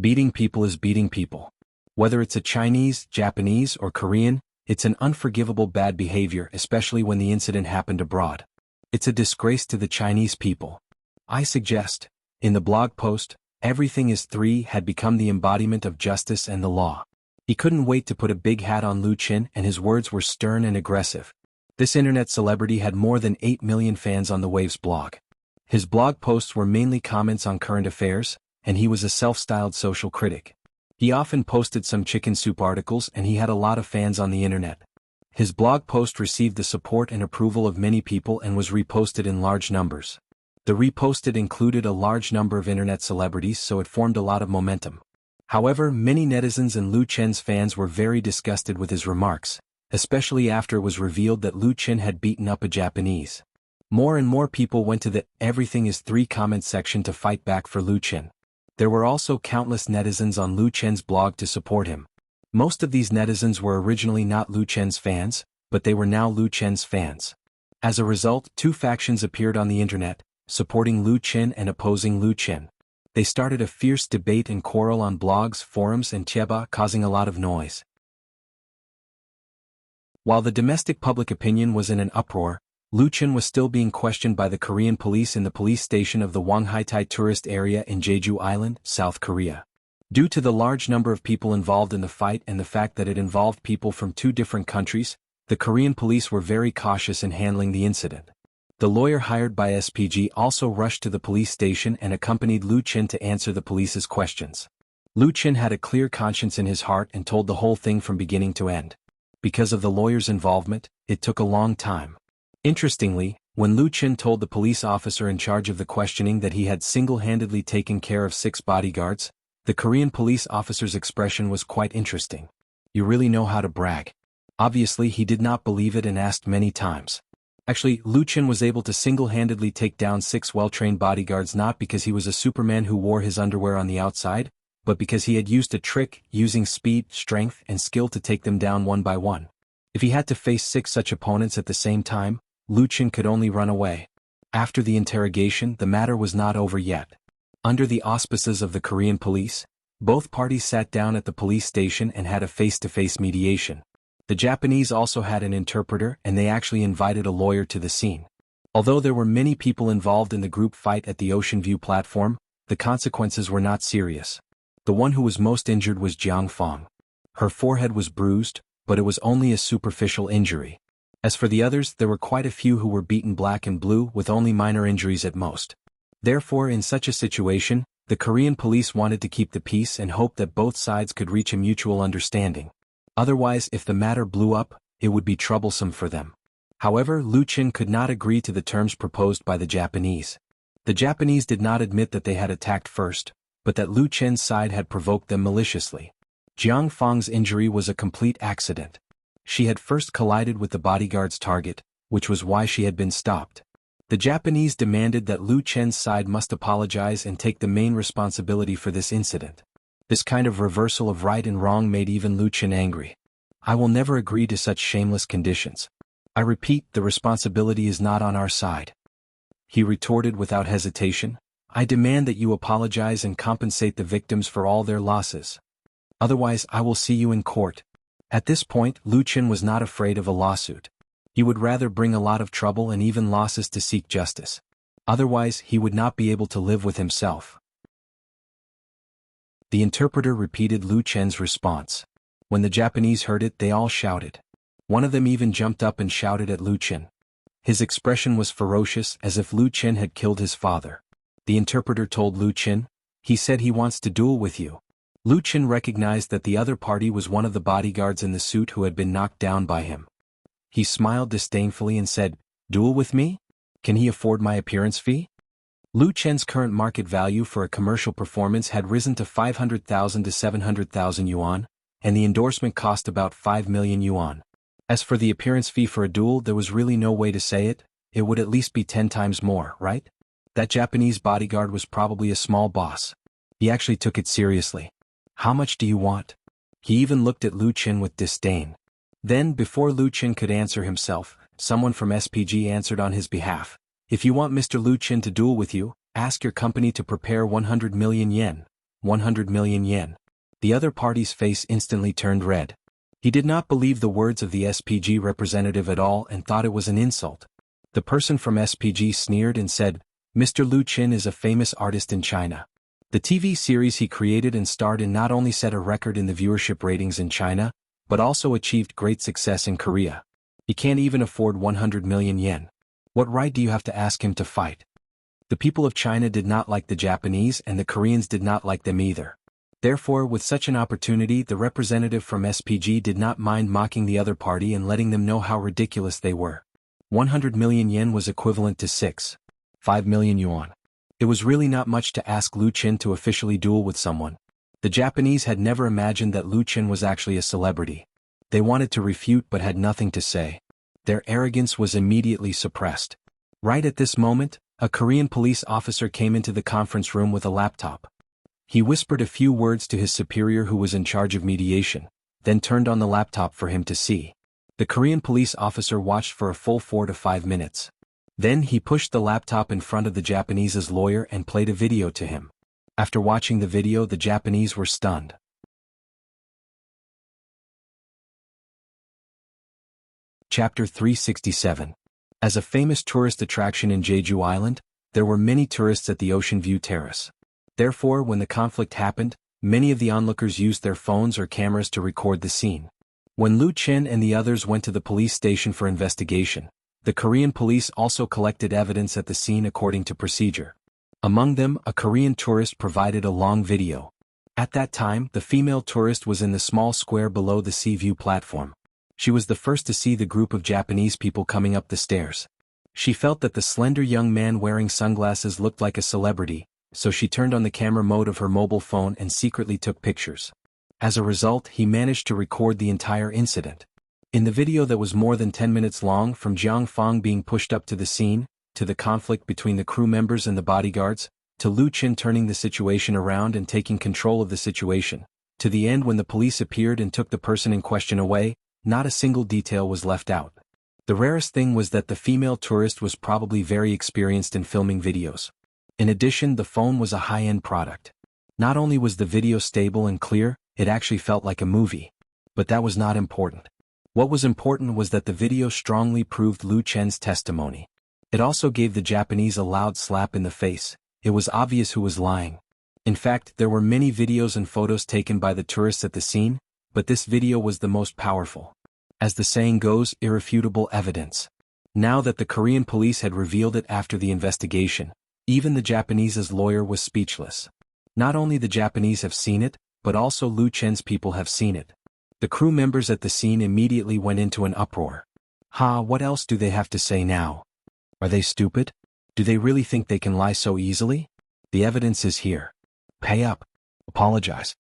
Beating people is beating people. Whether it's a Chinese, Japanese, or Korean, it's an unforgivable bad behavior, especially when the incident happened abroad. It's a disgrace to the Chinese people. I suggest, in the blog post, Everything is 3 had become the embodiment of justice and the law. He couldn't wait to put a big hat on Lu Chen, and his words were stern and aggressive. This internet celebrity had more than 8 million fans on the Waves blog. His blog posts were mainly comments on current affairs, and he was a self-styled social critic. He often posted some chicken soup articles, and he had a lot of fans on the internet. His blog post received the support and approval of many people and was reposted in large numbers. The reposted included a large number of internet celebrities, so it formed a lot of momentum. However, many netizens and Lu Chen's fans were very disgusted with his remarks, especially after it was revealed that Lu Chen had beaten up a Japanese. More and more people went to the Everything is 3 comment section to fight back for Lu Chen. There were also countless netizens on Lu Chen's blog to support him. Most of these netizens were originally not Lu Chen's fans, but they were now Lu Chen's fans. As a result, 2 factions appeared on the internet, supporting Lu Chen and opposing Lu Chen. They started a fierce debate and quarrel on blogs, forums, and Chieba, causing a lot of noise. While the domestic public opinion was in an uproar, Lu Chen was still being questioned by the Korean police in the police station of the Wonghaitai tourist area in Jeju Island, South Korea. Due to the large number of people involved in the fight and the fact that it involved people from 2 different countries, the Korean police were very cautious in handling the incident. The lawyer hired by SPG also rushed to the police station and accompanied Lu Chen to answer the police's questions. Lu Chen had a clear conscience in his heart and told the whole thing from beginning to end. Because of the lawyer's involvement, it took a long time. Interestingly, when Lu Chen told the police officer in charge of the questioning that he had single-handedly taken care of 6 bodyguards, the Korean police officer's expression was quite interesting. You really know how to brag. Obviously he did not believe it and asked many times. Actually, Lu Chen was able to single-handedly take down 6 well-trained bodyguards not because he was a Superman who wore his underwear on the outside, but because he had used a trick, using speed, strength, and skill to take them down one by one. If he had to face 6 such opponents at the same time, Lu Chen could only run away. After the interrogation, the matter was not over yet. Under the auspices of the Korean police, both parties sat down at the police station and had a face-to-face mediation. The Japanese also had an interpreter, and they actually invited a lawyer to the scene. Although there were many people involved in the group fight at the Ocean View platform, the consequences were not serious. The one who was most injured was Jiang Fong. Her forehead was bruised, but it was only a superficial injury. As for the others, there were quite a few who were beaten black and blue with only minor injuries at most. Therefore, in such a situation, the Korean police wanted to keep the peace and hoped that both sides could reach a mutual understanding. Otherwise, if the matter blew up, it would be troublesome for them. However, Lu Chen could not agree to the terms proposed by the Japanese. The Japanese did not admit that they had attacked first, but that Lu Chen's side had provoked them maliciously. Jiang Fong's injury was a complete accident. She had first collided with the bodyguard's target, which was why she had been stopped. The Japanese demanded that Lu Chen's side must apologize and take the main responsibility for this incident. This kind of reversal of right and wrong made even Lu Chen angry. I will never agree to such shameless conditions. I repeat, the responsibility is not on our side. He retorted without hesitation. I demand that you apologize and compensate the victims for all their losses. Otherwise, I will see you in court. At this point, Lu Chen was not afraid of a lawsuit. He would rather bring a lot of trouble and even losses to seek justice. Otherwise, he would not be able to live with himself. The interpreter repeated Lu Chen's response. When the Japanese heard it, they all shouted. One of them even jumped up and shouted at Lu Chen. His expression was ferocious, as if Lu Chen had killed his father. The interpreter told Lu Chen, "He said he wants to duel with you." Lu Chen recognized that the other party was one of the bodyguards in the suit who had been knocked down by him. He smiled disdainfully and said, "Duel with me? Can he afford my appearance fee?" Lu Chen's current market value for a commercial performance had risen to 500,000 to 700,000 yuan, and the endorsement cost about 5 million yuan. As for the appearance fee for a duel, there was really no way to say it, it would at least be 10 times more, right? That Japanese bodyguard was probably a small boss. He actually took it seriously. How much do you want? He even looked at Lu Chen with disdain. Then, before Lu Chen could answer himself, someone from SPG answered on his behalf. If you want Mr. Lu Chen to duel with you, ask your company to prepare 100 million yen. 100 million yen. The other party's face instantly turned red. He did not believe the words of the SPG representative at all and thought it was an insult. The person from SPG sneered and said, Mr. Lu Chen is a famous artist in China. The TV series he created and starred in not only set a record in the viewership ratings in China, but also achieved great success in Korea. He can't even afford 100 million yen. What right do you have to ask him to fight? The people of China did not like the Japanese and the Koreans did not like them either. Therefore, with such an opportunity, the representative from SPG did not mind mocking the other party and letting them know how ridiculous they were. 100 million yen was equivalent to 5 million yuan. It was really not much to ask Lu Chen to officially duel with someone. The Japanese had never imagined that Lu Chen was actually a celebrity. They wanted to refute but had nothing to say. Their arrogance was immediately suppressed. Right at this moment, a Korean police officer came into the conference room with a laptop. He whispered a few words to his superior who was in charge of mediation, then turned on the laptop for him to see. The Korean police officer watched for a full 4 to 5 minutes. Then he pushed the laptop in front of the Japanese's lawyer and played a video to him. After watching the video, the Japanese were stunned. Chapter 367. As a famous tourist attraction in Jeju Island, there were many tourists at the Ocean View Terrace. Therefore, when the conflict happened, many of the onlookers used their phones or cameras to record the scene. When Lu Chen and the others went to the police station for investigation, the Korean police also collected evidence at the scene according to procedure. Among them, a Korean tourist provided a long video. At that time, the female tourist was in the small square below the sea view platform. She was the first to see the group of Japanese people coming up the stairs. She felt that the slender young man wearing sunglasses looked like a celebrity, so she turned on the camera mode of her mobile phone and secretly took pictures. As a result, he managed to record the entire incident. In the video that was more than 10 minutes long, from Jiang Fong being pushed up to the scene, to the conflict between the crew members and the bodyguards, to Lu Chen turning the situation around and taking control of the situation, to the end when the police appeared and took the person in question away, not a single detail was left out. The rarest thing was that the female tourist was probably very experienced in filming videos. In addition, the phone was a high-end product. Not only was the video stable and clear, it actually felt like a movie. But that was not important. What was important was that the video strongly proved Lu Chen's testimony. It also gave the Japanese a loud slap in the face. It was obvious who was lying. In fact, there were many videos and photos taken by the tourists at the scene, but this video was the most powerful. As the saying goes, irrefutable evidence. Now that the Korean police had revealed it after the investigation, even the Japanese's lawyer was speechless. Not only the Japanese have seen it, but also Lu Chen's people have seen it. The crew members at the scene immediately went into an uproar. What else do they have to say now? Are they stupid? Do they really think they can lie so easily? The evidence is here. Pay up. Apologize.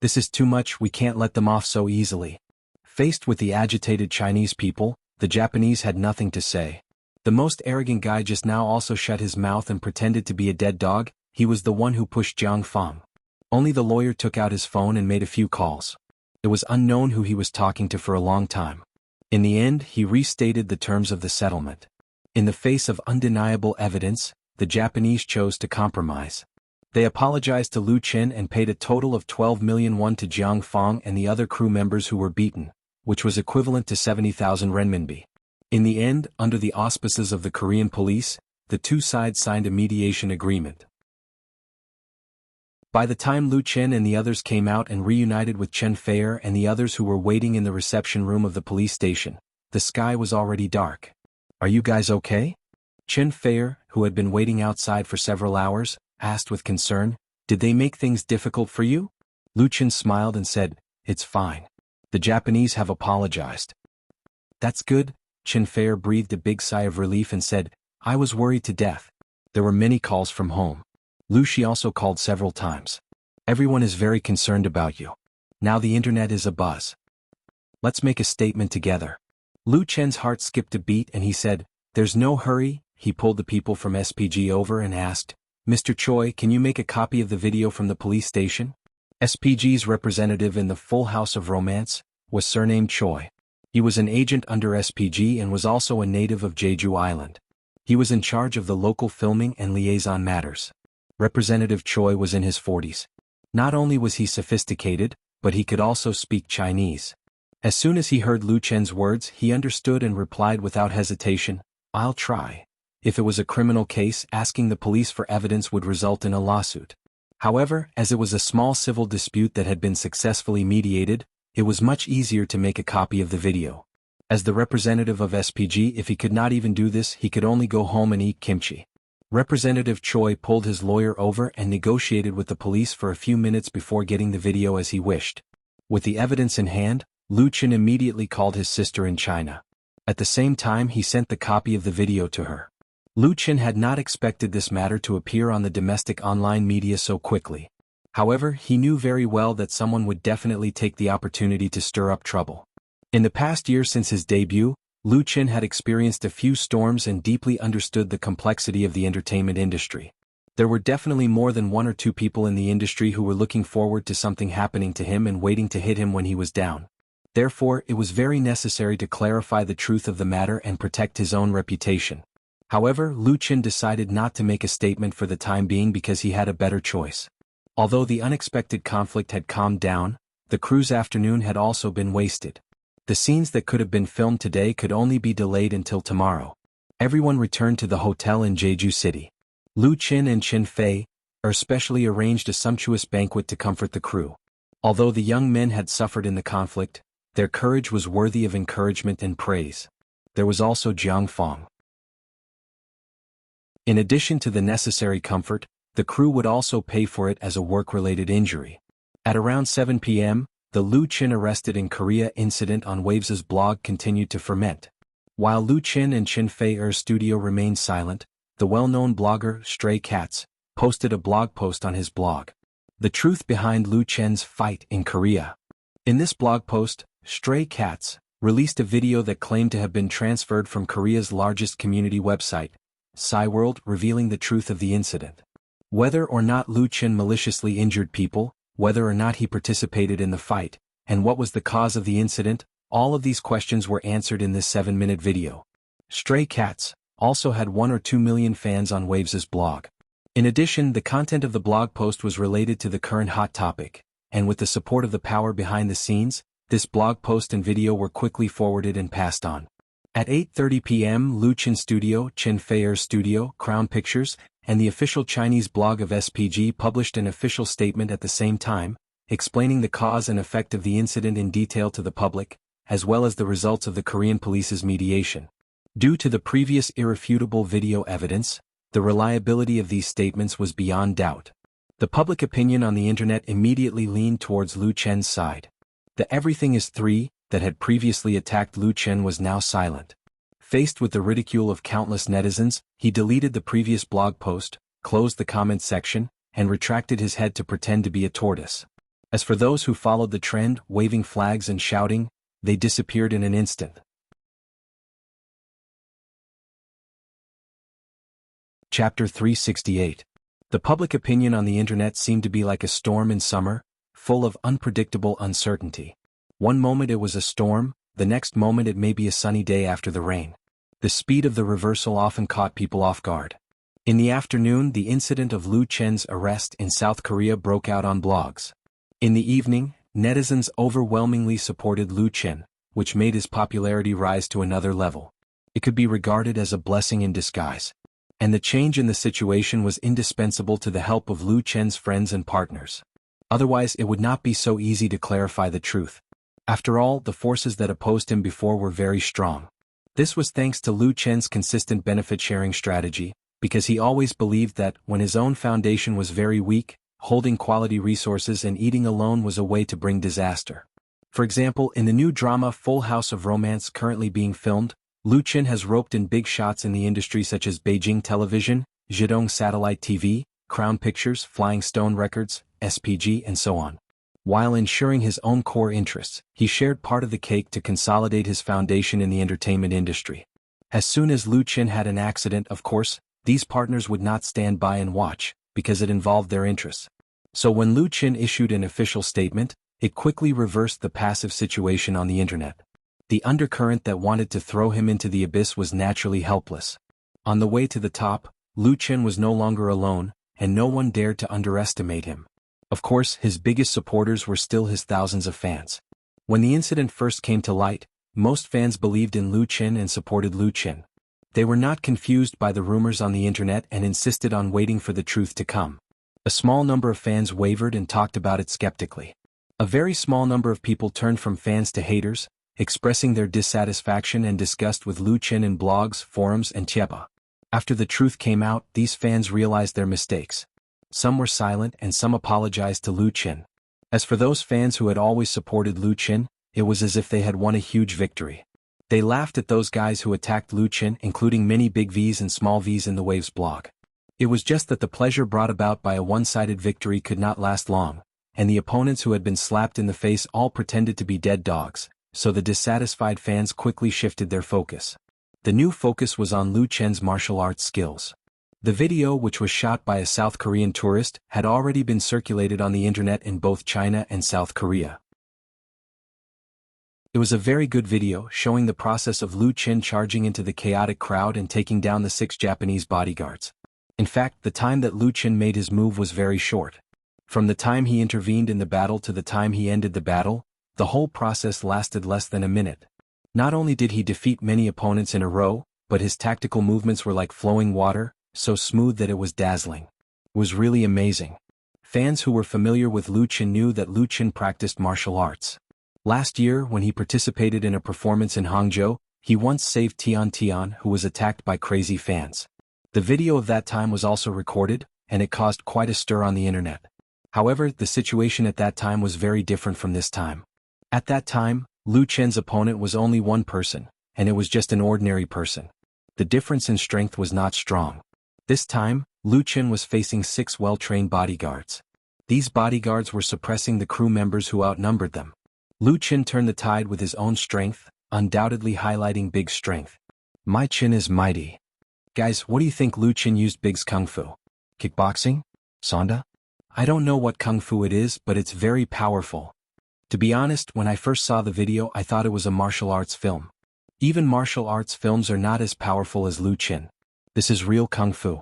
This is too much, we can't let them off so easily. Faced with the agitated Chinese people, the Japanese had nothing to say. The most arrogant guy just now also shut his mouth and pretended to be a dead dog. He was the one who pushed Jiang Fong. Only the lawyer took out his phone and made a few calls. It was unknown who he was talking to for a long time. In the end, he restated the terms of the settlement. In the face of undeniable evidence, the Japanese chose to compromise. They apologized to Lu Chen and paid a total of 12 million won to Jiang Fong and the other crew members who were beaten, which was equivalent to 70,000 renminbi. In the end, under the auspices of the Korean police, the two sides signed a mediation agreement. By the time Lu Chen and the others came out and reunited with Chen Feier and the others who were waiting in the reception room of the police station, the sky was already dark. Are you guys okay? Chen Feier, who had been waiting outside for several hours, asked with concern, did they make things difficult for you? Lu Chen smiled and said, it's fine. The Japanese have apologized. That's good. Chen Feier breathed a big sigh of relief and said, I was worried to death. There were many calls from home. Lu Shi also called several times. Everyone is very concerned about you. Now the internet is abuzz. Let's make a statement together. Lu Chen's heart skipped a beat and he said, "There's no hurry." He pulled the people from SPG over and asked, "Mr. Choi, can you make a copy of the video from the police station?" SPG's representative in the Full House of Romance was surnamed Choi. He was an agent under SPG and was also a native of Jeju Island. He was in charge of the local filming and liaison matters. Representative Choi was in his 40s. Not only was he sophisticated, but he could also speak Chinese. As soon as he heard Lu Chen's words, he understood and replied without hesitation, "I'll try." If it was a criminal case, asking the police for evidence would result in a lawsuit. However, as it was a small civil dispute that had been successfully mediated, it was much easier to make a copy of the video. As the representative of SPG, if he could not even do this, he could only go home and eat kimchi. Representative Choi pulled his lawyer over and negotiated with the police for a few minutes before getting the video as he wished. With the evidence in hand, Lu Chen immediately called his sister in China. At the same time, he sent the copy of the video to her. Lu Chen had not expected this matter to appear on the domestic online media so quickly. However, he knew very well that someone would definitely take the opportunity to stir up trouble. In the past year since his debut, Lu Chen had experienced a few storms and deeply understood the complexity of the entertainment industry. There were definitely more than one or two people in the industry who were looking forward to something happening to him and waiting to hit him when he was down. Therefore, it was very necessary to clarify the truth of the matter and protect his own reputation. However, Lu Chen decided not to make a statement for the time being because he had a better choice. Although the unexpected conflict had calmed down, the cruise afternoon had also been wasted. The scenes that could have been filmed today could only be delayed until tomorrow. Everyone returned to the hotel in Jeju City. Lu Chen and Chen Fei especially arranged a sumptuous banquet to comfort the crew. Although the young men had suffered in the conflict, their courage was worthy of encouragement and praise. There was also Jiang Fong. In addition to the necessary comfort, the crew would also pay for it as a work-related injury. At around 7 p.m., the Lu Chen arrested in Korea incident on Waves's blog continued to ferment. While Lu Chen and Chen Fei's studio remained silent, the well-known blogger Stray Cats posted a blog post on his blog. The truth behind Lu Chen's fight in Korea. In this blog post, Stray Cats released a video that claimed to have been transferred from Korea's largest community website, Cyworld, revealing the truth of the incident. Whether or not Lu Chen maliciously injured people, whether or not he participated in the fight, and what was the cause of the incident, all of these questions were answered in this 7-minute video. Stray Cats also had 1 or 2 million fans on Waves's blog. In addition, the content of the blog post was related to the current hot topic, and with the support of the power behind the scenes, this blog post and video were quickly forwarded and passed on. At 8:30 p.m., Lu Chen Studio, Chen Fei's studio, Crown Pictures, and the official Chinese blog of SPG published an official statement at the same time, explaining the cause and effect of the incident in detail to the public, as well as the results of the Korean police's mediation. Due to the previous irrefutable video evidence, the reliability of these statements was beyond doubt. The public opinion on the internet immediately leaned towards Lu Chen's side. The "Everything is 3" that had previously attacked Lu Chen was now silent. Faced with the ridicule of countless netizens, he deleted the previous blog post, closed the comment section, and retracted his head to pretend to be a tortoise. As for those who followed the trend, waving flags and shouting, they disappeared in an instant. Chapter 368. The public opinion on the internet seemed to be like a storm in summer, full of unpredictable uncertainty. One moment it was a storm, the next moment it may be a sunny day after the rain. The speed of the reversal often caught people off guard. In the afternoon, the incident of Lu Chen's arrest in South Korea broke out on blogs. In the evening, netizens overwhelmingly supported Lu Chen, which made his popularity rise to another level. It could be regarded as a blessing in disguise. And the change in the situation was indispensable to the help of Lu Chen's friends and partners. Otherwise, it would not be so easy to clarify the truth. After all, the forces that opposed him before were very strong. This was thanks to Lu Chen's consistent benefit-sharing strategy, because he always believed that, when his own foundation was very weak, holding quality resources and eating alone was a way to bring disaster. For example, in the new drama Full House of Romance currently being filmed, Lu Chen has roped in big shots in the industry such as Beijing Television, Zhidong Satellite TV, Crown Pictures, Flying Stone Records, SPG, and so on. While ensuring his own core interests, he shared part of the cake to consolidate his foundation in the entertainment industry. As soon as Lu Qin had an accident, of course, these partners would not stand by and watch, because it involved their interests. So when Lu Qin issued an official statement, it quickly reversed the passive situation on the internet. The undercurrent that wanted to throw him into the abyss was naturally helpless. On the way to the top, Lu Qin was no longer alone, and no one dared to underestimate him. Of course, his biggest supporters were still his thousands of fans. When the incident first came to light, most fans believed in Lu Qin and supported Lu Qin. They were not confused by the rumors on the internet and insisted on waiting for the truth to come. A small number of fans wavered and talked about it skeptically. A very small number of people turned from fans to haters, expressing their dissatisfaction and disgust with Lu Qin in blogs, forums, and Tiepa. After the truth came out, these fans realized their mistakes. Some were silent and some apologized to Lu Qin. As for those fans who had always supported Lu Qin, it was as if they had won a huge victory. They laughed at those guys who attacked Lu Qin, including many big V's and small V's in the Waves blog. It was just that the pleasure brought about by a one-sided victory could not last long, and the opponents who had been slapped in the face all pretended to be dead dogs, so the dissatisfied fans quickly shifted their focus. The new focus was on Lu Qin's martial arts skills. The video, which was shot by a South Korean tourist, had already been circulated on the internet in both China and South Korea. It was a very good video showing the process of Lu Qin charging into the chaotic crowd and taking down the 6 Japanese bodyguards. In fact, the time that Lu Qin made his move was very short. From the time he intervened in the battle to the time he ended the battle, the whole process lasted less than a minute. Not only did he defeat many opponents in a row, but his tactical movements were like flowing water, so smooth that it was dazzling. It was really amazing. Fans who were familiar with Lu Qin knew that Lu Qin practiced martial arts. Last year, when he participated in a performance in Hangzhou, he once saved Tian Tian, who was attacked by crazy fans. The video of that time was also recorded, and it caused quite a stir on the internet. However, the situation at that time was very different from this time. At that time, Lu Qin's opponent was only one person, and it was just an ordinary person. The difference in strength was not strong. This time, Lu Qin was facing 6 well-trained bodyguards. These bodyguards were suppressing the crew members who outnumbered them. Lu Qin turned the tide with his own strength, undoubtedly highlighting Big's strength. My chin is mighty. Guys, what do you think Lu Qin used Big's kung fu? Kickboxing? Sonda? I don't know what kung fu it is, but it's very powerful. To be honest, when I first saw the video, I thought it was a martial arts film. Even martial arts films are not as powerful as Lu Qin. This is real kung fu.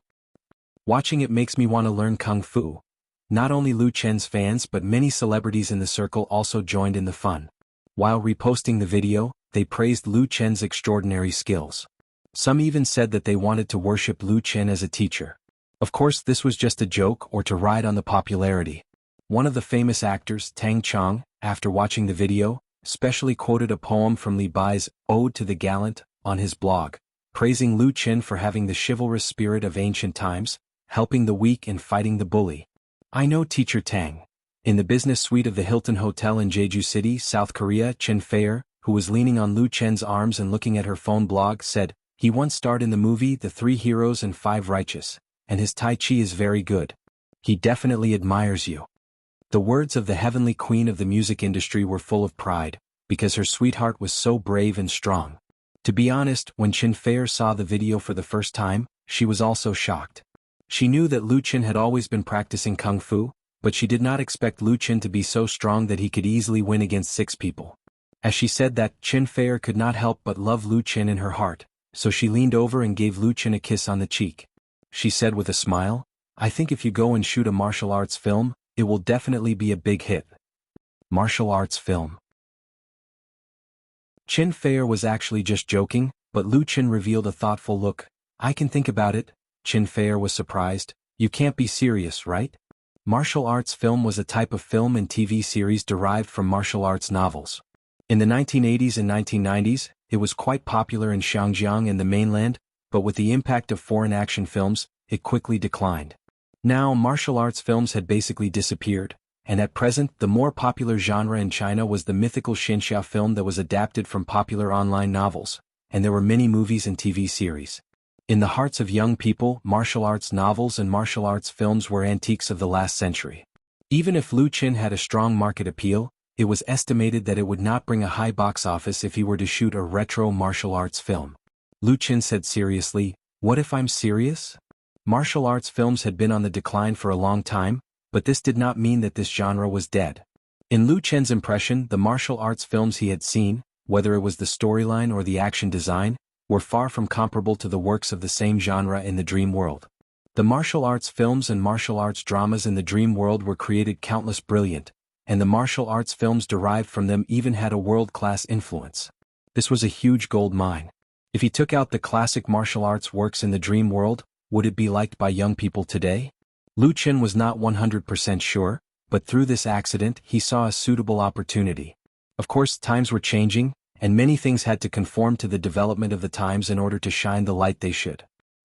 Watching it makes me want to learn kung fu. Not only Lu Qin's fans but many celebrities in the circle also joined in the fun. While reposting the video, they praised Lu Qin's extraordinary skills. Some even said that they wanted to worship Lu Qin as a teacher. Of course, this was just a joke or to ride on the popularity. One of the famous actors, Tang Chong, after watching the video, specially quoted a poem from Li Bai's Ode to the Gallant on his blog, praising Lu Qin for having the chivalrous spirit of ancient times, helping the weak and fighting the bully. I know teacher Tang. In the business suite of the Hilton Hotel in Jeju City, South Korea, Chen Feier, who was leaning on Lu Qin's arms and looking at her phone blog, said, he once starred in the movie The 3 Heroes and 5 Righteous, and his Tai Chi is very good. He definitely admires you. The words of the heavenly queen of the music industry were full of pride, because her sweetheart was so brave and strong. To be honest, when Chen Feier saw the video for the first time, she was also shocked. She knew that Lu Qin had always been practicing kung fu, but she did not expect Lu Qin to be so strong that he could easily win against 6 people. As she said that, Chen Feier could not help but love Lu Qin in her heart, so she leaned over and gave Lu Qin a kiss on the cheek. She said with a smile, I think if you go and shoot a martial arts film, it will definitely be a big hit. Martial arts film. Chen Feier was actually just joking, but Lu Qin revealed a thoughtful look. I can think about it. Chen Feier was surprised. You can't be serious, right? Martial arts film was a type of film and TV series derived from martial arts novels. In the 1980s and 1990s, it was quite popular in Xinjiang and the mainland, but with the impact of foreign action films, it quickly declined. Now, martial arts films had basically disappeared, and at present the more popular genre in China was the mythical Xinxia film that was adapted from popular online novels, and there were many movies and TV series. In the hearts of young people, martial arts novels and martial arts films were antiques of the last century. Even if Lu Qin had a strong market appeal, it was estimated that it would not bring a high box office if he were to shoot a retro martial arts film. Lu Qin said seriously, "What if I'm serious?" Martial arts films had been on the decline for a long time, but this did not mean that this genre was dead. In Lu Qin's impression, the martial arts films he had seen, whether it was the storyline or the action design, were far from comparable to the works of the same genre in the dream world. The martial arts films and martial arts dramas in the dream world were created countless brilliant, and the martial arts films derived from them even had a world-class influence. This was a huge gold mine. If he took out the classic martial arts works in the dream world, would it be liked by young people today? Lu Qin was not 100% sure, but through this accident he saw a suitable opportunity. Of course, times were changing, and many things had to conform to the development of the times in order to shine the light they should.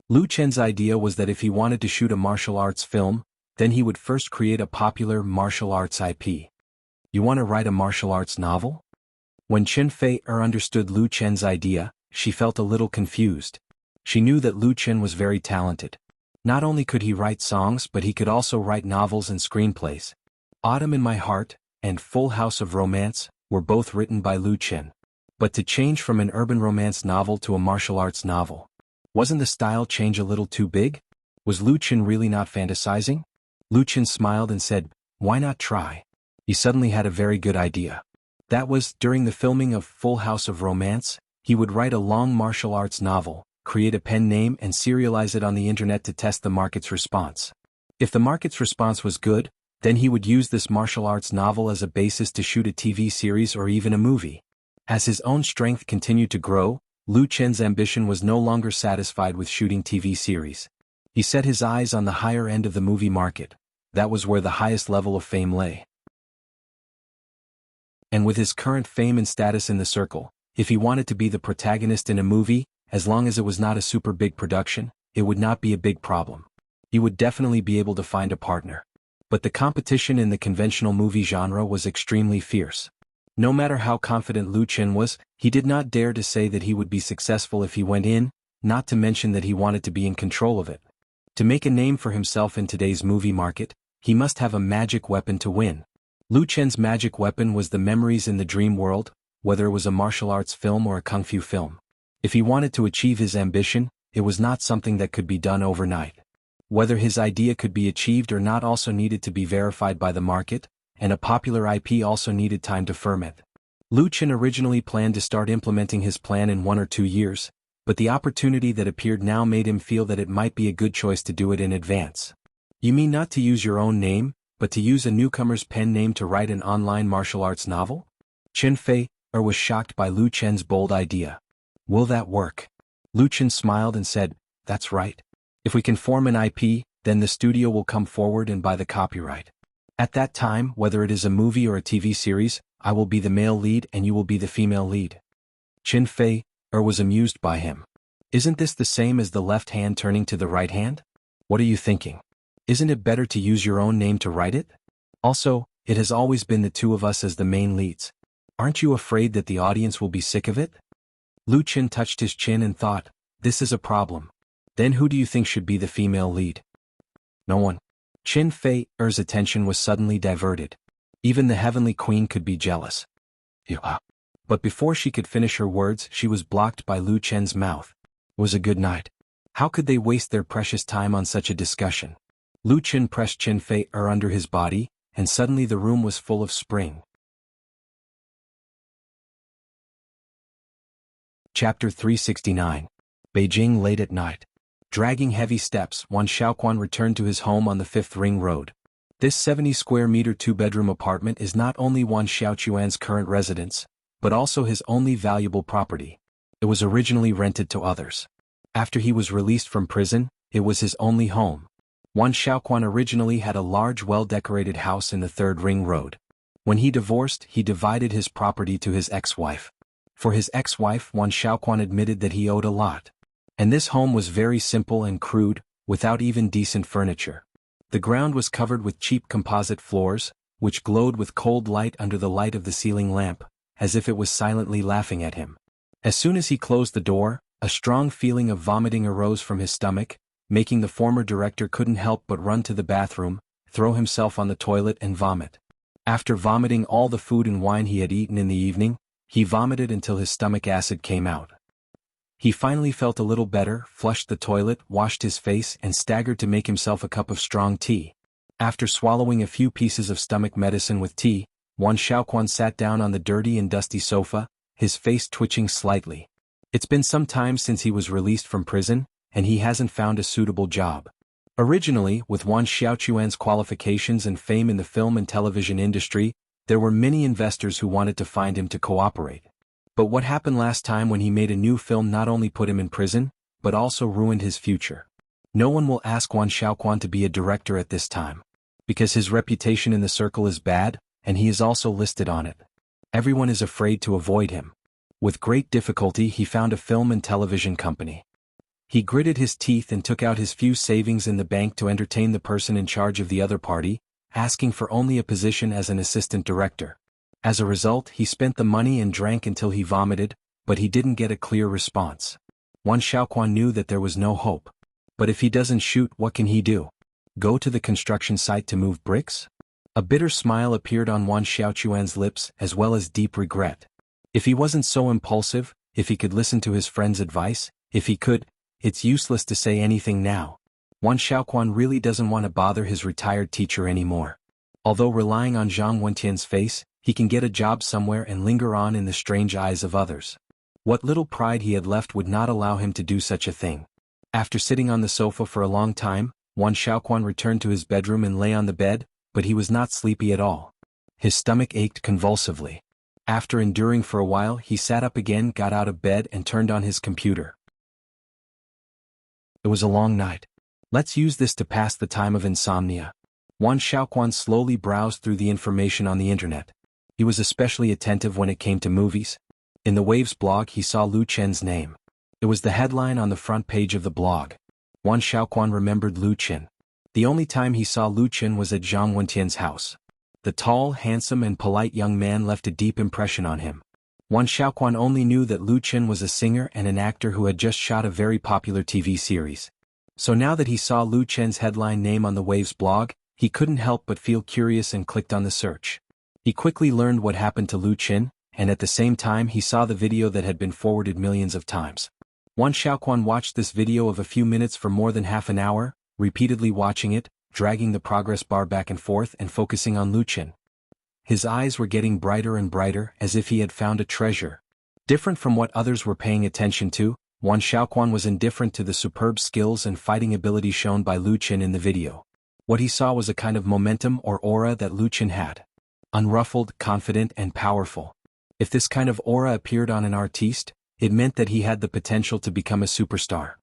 Lu Qin's idea was that if he wanted to shoot a martial arts film, then he would first create a popular martial arts IP. You want to write a martial arts novel? When Qin Fei understood Lu Qin's idea, she felt a little confused. She knew that Lu Qin was very talented. Not only could he write songs, but he could also write novels and screenplays. Autumn in My Heart and Full House of Romance were both written by Lu Qin. But to change from an urban romance novel to a martial arts novel, wasn't the style change a little too big? Was Lu Qin really not fantasizing? Lu Qin smiled and said, "Why not try?" He suddenly had a very good idea. That was, during the filming of Full House of Romance, he would write a long martial arts novel, create a pen name and serialize it on the internet to test the market's response. If the market's response was good, then he would use this martial arts novel as a basis to shoot a TV series or even a movie. As his own strength continued to grow, Lu Qin's ambition was no longer satisfied with shooting TV series. He set his eyes on the higher end of the movie market. That was where the highest level of fame lay. And with his current fame and status in the circle, if he wanted to be the protagonist in a movie, as long as it was not a super big production, it would not be a big problem. He would definitely be able to find a partner. But the competition in the conventional movie genre was extremely fierce. No matter how confident Lu Qin was, he did not dare to say that he would be successful if he went in, not to mention that he wanted to be in control of it. To make a name for himself in today's movie market, he must have a magic weapon to win. Lu Qin's magic weapon was the memories in the dream world, whether it was a martial arts film or a kung fu film. If he wanted to achieve his ambition, it was not something that could be done overnight. Whether his idea could be achieved or not also needed to be verified by the market, and a popular IP also needed time to ferment. Lu Qin originally planned to start implementing his plan in 1 or 2 years, but the opportunity that appeared now made him feel that it might be a good choice to do it in advance. You mean not to use your own name, but to use a newcomer's pen name to write an online martial arts novel? Qin Fei was shocked by Lu Qin's bold idea. Will that work? Lu Qin smiled and said, "That's right. If we can form an IP, then the studio will come forward and buy the copyright. At that time, whether it is a movie or a TV series, I will be the male lead and you will be the female lead." Qin Fei was amused by him. Isn't this the same as the left hand turning to the right hand? What are you thinking? Isn't it better to use your own name to write it? Also, it has always been the two of us as the main leads. Aren't you afraid that the audience will be sick of it? Lu Qin touched his chin and thought, this is a problem. Then who do you think should be the female lead? No one. Qin Fei's attention was suddenly diverted. Even the Heavenly Queen could be jealous. Yeah. But before she could finish her words, she was blocked by Lu Qin's mouth. It was a good night. How could they waste their precious time on such a discussion? Lu Qin pressed Qin Fei under his body, and suddenly the room was full of spring. Chapter 369. Beijing late at night. Dragging heavy steps, Wan Xiaoquan returned to his home on the 5th Ring Road. This 70-square-meter two-bedroom apartment is not only Wan Xiaoquan's current residence, but also his only valuable property. It was originally rented to others. After he was released from prison, it was his only home. Wan Xiaoquan originally had a large well-decorated house in the 3rd Ring Road. When he divorced, he divided his property to his ex-wife. For his ex-wife, Wan Xiaoquan admitted that he owed a lot. And this home was very simple and crude, without even decent furniture. The ground was covered with cheap composite floors, which glowed with cold light under the light of the ceiling lamp, as if it was silently laughing at him. As soon as he closed the door, A strong feeling of vomiting arose from his stomach, making the former director couldn't help but run to the bathroom, throw himself on the toilet and vomit. After vomiting all the food and wine he had eaten in the evening, he vomited until his stomach acid came out. He finally felt a little better, flushed the toilet, washed his face and staggered to make himself a cup of strong tea. After swallowing a few pieces of stomach medicine with tea, Wan Xiaoquan sat down on the dirty and dusty sofa, his face twitching slightly. It's been some time since he was released from prison, and he hasn't found a suitable job. Originally, with Wan Xiaoquan's qualifications and fame in the film and television industry, there were many investors who wanted to find him to cooperate. But what happened last time when he made a new film not only put him in prison, but also ruined his future. No one will ask Wan Xiaoquan to be a director at this time, because his reputation in the circle is bad, and he is also listed on it. Everyone is afraid to avoid him. With great difficulty he found a film and television company. He gritted his teeth and took out his few savings in the bank to entertain the person in charge of the other party, asking for only a position as an assistant director. As a result, he spent the money and drank until he vomited, but he didn't get a clear response. Wan Xiaoquan knew that there was no hope. But if he doesn't shoot, what can he do? Go to the construction site to move bricks? A bitter smile appeared on Wan Xiaoquan's lips, as well as deep regret. If he wasn't so impulsive, if he could listen to his friend's advice, if he could, it's useless to say anything now. Wan Xiaoquan really doesn't want to bother his retired teacher anymore. Although relying on Zhang Wentian's face, he can get a job somewhere and linger on in the strange eyes of others. What little pride he had left would not allow him to do such a thing. After sitting on the sofa for a long time, Wan Xiaoquan returned to his bedroom and lay on the bed, but he was not sleepy at all. His stomach ached convulsively. After enduring for a while, he sat up again, got out of bed and turned on his computer. It was a long night. Let's use this to pass the time of insomnia. Wan Xiaoquan slowly browsed through the information on the internet. He was especially attentive when it came to movies. In the Waves blog he saw Lu Chen's name. It was the headline on the front page of the blog. Wan Xiaoquan remembered Lu Chen. The only time he saw Lu Chen was at Zhang Wentian's house. The tall, handsome and polite young man left a deep impression on him. Wan Xiaoquan only knew that Lu Chen was a singer and an actor who had just shot a very popular TV series. So now that he saw Lu Chen's headline name on the Waves blog, he couldn't help but feel curious and clicked on the search. He quickly learned what happened to Lu Chen, and at the same time he saw the video that had been forwarded millions of times. Wan Xiaoquan watched this video of a few minutes for more than half an hour, repeatedly watching it, dragging the progress bar back and forth and focusing on Lu Chen. His eyes were getting brighter and brighter, as if he had found a treasure. Different from what others were paying attention to, Wan Xiaoquan was indifferent to the superb skills and fighting ability shown by Lu Chen in the video. What he saw was a kind of momentum or aura that Lu Chen had. Unruffled, confident and powerful. If this kind of aura appeared on an artiste, it meant that he had the potential to become a superstar.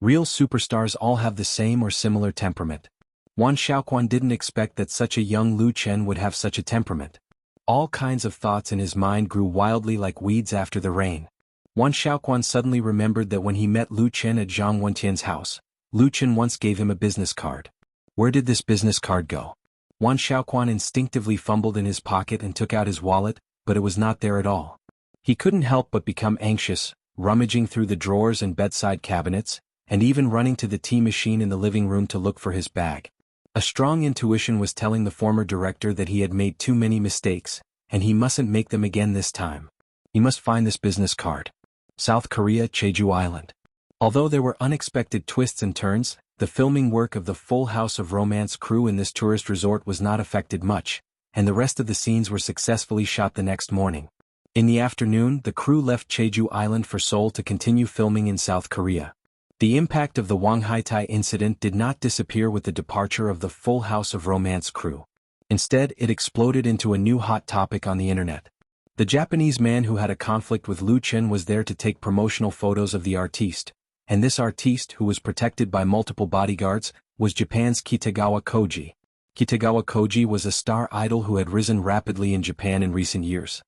Real superstars all have the same or similar temperament. Wan Xiaoquan didn't expect that such a young Lu Chen would have such a temperament. All kinds of thoughts in his mind grew wildly like weeds after the rain. Wan Xiaoquan suddenly remembered that when he met Lu Chen at Zhang Wentian's house, Lu Chen once gave him a business card. Where did this business card go? Wan Xiaoquan instinctively fumbled in his pocket and took out his wallet, but it was not there at all. He couldn't help but become anxious, rummaging through the drawers and bedside cabinets, and even running to the tea machine in the living room to look for his bag. A strong intuition was telling the former director that he had made too many mistakes, and he mustn't make them again this time. He must find this business card. South Korea, Jeju Island. Although there were unexpected twists and turns, the filming work of the Full House of Romance crew in this tourist resort was not affected much, and the rest of the scenes were successfully shot the next morning. In the afternoon, the crew left Jeju Island for Seoul to continue filming in South Korea. The impact of the Wanghaitai incident did not disappear with the departure of the Full House of Romance crew. Instead, it exploded into a new hot topic on the internet. The Japanese man who had a conflict with Lu Chen was there to take promotional photos of the artiste, and this artiste, who was protected by multiple bodyguards, was Japan's Kitagawa Koji. Kitagawa Koji was a star idol who had risen rapidly in Japan in recent years.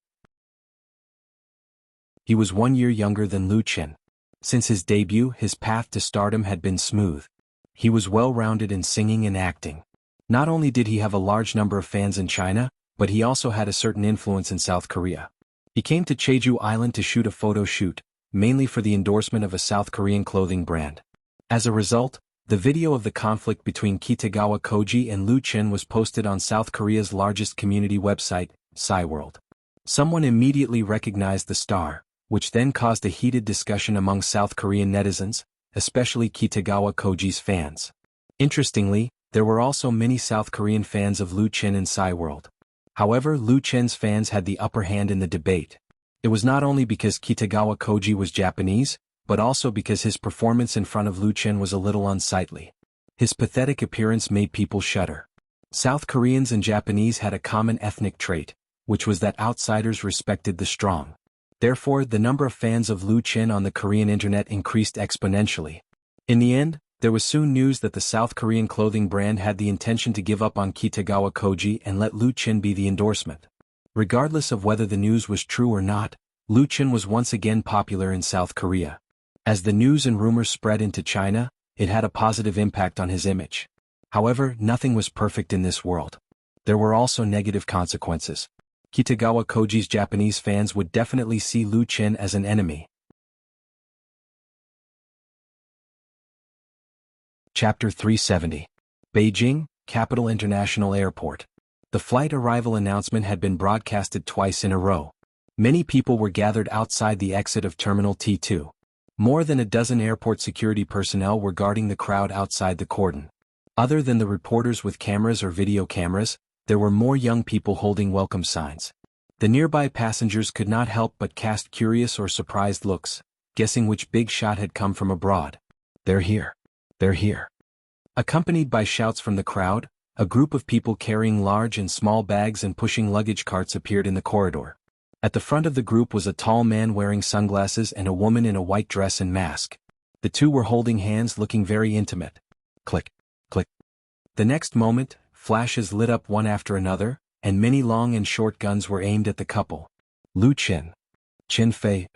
He was 1 year younger than Lu Chen. Since his debut, his path to stardom had been smooth. He was well-rounded in singing and acting. Not only did he have a large number of fans in China, but he also had a certain influence in South Korea. He came to Jeju Island to shoot a photo shoot, mainly for the endorsement of a South Korean clothing brand. As a result, the video of the conflict between Kitagawa Koji and Lu Chen was posted on South Korea's largest community website, Cyworld. Someone immediately recognized the star, which then caused a heated discussion among South Korean netizens, especially Kitagawa Koji's fans. Interestingly, there were also many South Korean fans of Lu Chen in Cyworld. However, Lu Chen's fans had the upper hand in the debate. It was not only because Kitagawa Koji was Japanese, but also because his performance in front of Lu Chen was a little unsightly. His pathetic appearance made people shudder. South Koreans and Japanese had a common ethnic trait, which was that outsiders respected the strong. Therefore, the number of fans of Lu Chen on the Korean internet increased exponentially. In the end, there was soon news that the South Korean clothing brand had the intention to give up on Kitagawa Koji and let Lu Chen be the endorsement. Regardless of whether the news was true or not, Lu Chen was once again popular in South Korea. As the news and rumors spread into China, it had a positive impact on his image. However, nothing was perfect in this world. There were also negative consequences. Kitagawa Koji's Japanese fans would definitely see Lu Chen as an enemy. Chapter 370. Beijing, Capital International Airport. The flight arrival announcement had been broadcasted twice in a row. Many people were gathered outside the exit of Terminal T2. More than a dozen airport security personnel were guarding the crowd outside the cordon. Other than the reporters with cameras or video cameras, there were more young people holding welcome signs. The nearby passengers could not help but cast curious or surprised looks, guessing which big shot had come from abroad. "They're here. They're here." Accompanied by shouts from the crowd, a group of people carrying large and small bags and pushing luggage carts appeared in the corridor. At the front of the group was a tall man wearing sunglasses and a woman in a white dress and mask. The two were holding hands, looking very intimate. Click, click. The next moment, flashes lit up one after another, and many long and short guns were aimed at the couple. Lu Chen. Chen Fei.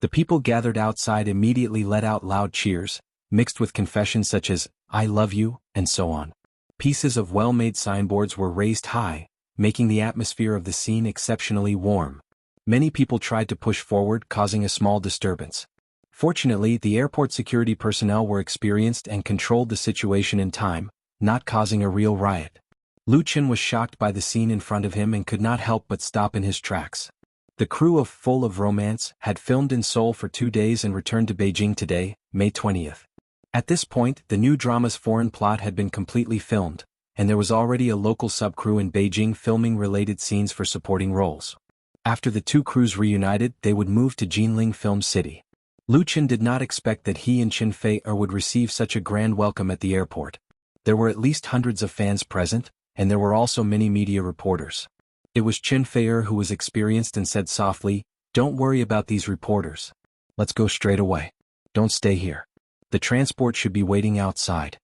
The people gathered outside immediately let out loud cheers, mixed with confessions such as, "I love you," and so on. Pieces of well-made signboards were raised high, making the atmosphere of the scene exceptionally warm. Many people tried to push forward, causing a small disturbance. Fortunately, the airport security personnel were experienced and controlled the situation in time, not causing a real riot. Lu Chen was shocked by the scene in front of him and could not help but stop in his tracks. The crew of Full of Romance had filmed in Seoul for 2 days and returned to Beijing today, May 20th. At this point, the new drama's foreign plot had been completely filmed, and there was already a local subcrew in Beijing filming related scenes for supporting roles. After the two crews reunited, they would move to Jinling Film City. Lu Chen did not expect that he and Chen Fei would receive such a grand welcome at the airport. There were at least hundreds of fans present, and there were also many media reporters. It was Chen Fei who was experienced and said softly, "Don't worry about these reporters. Let's go straight away. Don't stay here. The transport should be waiting outside."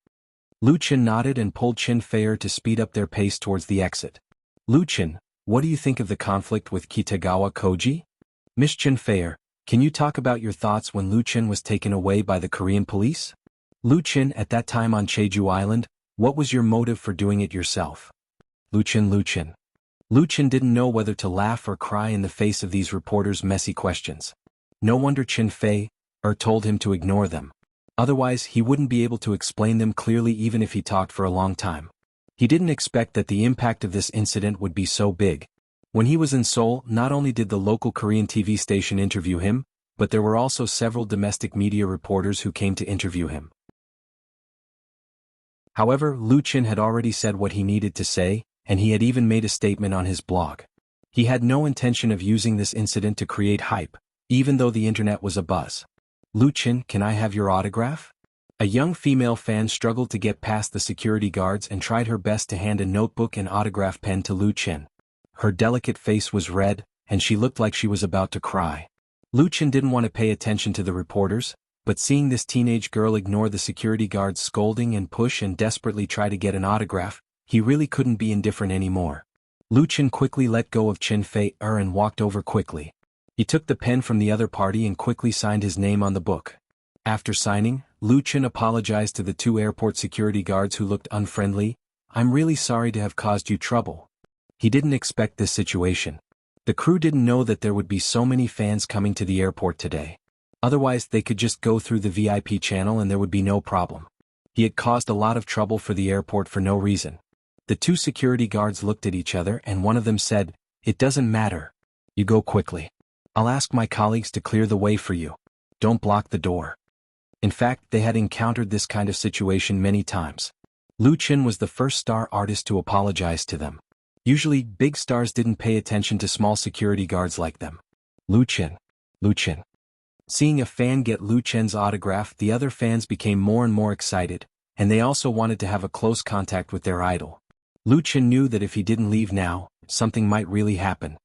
Lu Chen nodded and pulled Chen Fei to speed up their pace towards the exit. "Lu Chen, what do you think of the conflict with Kitagawa Koji?" "Miss Chen Fei, can you talk about your thoughts when Lu Chen was taken away by the Korean police?" "Lu Chen, at that time on Jeju Island, what was your motive for doing it yourself?" Lu Chen. Lu Chen didn't know whether to laugh or cry in the face of these reporters' messy questions. No wonder Chen Fei told him to ignore them. Otherwise, he wouldn't be able to explain them clearly even if he talked for a long time. He didn't expect that the impact of this incident would be so big. When he was in Seoul, not only did the local Korean TV station interview him, but there were also several domestic media reporters who came to interview him. However, Lu Chen had already said what he needed to say, and he had even made a statement on his blog. He had no intention of using this incident to create hype, even though the internet was abuzz. "Lu Chen, can I have your autograph?" A young female fan struggled to get past the security guards and tried her best to hand a notebook and autograph pen to Lu Chen. Her delicate face was red, and she looked like she was about to cry. Lu Chen didn't want to pay attention to the reporters, but seeing this teenage girl ignore the security guards' scolding and push and desperately try to get an autograph, he really couldn't be indifferent anymore. Lu Chen quickly let go of Chen Fei and walked over quickly. He took the pen from the other party and quickly signed his name on the book. After signing, Lu Chen apologized to the two airport security guards who looked unfriendly. "I'm really sorry to have caused you trouble." He didn't expect this situation. The crew didn't know that there would be so many fans coming to the airport today. Otherwise they could just go through the VIP channel and there would be no problem. He had caused a lot of trouble for the airport for no reason. The two security guards looked at each other and one of them said, "It doesn't matter. You go quickly. I'll ask my colleagues to clear the way for you. Don't block the door." In fact, they had encountered this kind of situation many times. Lu Qin was the first star artist to apologize to them. Usually, big stars didn't pay attention to small security guards like them. Lu Qin. Lu Qin. Seeing a fan get Lu Qin's autograph, the other fans became more and more excited, and they also wanted to have a close contact with their idol. Lu Qin knew that if he didn't leave now, something might really happen.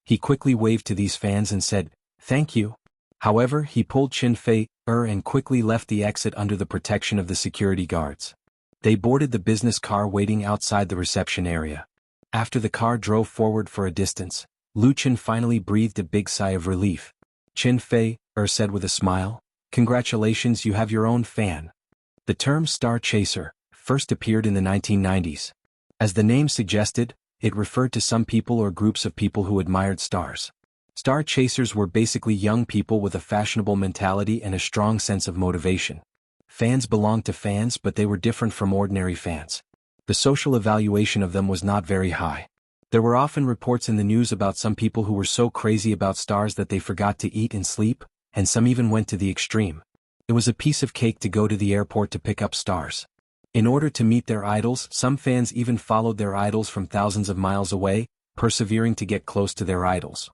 He quickly waved to these fans and said, "Thank you." However, he pulled Qin Fei and quickly left the exit under the protection of the security guards. They boarded the business car waiting outside the reception area. After the car drove forward for a distance, Lu Qin finally breathed a big sigh of relief. Qin Fei said with a smile, "Congratulations, you have your own fan." The term star chaser first appeared in the 1990s. As the name suggested, it referred to some people or groups of people who admired stars. Star chasers were basically young people with a fashionable mentality and a strong sense of motivation. Fans belonged to fans, but they were different from ordinary fans. The social evaluation of them was not very high. There were often reports in the news about some people who were so crazy about stars that they forgot to eat and sleep, and some even went to the extreme. It was a piece of cake to go to the airport to pick up stars. In order to meet their idols, some fans even followed their idols from thousands of miles away, persevering to get close to their idols.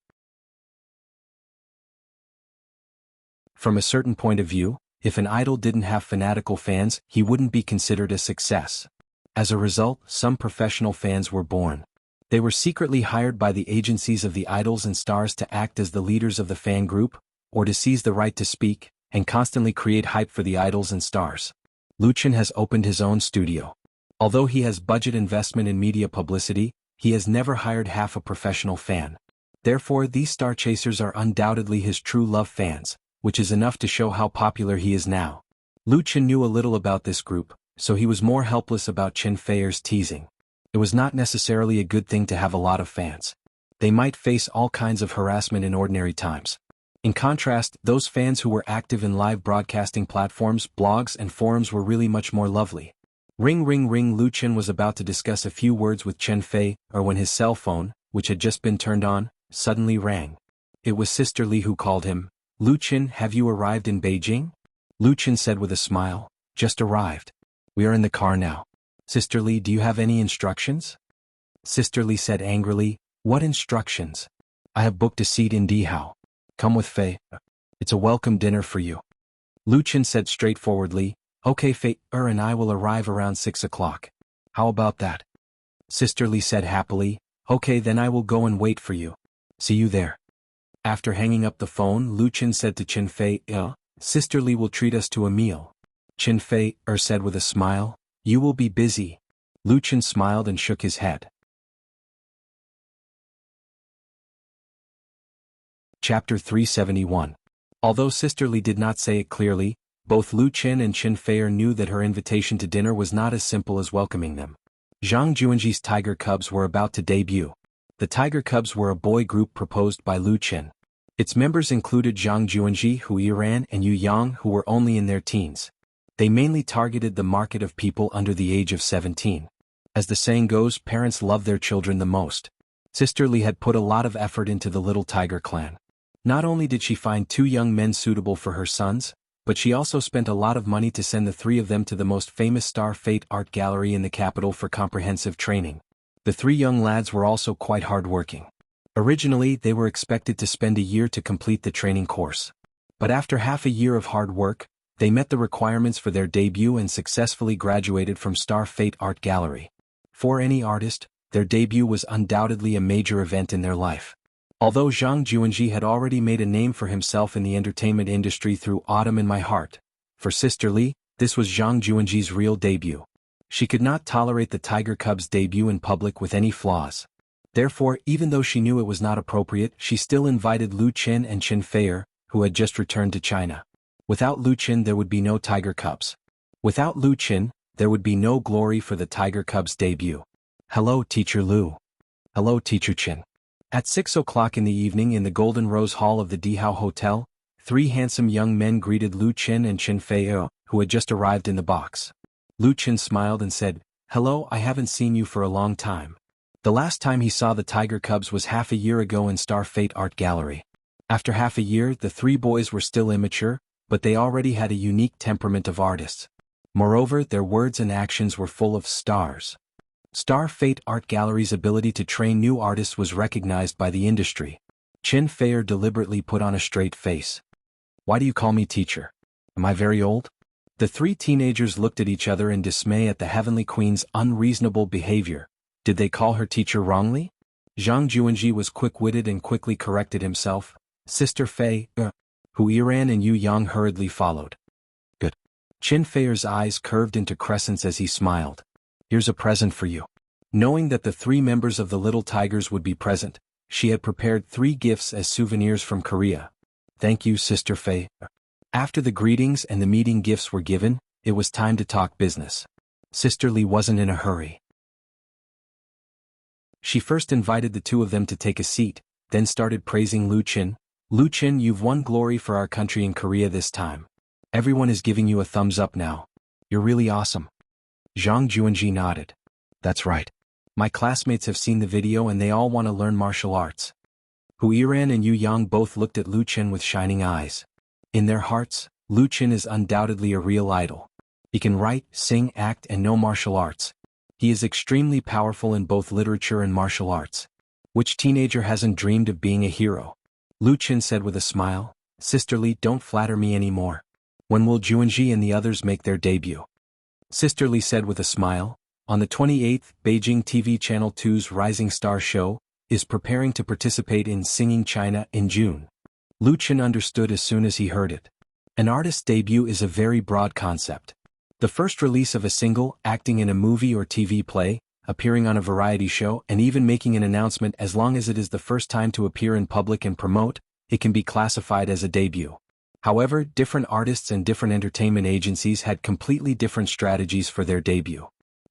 From a certain point of view, if an idol didn't have fanatical fans, he wouldn't be considered a success. As a result, some professional fans were born. They were secretly hired by the agencies of the idols and stars to act as the leaders of the fan group, or to seize the right to speak, and constantly create hype for the idols and stars. Lu Qin has opened his own studio. Although he has budget investment in media publicity, he has never hired half a professional fan. Therefore, these star chasers are undoubtedly his true love fans, which is enough to show how popular he is now. Lu Qin knew a little about this group, so he was more helpless about Qin Fei's teasing. It was not necessarily a good thing to have a lot of fans. They might face all kinds of harassment in ordinary times. In contrast, those fans who were active in live broadcasting platforms, blogs, and forums were really much more lovely. Ring ring ring. Lu Qin was about to discuss a few words with Qin Fei, when his cell phone, which had just been turned on, suddenly rang. It was Sister Li who called him. "Lu Qin, have you arrived in Beijing?" Lu Qin said with a smile, "Just arrived. We are in the car now." "Sister Li, do you have any instructions?" Sister Li said angrily, "What instructions? I have booked a seat in Dihao. Come with Fei. It's a welcome dinner for you." Lu Qin said straightforwardly, "Okay, Fei and I will arrive around 6 o'clock. How about that?" Sister Li said happily, "Okay, then I will go and wait for you. See you there." After hanging up the phone, Lu Qin said to Qin Fei, "Sister Li will treat us to a meal." Qin Fei said with a smile, "You will be busy." Lu Qin smiled and shook his head. Chapter 371. Although Sister Li did not say it clearly, both Lu Qin and Qin Fei knew that her invitation to dinner was not as simple as welcoming them. Zhang Juanji's Tiger Cubs were about to debut. The Tiger Cubs were a boy group proposed by Lu Qin. Its members included Zhang Juanji, Hu Yiran, and Yu Yang, who were only in their teens. They mainly targeted the market of people under the age of 17. As the saying goes, parents love their children the most. Sister Li had put a lot of effort into the little Tiger clan. Not only did she find 2 young men suitable for her sons, but she also spent a lot of money to send the 3 of them to the most famous Star Fate art gallery in the capital for comprehensive training. The 3 young lads were also quite hardworking. Originally, they were expected to spend a year to complete the training course. But after half a year of hard work, they met the requirements for their debut and successfully graduated from Star Fate art gallery. For any artist, their debut was undoubtedly a major event in their life. Although Zhang Juanji had already made a name for himself in the entertainment industry through Autumn in My Heart, for Sister Li, this was Zhang Juanji's real debut. She could not tolerate the Tiger Cubs' debut in public with any flaws. Therefore, even though she knew it was not appropriate, she still invited Lu Qin and Qin Fei, who had just returned to China. Without Lu Qin there would be no Tiger Cubs. Without Lu Qin, there would be no glory for the Tiger Cubs' debut. "Hello, Teacher Lu." "Hello, Teacher Qin." At 6 o'clock in the evening in the Golden Rose Hall of the Dihao Hotel, Three handsome young men greeted Lu Qin and Chen Fei, who had just arrived in the box. Lu Qin smiled and said, "Hello, I haven't seen you for a long time." The last time he saw the tiger cubs was half a year ago in Star Fate Art Gallery. After half a year, the three boys were still immature, but they already had a unique temperament of artists. Moreover, their words and actions were full of stars. Star Fate Art Gallery's ability to train new artists was recognized by the industry. Chen Fei deliberately put on a straight face. "Why do you call me teacher? Am I very old?" The three teenagers looked at each other in dismay at the Heavenly Queen's unreasonable behavior. Did they call her teacher wrongly? Zhang Juanji was quick-witted and quickly corrected himself. "Sister Fei, Hu Yiran and Yu Yang hurriedly followed. "Good." Chen Fei's eyes curved into crescents as he smiled. "Here's a present for you." Knowing that the three members of the Little Tigers would be present, she had prepared 3 gifts as souvenirs from Korea. "Thank you, Sister Fei." After the greetings and the meeting gifts were given, it was time to talk business. Sister Li wasn't in a hurry. She first invited the two of them to take a seat, then started praising Lu Qin. "Lu Qin, you've won glory for our country in Korea this time. Everyone is giving you a thumbs up now. You're really awesome." Zhang Juanji nodded. "That's right. My classmates have seen the video and they all want to learn martial arts." Hu Yiran and Yu Yang both looked at Lu Qin with shining eyes. In their hearts, Lu Qin is undoubtedly a real idol. He can write, sing, act, and know martial arts. He is extremely powerful in both literature and martial arts. Which teenager hasn't dreamed of being a hero? Lu Qin said with a smile. "Sister Li, don't flatter me anymore. When will Juanji and the others make their debut?" Sister Li said with a smile. "On the 28th, Beijing TV Channel 2's Rising Star show is preparing to participate in Singing China in June." Lu Qin understood as soon as he heard it. An artist's debut is a very broad concept. The first release of a single, acting in a movie or TV play, appearing on a variety show, and even making an announcement. As long as it is the first time to appear in public and promote, it can be classified as a debut. However, different artists and different entertainment agencies had completely different strategies for their debut.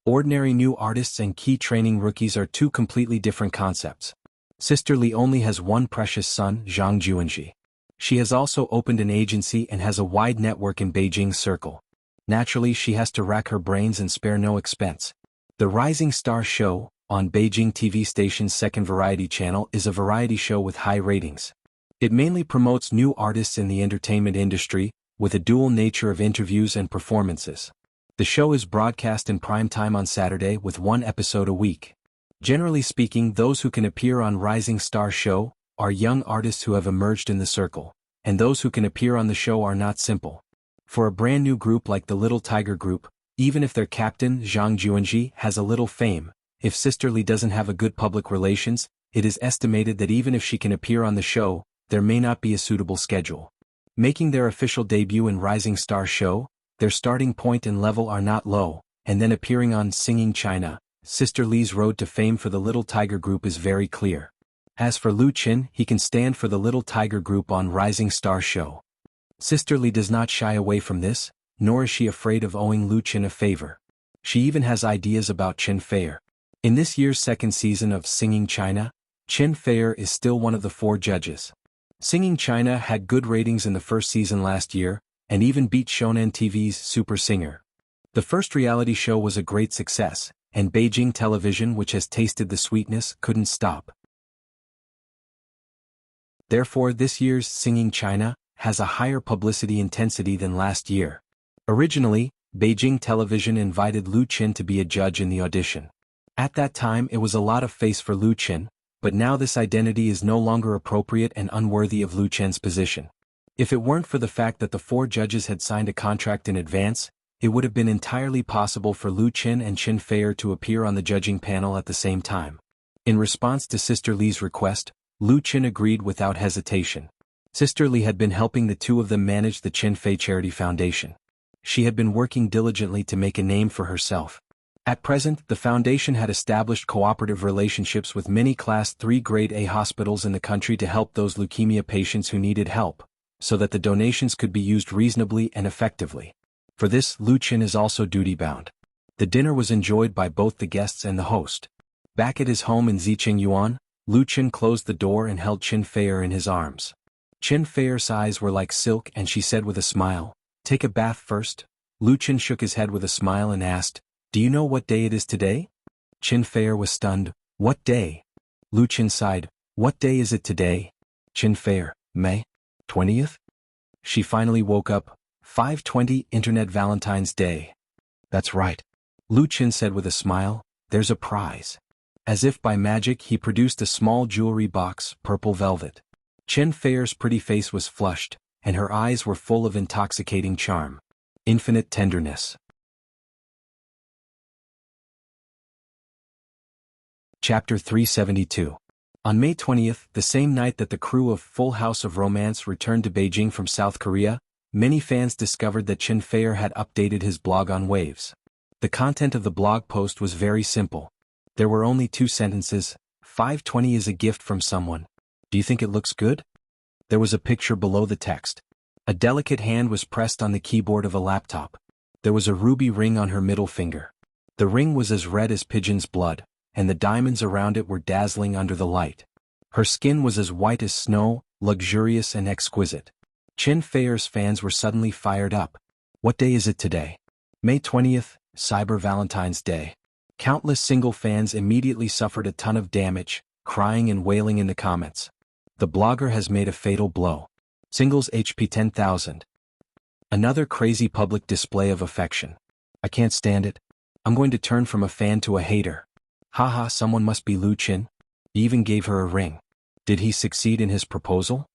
Ordinary new artists and key training rookies are two completely different concepts. Sister Li only has one precious son, Zhang Juanji. She has also opened an agency and has a wide network in Beijing's circle. Naturally, she has to rack her brains and spare no expense. The Rising Star show, on Beijing TV station's second variety channel, is a variety show with high ratings. It mainly promotes new artists in the entertainment industry, with a dual nature of interviews and performances. The show is broadcast in prime time on Saturday with 1 episode a week. Generally speaking, those who can appear on Rising Star show are young artists who have emerged in the circle, and those who can appear on the show are not simple. For a brand new group like the Little Tiger Group, even if their captain, Zhang Juanji, has a little fame, if Sister Li doesn't have a good public relations, it is estimated that even if she can appear on the show, there may not be a suitable schedule. Making their official debut in Rising Star show, their starting point and level are not low, and then appearing on Singing China, Sister Li's road to fame for the Little Tiger Group is very clear. As for Lu Qin, he can stand for the Little Tiger Group on Rising Star show. Sister Li does not shy away from this, nor is she afraid of owing Lu Qin a favor. She even has ideas about Chen Fei. In this year's second season of Singing China, Chen Fei is still one of the 4 judges. Singing China had good ratings in the first season last year, and even beat Shonen TV's Super Singer. The first reality show was a great success, and Beijing television, which has tasted the sweetness, couldn't stop. Therefore, this year's Singing China has a higher publicity intensity than last year. Originally, Beijing television invited Lu Qin to be a judge in the audition. At that time it was a lot of face for Lu Qin, but now this identity is no longer appropriate and unworthy of Lu Qin's position. If it weren't for the fact that the 4 judges had signed a contract in advance, it would have been entirely possible for Lu Qin and Chen Fei to appear on the judging panel at the same time. In response to Sister Li's request, Lu Qin agreed without hesitation. Sister Li had been helping the two of them manage the Chen Fei Charity Foundation. She had been working diligently to make a name for herself. At present, the foundation had established cooperative relationships with many Class 3 Grade A hospitals in the country to help those leukemia patients who needed help, so that the donations could be used reasonably and effectively. For this, Lu Qin is also duty-bound. The dinner was enjoyed by both the guests and the host. Back at his home in Ziqing Yuan, Lu Qin closed the door and held Chen Fei in his arms. Chen Feier's eyes were like silk and she said with a smile, "Take a bath first?" Lu Chen shook his head with a smile and asked, "Do you know what day it is today?" Chen Feier was stunned. "What day?" Lu Chen sighed. "What day is it today?" Chen Feier, "May 20th? She finally woke up. 5:20 Internet Valentine's Day. "That's right," Lu Chen said with a smile. "There's a prize." As if by magic he produced a small jewelry box, purple velvet. Chen Feier's pretty face was flushed, and her eyes were full of intoxicating charm. Infinite tenderness. Chapter 372. On May 20th, the same night that the crew of Full House of Romance returned to Beijing from South Korea, many fans discovered that Chen Feier had updated his blog on Waves. The content of the blog post was very simple. There were only 2 sentences. 5:20 is a gift from someone. Do you think it looks good? There was a picture below the text. A delicate hand was pressed on the keyboard of a laptop. There was a ruby ring on her middle finger. The ring was as red as pigeon's blood, and the diamonds around it were dazzling under the light. Her skin was as white as snow, luxurious and exquisite. Chen Feier's fans were suddenly fired up. What day is it today? May 20th, Cyber Valentine's Day. Countless single fans immediately suffered a ton of damage, crying and wailing in the comments. The blogger has made a fatal blow. Singles HP 10,000. Another crazy public display of affection. I can't stand it. I'm going to turn from a fan to a hater. Haha, someone must be Lu Chen. He even gave her a ring. Did he succeed in his proposal?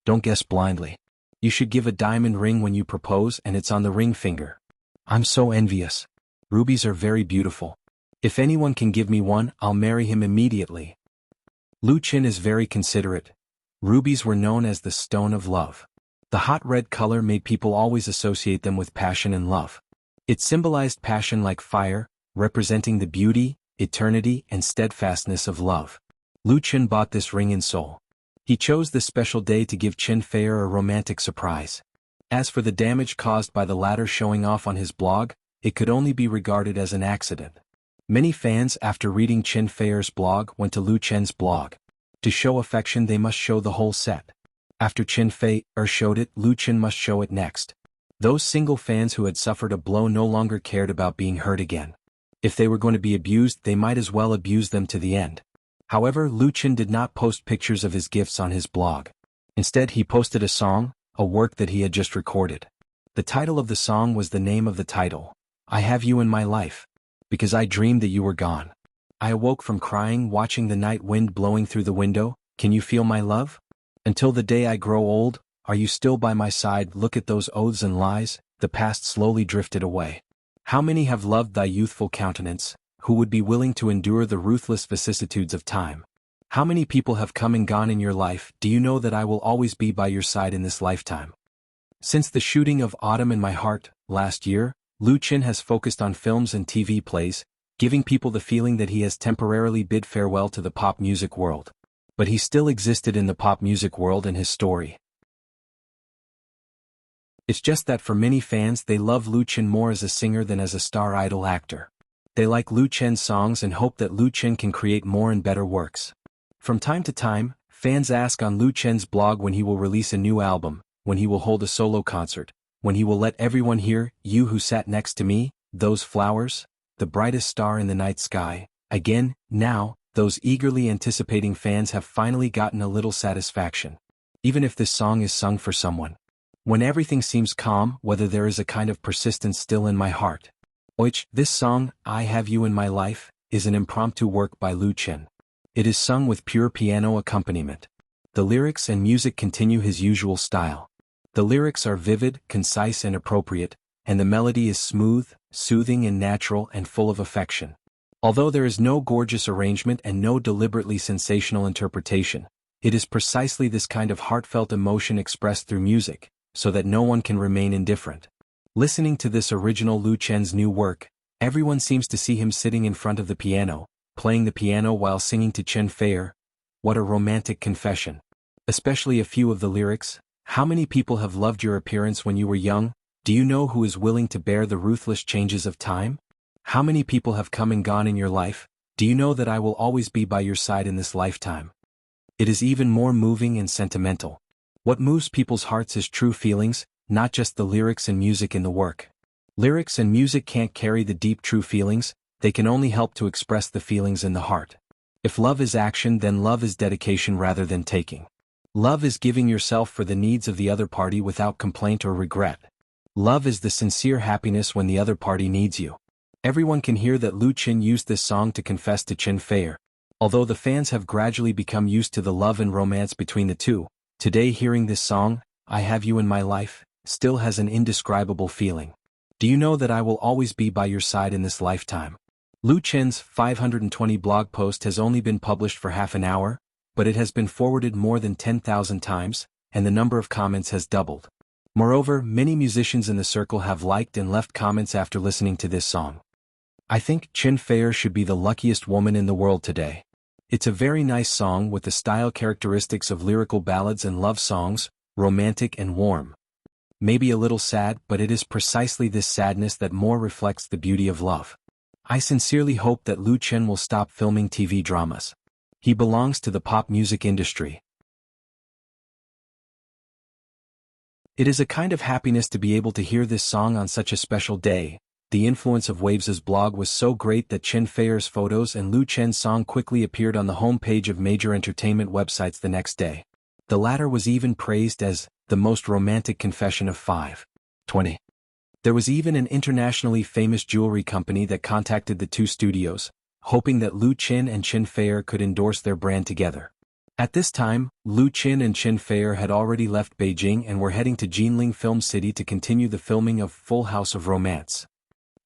Don't guess blindly. You should give a diamond ring when you propose and it's on the ring finger. I'm so envious. Rubies are very beautiful. If anyone can give me one, I'll marry him immediately. Lu Chen is very considerate. Rubies were known as the stone of love. The hot red color made people always associate them with passion and love. It symbolized passion like fire, representing the beauty, eternity, and steadfastness of love. Lu Chen bought this ring in Seoul. He chose this special day to give Chen Feier a romantic surprise. As for the damage caused by the latter showing off on his blog, it could only be regarded as an accident. Many fans after reading Chen Feier's blog went to Lu Chen's blog. To show affection they must show the whole set. After Chen Feier showed it, Lu Chen must show it next. Those single fans who had suffered a blow no longer cared about being hurt again. If they were going to be abused, they might as well abuse them to the end. However, Lu Chen did not post pictures of his gifts on his blog. Instead, he posted a song, a work that he had just recorded. The title of the song was the name of the title, I Have You in My Life. Because I dreamed that you were gone. I awoke from crying watching the night wind blowing through the window. Can you feel my love? Until the day I grow old, are you still by my side? Look at those oaths and lies, the past slowly drifted away. How many have loved thy youthful countenance, who would be willing to endure the ruthless vicissitudes of time? How many people have come and gone in your life? Do you know that I will always be by your side in this lifetime? Since the shooting of Autumn in My Heart, last year, Lu Chen has focused on films and TV plays, giving people the feeling that he has temporarily bid farewell to the pop music world. But he still existed in the pop music world and his story. It's just that for many fans they love Lu Chen more as a singer than as a star idol actor. They like Lu Chen's songs and hope that Lu Chen can create more and better works. From time to time, fans ask on Lu Chen's blog when he will release a new album, when he will hold a solo concert, when he will let everyone hear, you who sat next to me, those flowers, the brightest star in the night sky. Again, now, those eagerly anticipating fans have finally gotten a little satisfaction. Even if this song is sung for someone. When everything seems calm, whether there is a kind of persistence still in my heart. This song, I Have You in My Life, is an impromptu work by Lu Chen. It is sung with pure piano accompaniment. The lyrics and music continue his usual style. The lyrics are vivid, concise and appropriate, and the melody is smooth, soothing and natural and full of affection. Although there is no gorgeous arrangement and no deliberately sensational interpretation, it is precisely this kind of heartfelt emotion expressed through music, so that no one can remain indifferent. Listening to this original Lu Chen's new work, everyone seems to see him sitting in front of the piano, playing the piano while singing to Chen Feier. What a romantic confession. Especially a few of the lyrics. How many people have loved your appearance when you were young? Do you know who is willing to bear the ruthless changes of time? How many people have come and gone in your life? Do you know that I will always be by your side in this lifetime? It is even more moving and sentimental. What moves people's hearts is true feelings, not just the lyrics and music in the work. Lyrics and music can't carry the deep true feelings, they can only help to express the feelings in the heart. If love is action, then love is dedication rather than taking. Love is giving yourself for the needs of the other party without complaint or regret. Love is the sincere happiness when the other party needs you. Everyone can hear that Lu Qin used this song to confess to Qin Feier. Although the fans have gradually become used to the love and romance between the two, today hearing this song, I Have You in My Life, still has an indescribable feeling. Do you know that I will always be by your side in this lifetime? Lu Qin's 520 blog post has only been published for half an hour, but it has been forwarded more than 10,000 times, and the number of comments has doubled. Moreover, many musicians in the circle have liked and left comments after listening to this song. I think Qin Feier should be the luckiest woman in the world today. It's a very nice song with the style characteristics of lyrical ballads and love songs, romantic and warm. Maybe a little sad, but it is precisely this sadness that more reflects the beauty of love. I sincerely hope that Lu Qin will stop filming TV dramas. He belongs to the pop music industry. It is a kind of happiness to be able to hear this song on such a special day. The influence of Waves's blog was so great that Qin Feier's photos and Lu Qin's song quickly appeared on the homepage of major entertainment websites the next day. The latter was even praised as the most romantic confession of 520. There was even an internationally famous jewelry company that contacted the two studios, hoping that Lu Qin and Qin Feier could endorse their brand together. At this time, Lu Qin and Qin Feier had already left Beijing and were heading to Jinling Film City to continue the filming of Full House of Romance.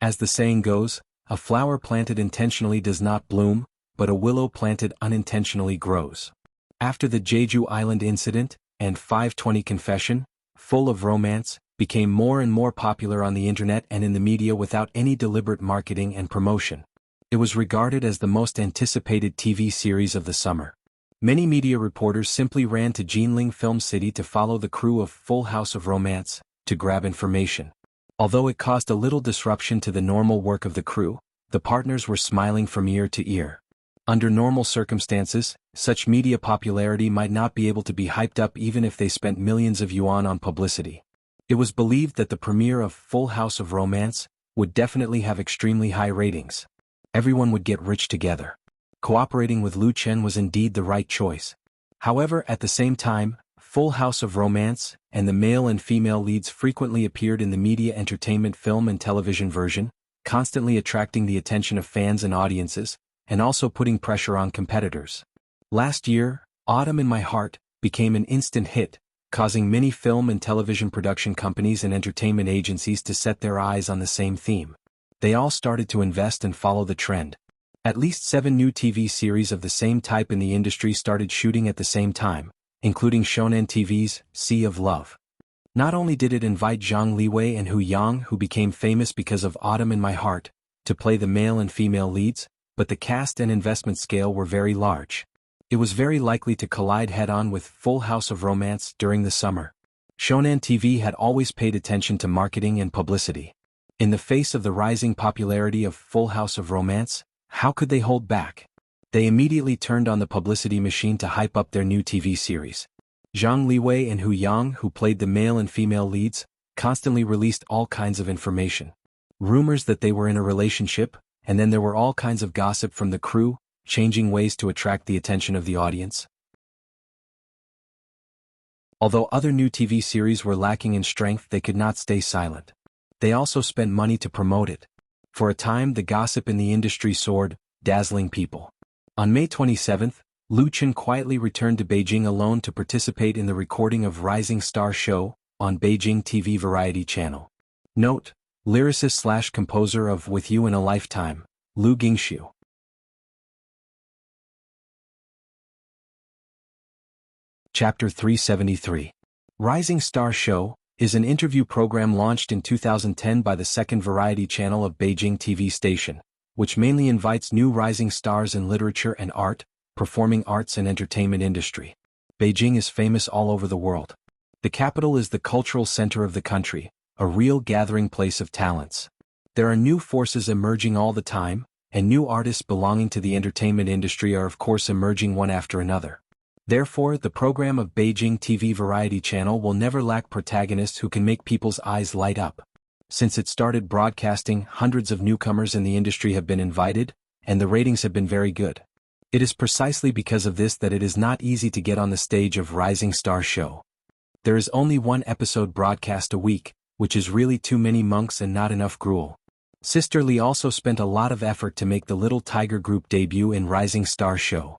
As the saying goes, a flower planted intentionally does not bloom, but a willow planted unintentionally grows. After the Jeju Island incident, and 520 Confession, Full of Romance, became more and more popular on the internet and in the media without any deliberate marketing and promotion. It was regarded as the most anticipated TV series of the summer. Many media reporters simply ran to Jinling Film City to follow the crew of Full House of Romance, to grab information. Although it caused a little disruption to the normal work of the crew, the partners were smiling from ear to ear. Under normal circumstances, such media popularity might not be able to be hyped up even if they spent millions of yuan on publicity. It was believed that the premiere of Full House of Romance would definitely have extremely high ratings. Everyone would get rich together. Cooperating with Lu Qin was indeed the right choice. However, at the same time, Full House of Romance and the male and female leads frequently appeared in the media entertainment film and television version, constantly attracting the attention of fans and audiences, and also putting pressure on competitors. Last year, Autumn in My Heart became an instant hit, causing many film and television production companies and entertainment agencies to set their eyes on the same theme. They all started to invest and follow the trend. At least 7 new TV series of the same type in the industry started shooting at the same time, including Shonen TV's Sea of Love. Not only did it invite Zhang Liwei and Hu Yang, who became famous because of Autumn in My Heart, to play the male and female leads, but the cast and investment scale were very large. It was very likely to collide head-on with Full House of Romance during the summer. Shonen TV had always paid attention to marketing and publicity. In the face of the rising popularity of Full House of Romance, how could they hold back? They immediately turned on the publicity machine to hype up their new TV series. Zhang Liwei and Hu Yang, who played the male and female leads, constantly released all kinds of information. Rumors that they were in a relationship, and then there were all kinds of gossip from the crew, changing ways to attract the attention of the audience. Although other new TV series were lacking in strength, they could not stay silent. They also spent money to promote it. For a time, the gossip in the industry soared, dazzling people. On May 27, Lu Qin quietly returned to Beijing alone to participate in the recording of Rising Star Show on Beijing TV Variety Channel. Note: lyricist/composer of With You in a Lifetime, Lu Gingxiu. Chapter 373. Rising Star Show is an interview program launched in 2010 by the second variety channel of Beijing TV station, which mainly invites new rising stars in literature and art, performing arts and entertainment industry. Beijing is famous all over the world. The capital is the cultural center of the country, a real gathering place of talents. There are new forces emerging all the time, and new artists belonging to the entertainment industry are of course emerging one after another. Therefore, the program of Beijing TV variety channel will never lack protagonists who can make people's eyes light up. Since it started broadcasting, hundreds of newcomers in the industry have been invited, and the ratings have been very good. It is precisely because of this that it is not easy to get on the stage of Rising Star show. There is only one episode broadcast a week, which is really too many monks and not enough gruel. Sister Lee also spent a lot of effort to make the Little Tiger Group debut in Rising Star show.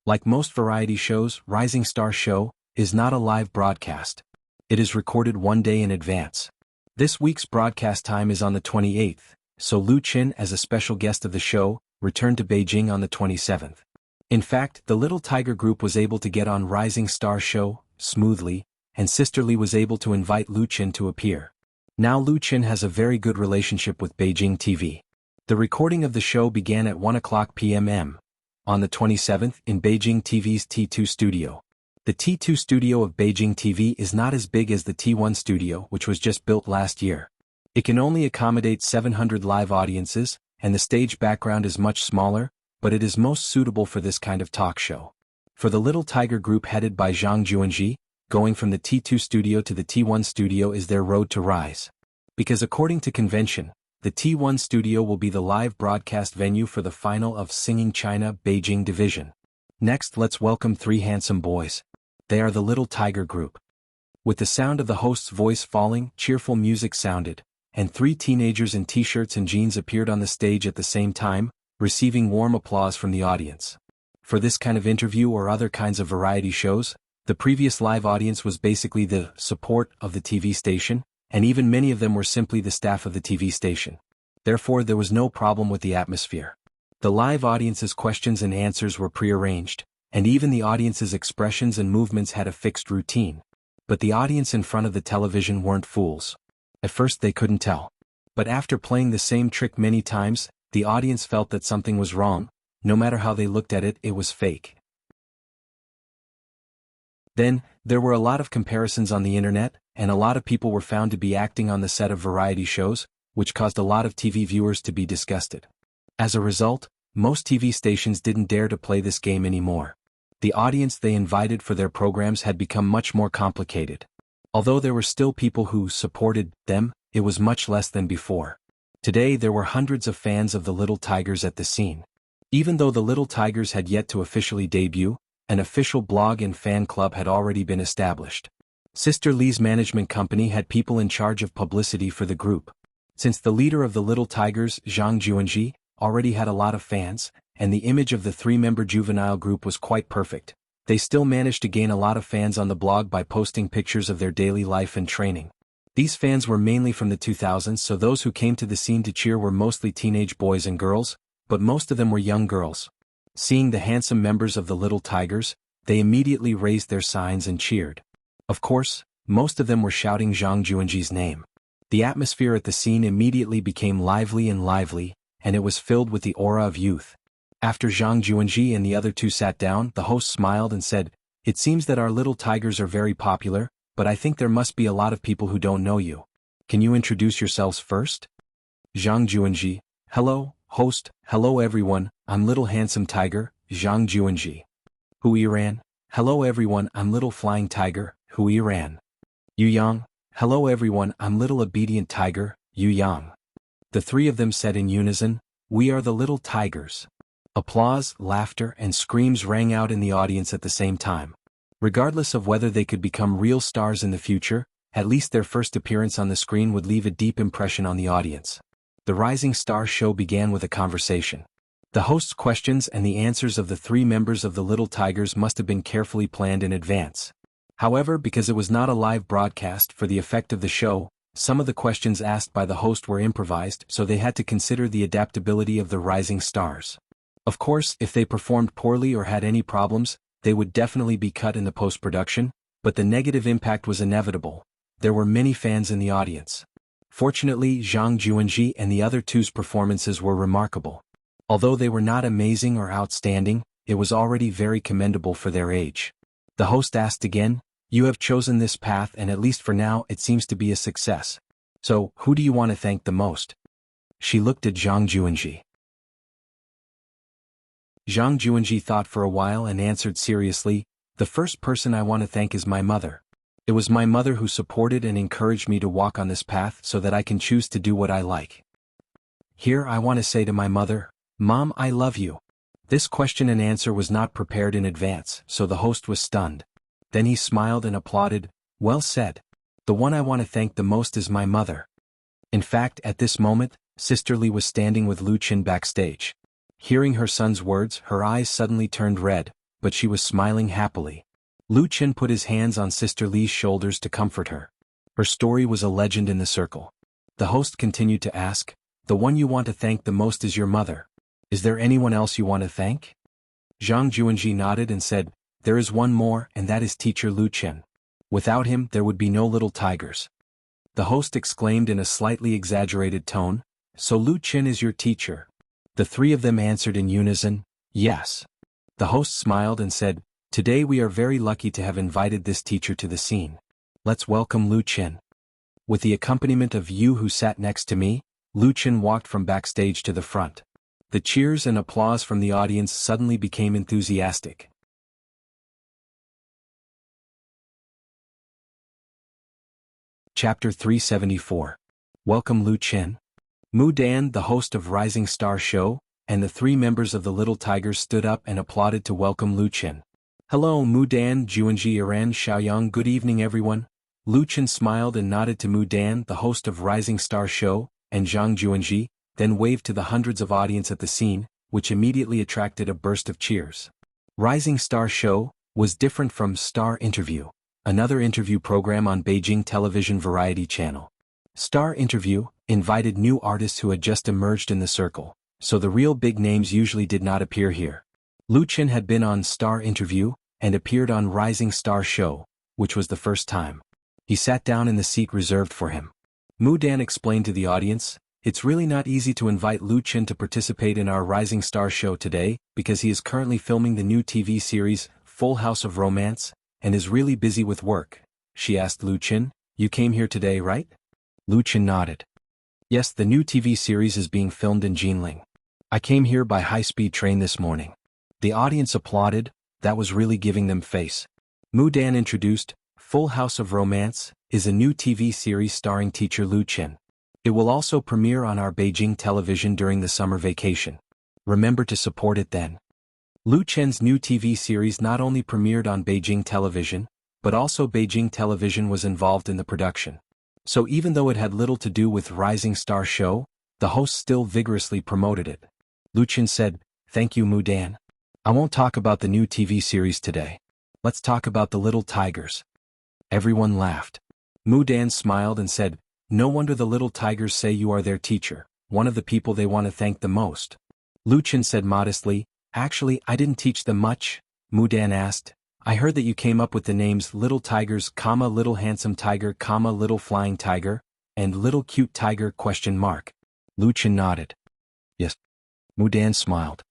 Like most variety shows, Rising Star show is not a live broadcast. It is recorded one day in advance. This week's broadcast time is on the 28th, so Lu Qin, as a special guest of the show, returned to Beijing on the 27th. In fact, the Little Tiger Group was able to get on Rising Star show smoothly, and Sister Lee was able to invite Lu Qin to appear. Now Lu Qin has a very good relationship with Beijing TV. The recording of the show began at 1:00 p.m. on the 27th in Beijing TV's T2 studio. The T2 studio of Beijing TV is not as big as the T1 studio, which was just built last year. It can only accommodate 700 live audiences, and the stage background is much smaller, but it is most suitable for this kind of talk show. For the Little Tiger Group headed by Zhang Juanji, going from the T2 studio to the T1 studio is their road to rise. Because according to convention, the T1 studio will be the live broadcast venue for the final of Singing China Beijing division. Next, let's welcome three handsome boys. They are the Little Tiger Group. With the sound of the host's voice falling, cheerful music sounded, and three teenagers in t-shirts and jeans appeared on the stage at the same time, receiving warm applause from the audience. For this kind of interview or other kinds of variety shows, the previous live audience was basically the support of the TV station, and even many of them were simply the staff of the TV station. Therefore, there was no problem with the atmosphere. The live audience's questions and answers were prearranged, and even the audience's expressions and movements had a fixed routine. But the audience in front of the television weren't fools. At first they couldn't tell. But after playing the same trick many times, the audience felt that something was wrong. No matter how they looked at it, it was fake. Then, there were a lot of comparisons on the internet, and a lot of people were found to be acting on the set of variety shows, which caused a lot of TV viewers to be disgusted. As a result, most TV stations didn't dare to play this game anymore. The audience they invited for their programs had become much more complicated. Although there were still people who supported them, it was much less than before. Today there were hundreds of fans of the Little Tigers at the scene. Even though the Little Tigers had yet to officially debut, an official blog and fan club had already been established. Sister Lee's management company had people in charge of publicity for the group. Since the leader of the Little Tigers, Zhang Juanji, already had a lot of fans, and the image of the three-member juvenile group was quite perfect, they still managed to gain a lot of fans on the blog by posting pictures of their daily life and training. These fans were mainly from the 2000s, so those who came to the scene to cheer were mostly teenage boys and girls, but most of them were young girls. Seeing the handsome members of the Little Tigers, they immediately raised their signs and cheered. Of course, most of them were shouting Zhang Juanji's name. The atmosphere at the scene immediately became lively, and it was filled with the aura of youth. After Zhang Juanji and the other two sat down, the host smiled and said, "It seems that our Little Tigers are very popular, but I think there must be a lot of people who don't know you. Can you introduce yourselves first?" Zhang Juanji: "Hello, host, hello everyone, I'm Little Handsome Tiger, Zhang Juanji." Hu Yiran: "Hello everyone, I'm Little Flying Tiger, Hu Yiran." Yu Yang: "Hello everyone, I'm Little Obedient Tiger, Yu Yang." The three of them said in unison, "We are the Little Tigers." Applause, laughter, and screams rang out in the audience at the same time. Regardless of whether they could become real stars in the future, at least their first appearance on the screen would leave a deep impression on the audience. The Rising Star show began with a conversation. The host's questions and the answers of the three members of the Little Tigers must have been carefully planned in advance. However, because it was not a live broadcast for the effect of the show, some of the questions asked by the host were improvised, so they had to consider the adaptability of the rising stars. Of course, if they performed poorly or had any problems, they would definitely be cut in the post-production, but the negative impact was inevitable. There were many fans in the audience. Fortunately, Zhang Juanji and the other two's performances were remarkable. Although they were not amazing or outstanding, it was already very commendable for their age. The host asked again, "You have chosen this path and at least for now it seems to be a success. So, who do you want to thank the most?" She looked at Zhang Juanji. Zhang Juanji thought for a while and answered seriously, The first person I want to thank is my mother. It was my mother who supported and encouraged me to walk on this path so that I can choose to do what I like. Here I want to say to my mother, Mom, I love you. This question and answer was not prepared in advance, so the host was stunned. Then he smiled and applauded, Well said. The one I want to thank the most is my mother. In fact, at this moment, Sister Lee was standing with Lu Qin backstage. Hearing her son's words, her eyes suddenly turned red, but she was smiling happily. Lu Qin put his hands on Sister Lee's shoulders to comfort her. Her story was a legend in the circle. The host continued to ask, The one you want to thank the most is your mother. Is there anyone else you want to thank? Zhang Juanji nodded and said, There is one more, and that is teacher Lu Qin. Without him, there would be no little tigers. The host exclaimed in a slightly exaggerated tone, So Lu Qin is your teacher? The three of them answered in unison, Yes. The host smiled and said, Today we are very lucky to have invited this teacher to the scene. Let's welcome Lu Qin. With the accompaniment of you who sat next to me, Lu Qin walked from backstage to the front. The cheers and applause from the audience suddenly became enthusiastic. Chapter 374. Welcome Lu Qin. Mu Dan, the host of Rising Star Show, and the three members of the Little Tigers stood up and applauded to welcome Lu Qin. Hello Mu Dan, Juanji Iran Xiaoyang, good evening everyone. Lu Qin smiled and nodded to Mu Dan, the host of Rising Star Show, and Zhang Juanji, then waved to the hundreds of audience at the scene, which immediately attracted a burst of cheers. Rising Star Show was different from Star Interview, another interview program on Beijing Television Variety Channel. Star Interview invited new artists who had just emerged in the circle, so the real big names usually did not appear here. Lu Qin had been on Star Interview and appeared on Rising Star Show, which was the first time. He sat down in the seat reserved for him. Mu Dan explained to the audience, It's really not easy to invite Lu Qin to participate in our Rising Star Show today because he is currently filming the new TV series, Full House of Romance, and is really busy with work. She asked Lu Qin, You came here today, right? Lu Qin nodded. Yes, the new TV series is being filmed in Jinling. I came here by high-speed train this morning. The audience applauded, that was really giving them face. Mu Dan introduced, Full House of Romance is a new TV series starring teacher Lu Qin. It will also premiere on our Beijing television during the summer vacation. Remember to support it then. Lu Qin's new TV series not only premiered on Beijing television, but also Beijing television was involved in the production. So even though it had little to do with Rising Star Show, the host still vigorously promoted it. Lu Qin said, Thank you Mu Dan. I won't talk about the new TV series today. Let's talk about the Little Tigers. Everyone laughed. Mu Dan smiled and said, No wonder the Little Tigers say you are their teacher, one of the people they want to thank the most. Lu Qin said modestly, Actually, I didn't teach them much. Mu Dan asked, I heard that you came up with the names Little Tigers, Little Handsome Tiger, Little Flying Tiger, and Little Cute Tiger ? Lu Qin nodded. Yes. Mu Dan smiled.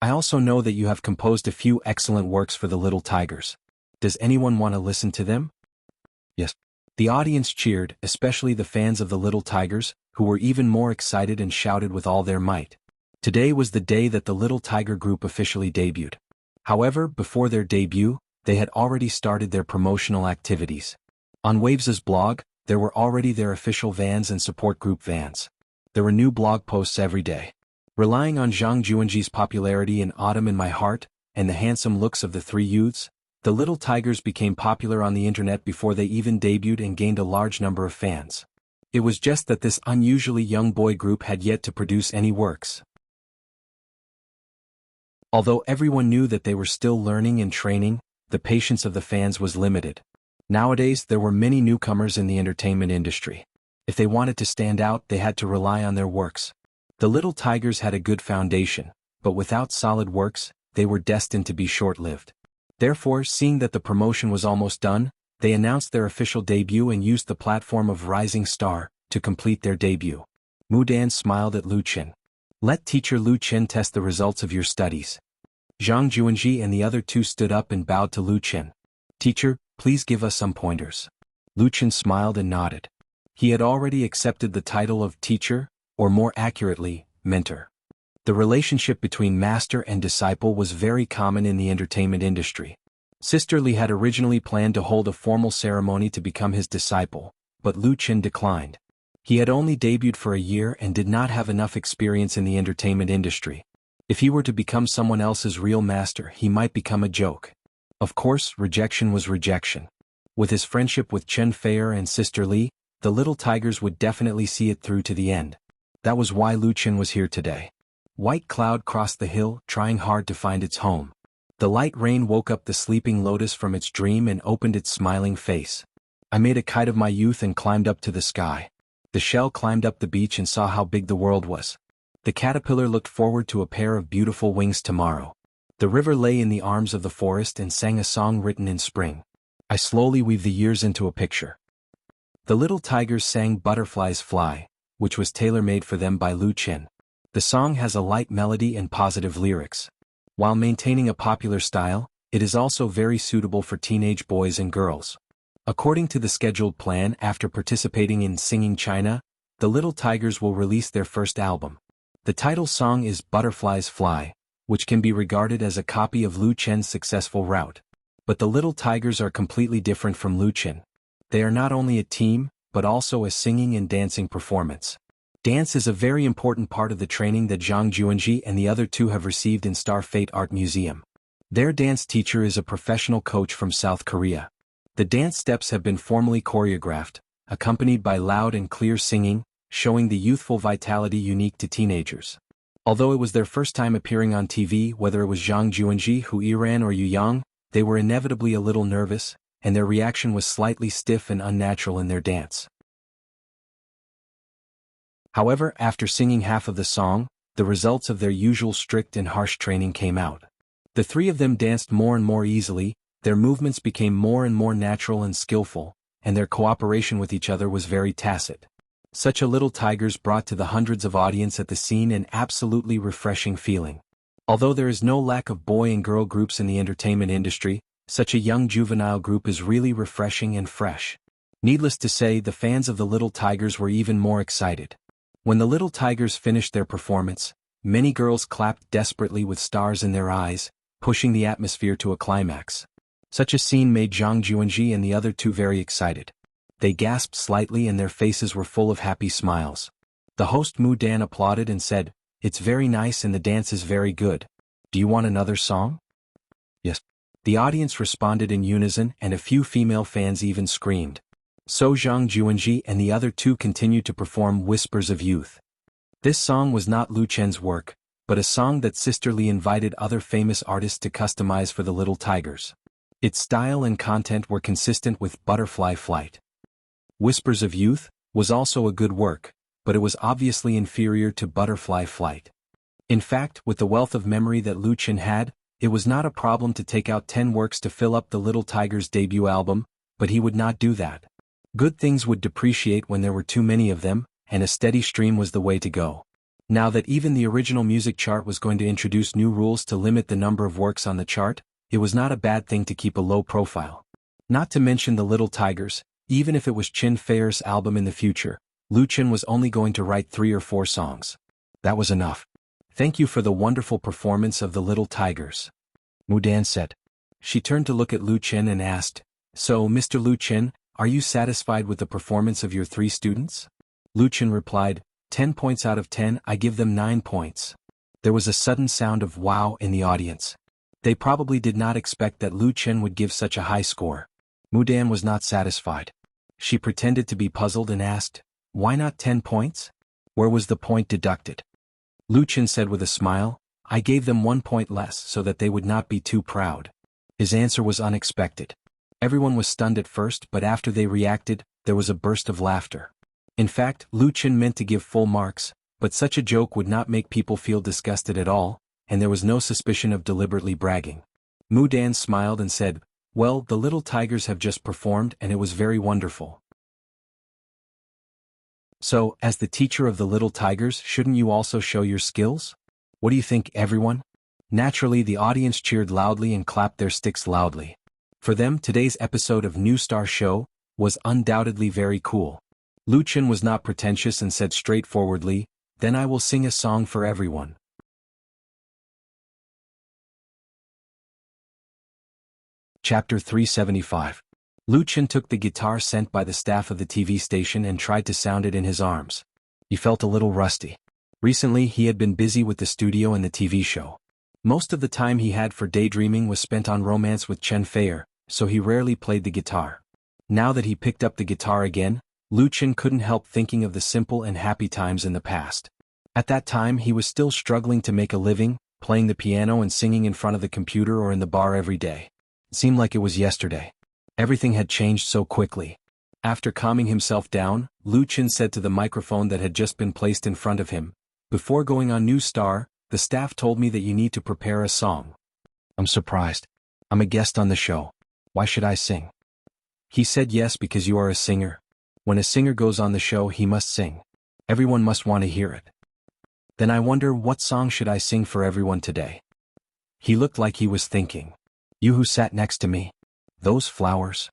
I also know that you have composed a few excellent works for the Little Tigers. Does anyone want to listen to them? Yes. The audience cheered, especially the fans of the Little Tigers, who were even more excited and shouted with all their might. Today was the day that the Little Tiger group officially debuted. However, before their debut, they had already started their promotional activities. On Waves's blog, there were already their official vans and support group vans. There were new blog posts every day. Relying on Zhang Juanji's popularity in Autumn in My Heart, and the handsome looks of the three youths, the Little Tigers became popular on the internet before they even debuted and gained a large number of fans. It was just that this unusually young boy group had yet to produce any works. Although everyone knew that they were still learning and training, the patience of the fans was limited. Nowadays there were many newcomers in the entertainment industry. If they wanted to stand out, they had to rely on their works. The Little Tigers had a good foundation, but without solid works, they were destined to be short-lived. Therefore, seeing that the promotion was almost done, they announced their official debut and used the platform of Rising Star to complete their debut. Mu Dan smiled at Lu Qin. Let teacher Lu Qin test the results of your studies. Zhang Juanji and the other two stood up and bowed to Lu Qin. Teacher, please give us some pointers. Lu Qin smiled and nodded. He had already accepted the title of teacher, or more accurately, mentor. The relationship between master and disciple was very common in the entertainment industry. Sister Li had originally planned to hold a formal ceremony to become his disciple, but Lu Qin declined. He had only debuted for a year and did not have enough experience in the entertainment industry. If he were to become someone else's real master, he might become a joke. Of course, rejection was rejection. With his friendship with Chen Feier and Sister Li, the little tigers would definitely see it through to the end. That was why Lu Qin was here today. White cloud crossed the hill, trying hard to find its home. The light rain woke up the sleeping lotus from its dream and opened its smiling face. I made a kite of my youth and climbed up to the sky. The shell climbed up the beach and saw how big the world was. The caterpillar looked forward to a pair of beautiful wings tomorrow. The river lay in the arms of the forest and sang a song written in spring. I slowly weave the years into a picture. The little tigers sang Butterflies Fly, which was tailor-made for them by Lu Qin. The song has a light melody and positive lyrics. While maintaining a popular style, it is also very suitable for teenage boys and girls. According to the scheduled plan, after participating in Singing China, the Little Tigers will release their first album. The title song is Butterflies Fly, which can be regarded as a copy of Lu Qin's successful route. But the Little Tigers are completely different from Lu Qin. They are not only a team, but also a singing and dancing performance. Dance is a very important part of the training that Zhang Juanji and the other two have received in Star Fate Art Museum. Their dance teacher is a professional coach from South Korea. The dance steps have been formally choreographed, accompanied by loud and clear singing, showing the youthful vitality unique to teenagers. Although it was their first time appearing on TV, whether it was Zhang Juanji, Hu Yiran or Yu Yang, they were inevitably a little nervous, and their reaction was slightly stiff and unnatural in their dance. However, after singing half of the song, the results of their usual strict and harsh training came out. The three of them danced more and more easily, their movements became more and more natural and skillful, and their cooperation with each other was very tacit. Such a Little Tigers brought to the hundreds of audience at the scene an absolutely refreshing feeling. Although there is no lack of boy and girl groups in the entertainment industry, such a young juvenile group is really refreshing and fresh. Needless to say, the fans of the Little Tigers were even more excited. When the Little Tigers finished their performance, many girls clapped desperately with stars in their eyes, pushing the atmosphere to a climax. Such a scene made Zhang Juanji and the other two very excited. They gasped slightly and their faces were full of happy smiles. The host Mu Dan applauded and said, "It's very nice and the dance is very good. Do you want another song?" "Yes." The audience responded in unison and a few female fans even screamed. So Zhang Juanji and the other two continued to perform Whispers of Youth. This song was not Lu Qin's work, but a song that Sister Li invited other famous artists to customize for the Little Tigers. Its style and content were consistent with Butterfly Flight. Whispers of Youth was also a good work, but it was obviously inferior to Butterfly Flight. In fact, with the wealth of memory that Lu Qin had, it was not a problem to take out 10 works to fill up the Little Tigers' debut album, but he would not do that. Good things would depreciate when there were too many of them, and a steady stream was the way to go. Now that even the original music chart was going to introduce new rules to limit the number of works on the chart, it was not a bad thing to keep a low profile. Not to mention the Little Tigers, even if it was Chen Feier's album in the future, Lu Qin was only going to write 3 or 4 songs. That was enough. "Thank you for the wonderful performance of the Little Tigers," Mu Dan said. She turned to look at Lu Qin and asked, "So, Mr. Lu Qin, are you satisfied with the performance of your 3 students?" Lu Qin replied, 10 points out of 10, I give them 9 points. There was a sudden sound of wow in the audience. They probably did not expect that Lu Qin would give such a high score. Mu Dan was not satisfied. She pretended to be puzzled and asked, "Why not 10 points? Where was the point deducted?" Lu Qin said with a smile, "I gave them 1 point less so that they would not be too proud." His answer was unexpected. Everyone was stunned at first, but after they reacted, there was a burst of laughter. In fact, Lu Qin meant to give full marks, but such a joke would not make people feel disgusted at all, and there was no suspicion of deliberately bragging. Mu Dan smiled and said, "Well, the Little Tigers have just performed and it was very wonderful. So, as the teacher of the Little Tigers, shouldn't you also show your skills? What do you think, everyone?" Naturally, the audience cheered loudly and clapped their sticks loudly. For them, today's episode of New Star Show was undoubtedly very cool. Lu Qin was not pretentious and said straightforwardly, "Then I will sing a song for everyone." Chapter 375. Lu Chen took the guitar sent by the staff of the TV station and tried to sound it in his arms. He felt a little rusty. Recently he had been busy with the studio and the TV show. Most of the time he had for daydreaming was spent on romance with Chen Feier, so he rarely played the guitar. Now that he picked up the guitar again, Lu Chen couldn't help thinking of the simple and happy times in the past. At that time he was still struggling to make a living, playing the piano and singing in front of the computer or in the bar every day. It seemed like it was yesterday. Everything had changed so quickly. After calming himself down, Lu Chen said to the microphone that had just been placed in front of him, "Before going on New Star, the staff told me that you need to prepare a song." "I'm surprised. I'm a guest on the show. Why should I sing?" He said, "Yes, because you are a singer. When a singer goes on the show he must sing. Everyone must want to hear it." "Then I wonder what song should I sing for everyone today?" He looked like he was thinking. "You who sat next to me. Those flowers.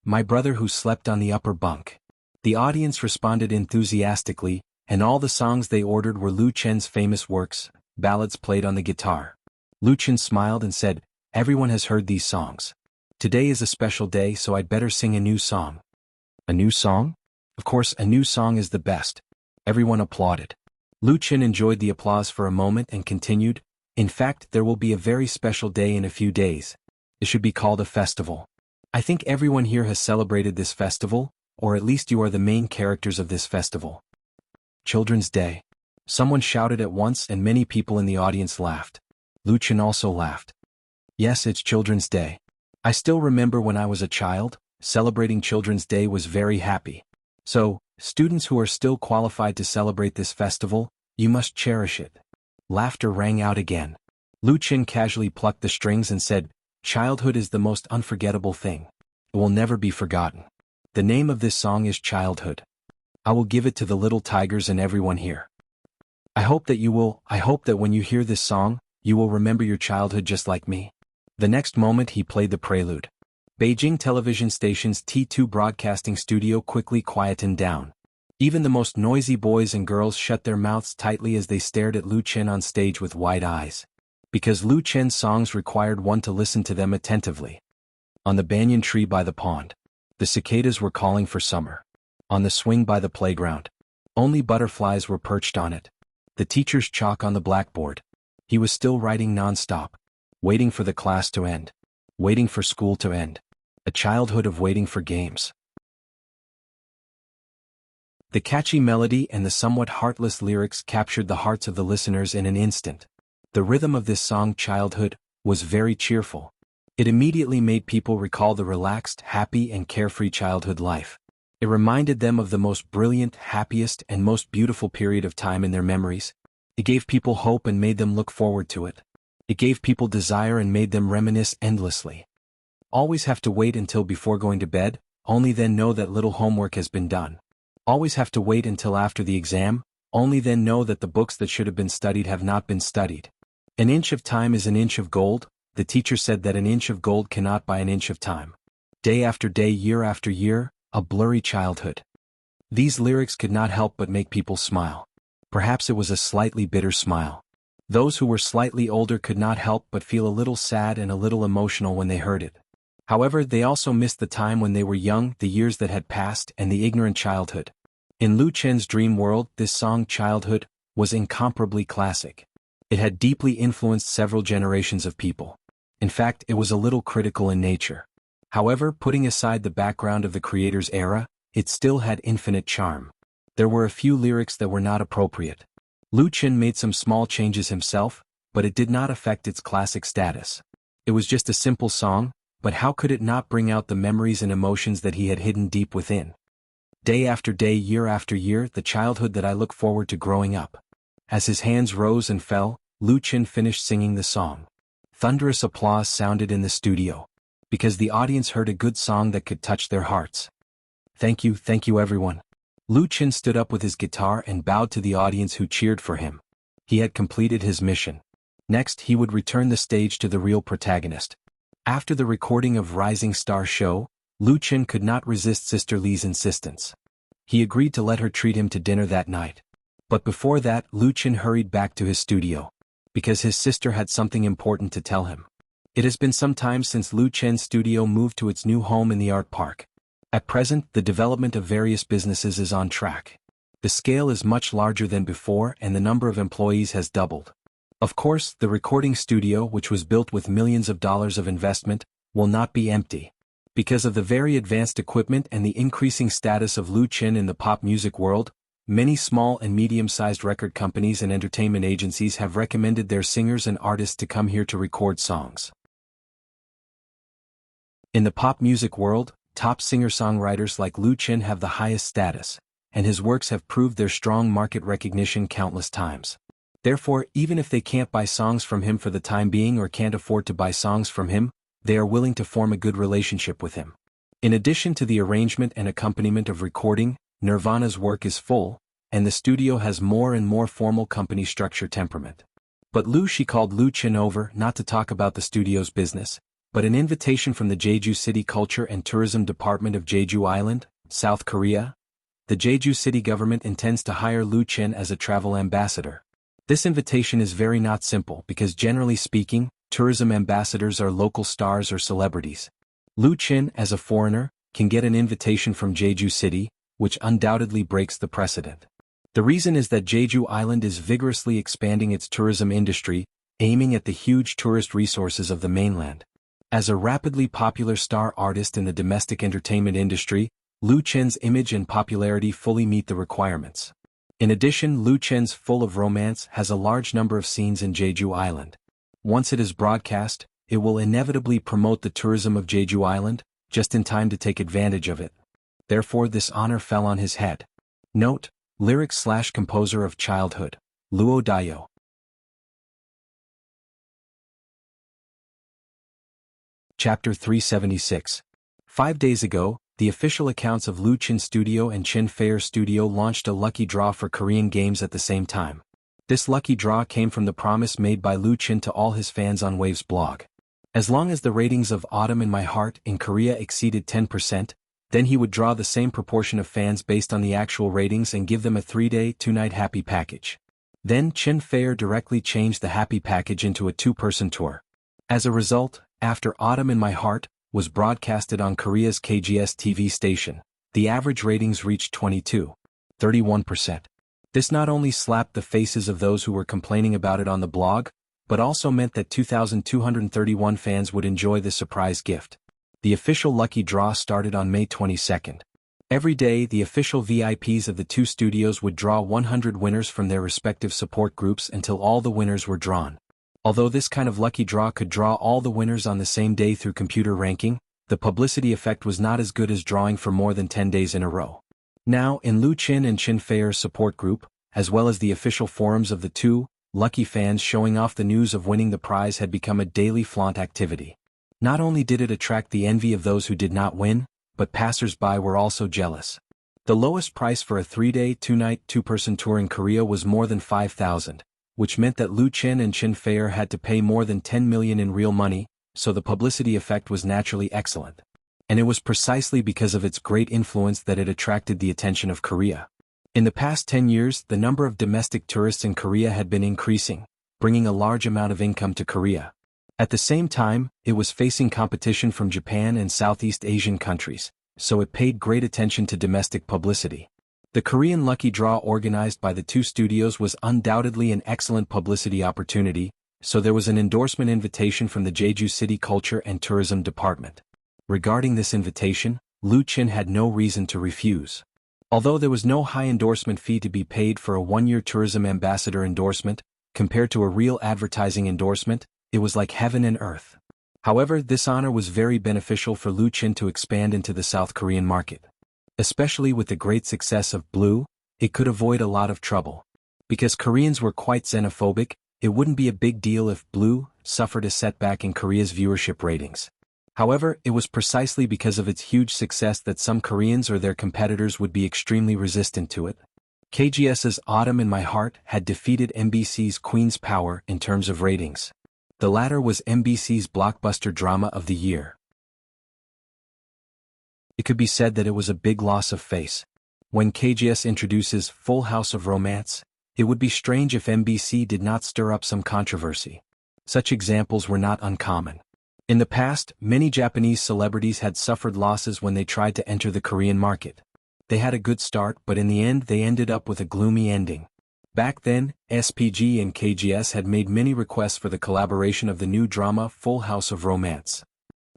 My brother who slept on the upper bunk." The audience responded enthusiastically, and all the songs they ordered were Lu Chen's famous works, ballads played on the guitar. Lu Chen smiled and said, "Everyone has heard these songs. Today is a special day, so I'd better sing a new song." "A new song? Of course, a new song is the best." Everyone applauded. Lu Chen enjoyed the applause for a moment and continued, "In fact, there will be a very special day in a few days. It should be called a festival. I think everyone here has celebrated this festival, or at least you are the main characters of this festival." "Children's Day." Someone shouted at once and many people in the audience laughed. Lu Chen also laughed. "Yes, it's Children's Day. I still remember when I was a child, celebrating Children's Day was very happy. So, students who are still qualified to celebrate this festival, you must cherish it." Laughter rang out again. Lu Chen casually plucked the strings and said, "Childhood is the most unforgettable thing. It will never be forgotten. The name of this song is Childhood. I will give it to the little tigers and everyone here. I hope that when you hear this song, you will remember your childhood just like me." The next moment he played the prelude. Beijing television station's T2 broadcasting studio quickly quietened down. Even the most noisy boys and girls shut their mouths tightly as they stared at Lu Chen on stage with wide eyes. Because Lu Chen's songs required one to listen to them attentively. On the banyan tree by the pond, the cicadas were calling for summer. On the swing by the playground, only butterflies were perched on it. The teacher's chalk on the blackboard. He was still writing non-stop, waiting for the class to end, waiting for school to end. A childhood of waiting for games. The catchy melody and the somewhat heartless lyrics captured the hearts of the listeners in an instant. The rhythm of this song, Childhood, was very cheerful. It immediately made people recall the relaxed, happy and carefree childhood life. It reminded them of the most brilliant, happiest and most beautiful period of time in their memories. It gave people hope and made them look forward to it. It gave people desire and made them reminisce endlessly. Always have to wait until before going to bed, only then know that little homework has been done. Always have to wait until after the exam, only then know that the books that should have been studied have not been studied. An inch of time is an inch of gold. The teacher said that an inch of gold cannot buy an inch of time. Day after day, year after year, a blurry childhood. These lyrics could not help but make people smile. Perhaps it was a slightly bitter smile. Those who were slightly older could not help but feel a little sad and a little emotional when they heard it. However, they also missed the time when they were young, the years that had passed, and the ignorant childhood. In Lu Chen's dream world, this song, Childhood, was incomparably classic. It had deeply influenced several generations of people. In fact, it was a little critical in nature. However, putting aside the background of the creator's era, it still had infinite charm. There were a few lyrics that were not appropriate. Lu Chen made some small changes himself, but it did not affect its classic status. It was just a simple song, but how could it not bring out the memories and emotions that he had hidden deep within? Day after day, year after year, the childhood that I look forward to growing up. As his hands rose and fell, Lu Chen finished singing the song. Thunderous applause sounded in the studio, because the audience heard a good song that could touch their hearts. Thank you everyone." Lu Chen stood up with his guitar and bowed to the audience who cheered for him. He had completed his mission. Next, he would return the stage to the real protagonist. After the recording of Rising Star Show, Lu Chen could not resist Sister Li's insistence. He agreed to let her treat him to dinner that night. But before that, Lu Chen hurried back to his studio, because his sister had something important to tell him. It has been some time since Lu Chen's studio moved to its new home in the art park. At present, the development of various businesses is on track. The scale is much larger than before and the number of employees has doubled. Of course, the recording studio, which was built with millions of dollars of investment, will not be empty. Because of the very advanced equipment and the increasing status of Lu Chen in the pop music world, many small and medium-sized record companies and entertainment agencies have recommended their singers and artists to come here to record songs. In the pop music world, top singer-songwriters like Lu Chen have the highest status, and his works have proved their strong market recognition countless times. Therefore, even if they can't buy songs from him for the time being or can't afford to buy songs from him, they are willing to form a good relationship with him. In addition to the arrangement and accompaniment of recording, Nirvana's work is full, and the studio has more and more formal company structure temperament. But she called Lu Chen over not to talk about the studio's business, but an invitation from the Jeju City Culture and Tourism Department of Jeju Island, South Korea. The Jeju City government intends to hire Lu Chen as a travel ambassador. This invitation is very not simple because generally speaking, tourism ambassadors are local stars or celebrities. Lu Chen, as a foreigner, can get an invitation from Jeju City, which undoubtedly breaks the precedent. The reason is that Jeju Island is vigorously expanding its tourism industry, aiming at the huge tourist resources of the mainland. As a rapidly popular star artist in the domestic entertainment industry, Lu Chen's image and popularity fully meet the requirements. In addition, Lu Chen's Full of Romance has a large number of scenes in Jeju Island. Once it is broadcast, it will inevitably promote the tourism of Jeju Island, just in time to take advantage of it. Therefore this honor fell on his head. Note, lyrics/composer of childhood, Luo Dayo. Chapter 376. 5 days ago, the official accounts of Lu Chen Studio and Chin Fair Studio launched a lucky draw for Korean games at the same time. This lucky draw came from the promise made by Lu Chen to all his fans on Wave's blog. As long as the ratings of Autumn in My Heart in Korea exceeded 10%, then he would draw the same proportion of fans based on the actual ratings and give them a 3-day, 2-night happy package. Then Chin Fair directly changed the happy package into a 2-person tour. As a result, after Autumn in My Heart was broadcasted on Korea's KGS TV station, the average ratings reached 22.31%. This not only slapped the faces of those who were complaining about it on the blog, but also meant that 2,231 fans would enjoy the surprise gift. The official lucky draw started on May 22nd. Every day, the official VIPs of the two studios would draw 100 winners from their respective support groups until all the winners were drawn. Although this kind of lucky draw could draw all the winners on the same day through computer ranking, the publicity effect was not as good as drawing for more than 10 days in a row. Now, in Lu Chen and Chin Fair's support group, as well as the official forums of the two, lucky fans showing off the news of winning the prize had become a daily flaunt activity. Not only did it attract the envy of those who did not win, but passers-by were also jealous. The lowest price for a 3-day, 2-night, 2-person tour in Korea was more than 5,000. Which meant that Lu Chen and Chin Fair had to pay more than 10 million in real money, so the publicity effect was naturally excellent. And it was precisely because of its great influence that it attracted the attention of Korea. In the past 10 years, the number of domestic tourists in Korea had been increasing, bringing a large amount of income to Korea. At the same time, it was facing competition from Japan and Southeast Asian countries, so it paid great attention to domestic publicity. The Korean lucky draw organized by the two studios was undoubtedly an excellent publicity opportunity, so there was an endorsement invitation from the Jeju City Culture and Tourism Department. Regarding this invitation, Lu Chen had no reason to refuse. Although there was no high endorsement fee to be paid for a 1-year tourism ambassador endorsement, compared to a real advertising endorsement, it was like heaven and earth. However, this honor was very beneficial for Lu Chen to expand into the South Korean market. Especially with the great success of Blue, it could avoid a lot of trouble. Because Koreans were quite xenophobic, it wouldn't be a big deal if Blue suffered a setback in Korea's viewership ratings. However, it was precisely because of its huge success that some Koreans or their competitors would be extremely resistant to it. KGS's Autumn in My Heart had defeated MBC's Queen's Power in terms of ratings. The latter was MBC's blockbuster drama of the year. It could be said that it was a big loss of face. When KGS introduces Full House of Romance, it would be strange if MBC did not stir up some controversy. Such examples were not uncommon. In the past, many Japanese celebrities had suffered losses when they tried to enter the Korean market. They had a good start, but in the end they ended up with a gloomy ending. Back then, SPG and KGS had made many requests for the collaboration of the new drama Full House of Romance.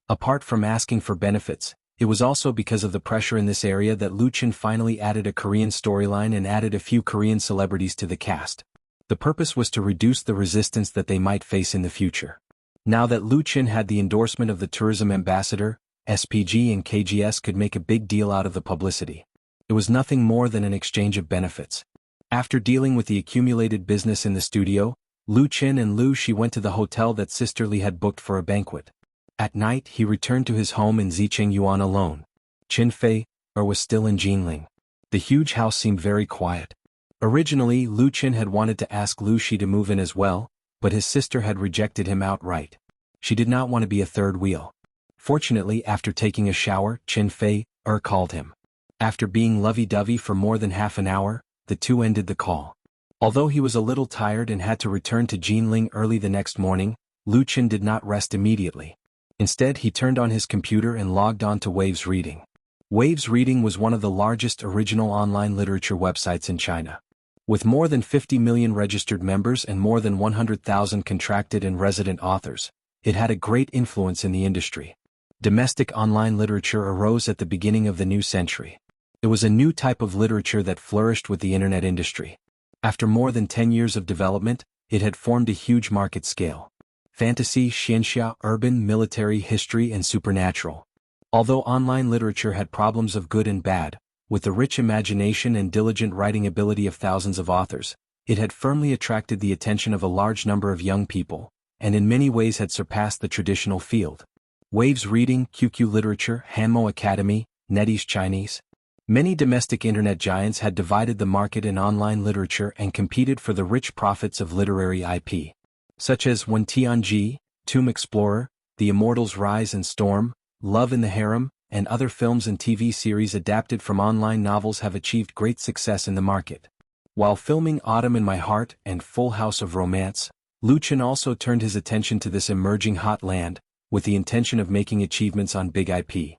Apart from asking for benefits, it was also because of the pressure in this area that Luchin finally added a Korean storyline and added a few Korean celebrities to the cast. The purpose was to reduce the resistance that they might face in the future. Now that Luchin had the endorsement of the tourism ambassador, SPG and KGS could make a big deal out of the publicity. It was nothing more than an exchange of benefits. After dealing with the accumulated business in the studio, Luchin and Lu Shi went to the hotel that Sister Lee had booked for a banquet. At night he returned to his home in Zicheng Yuan alone. Qin Fei was still in Jinling. The huge house seemed very quiet. Originally Luchin had wanted to ask Lu Shi to move in as well, but his sister had rejected him outright. She did not want to be a third wheel. Fortunately, after taking a shower, Qin Fei called him. After being lovey-dovey for more than half an hour, the two ended the call. Although he was a little tired and had to return to Jinling early the next morning, Luchin did not rest immediately. Instead he turned on his computer and logged on to Waves Reading. Waves Reading was one of the largest original online literature websites in China. With more than 50 million registered members and more than 100,000 contracted and resident authors, it had a great influence in the industry. Domestic online literature arose at the beginning of the new century. It was a new type of literature that flourished with the internet industry. After more than 10 years of development, it had formed a huge market scale. Fantasy, xianxia, urban, military, history and supernatural. Although online literature had problems of good and bad, with the rich imagination and diligent writing ability of thousands of authors, it had firmly attracted the attention of a large number of young people, and in many ways had surpassed the traditional field. Waves Reading, QQ Literature, Hanmo Academy, NetEase Chinese. Many domestic internet giants had divided the market in online literature and competed for the rich profits of literary IP. Such as Wen Tianji, Tomb Explorer, The Immortals Rise and Storm, Love in the Harem, and other films and TV series adapted from online novels have achieved great success in the market. While filming Autumn in My Heart and Full House of Romance, Luchin also turned his attention to this emerging hot land, with the intention of making achievements on big IP.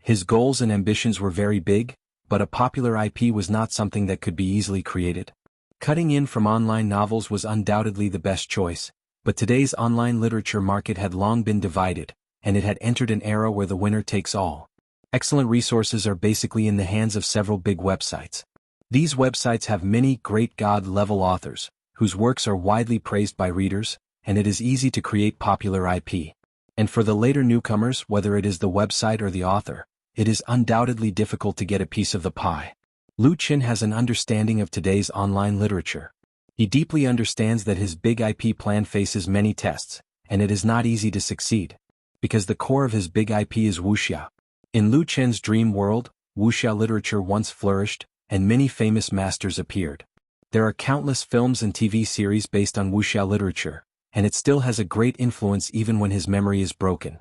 His goals and ambitions were very big, but a popular IP was not something that could be easily created. Cutting in from online novels was undoubtedly the best choice, but today's online literature market had long been divided, and it had entered an era where the winner takes all. Excellent resources are basically in the hands of several big websites. These websites have many great God-level authors, whose works are widely praised by readers, and it is easy to create popular IP. And for the later newcomers, whether it is the website or the author, it is undoubtedly difficult to get a piece of the pie. Luchin has an understanding of today's online literature. He deeply understands that his big IP plan faces many tests, and it is not easy to succeed. Because the core of his big IP is wuxia. In Luchin's dream world, wuxia literature once flourished, and many famous masters appeared. There are countless films and TV series based on wuxia literature, and it still has a great influence even when his memory is broken.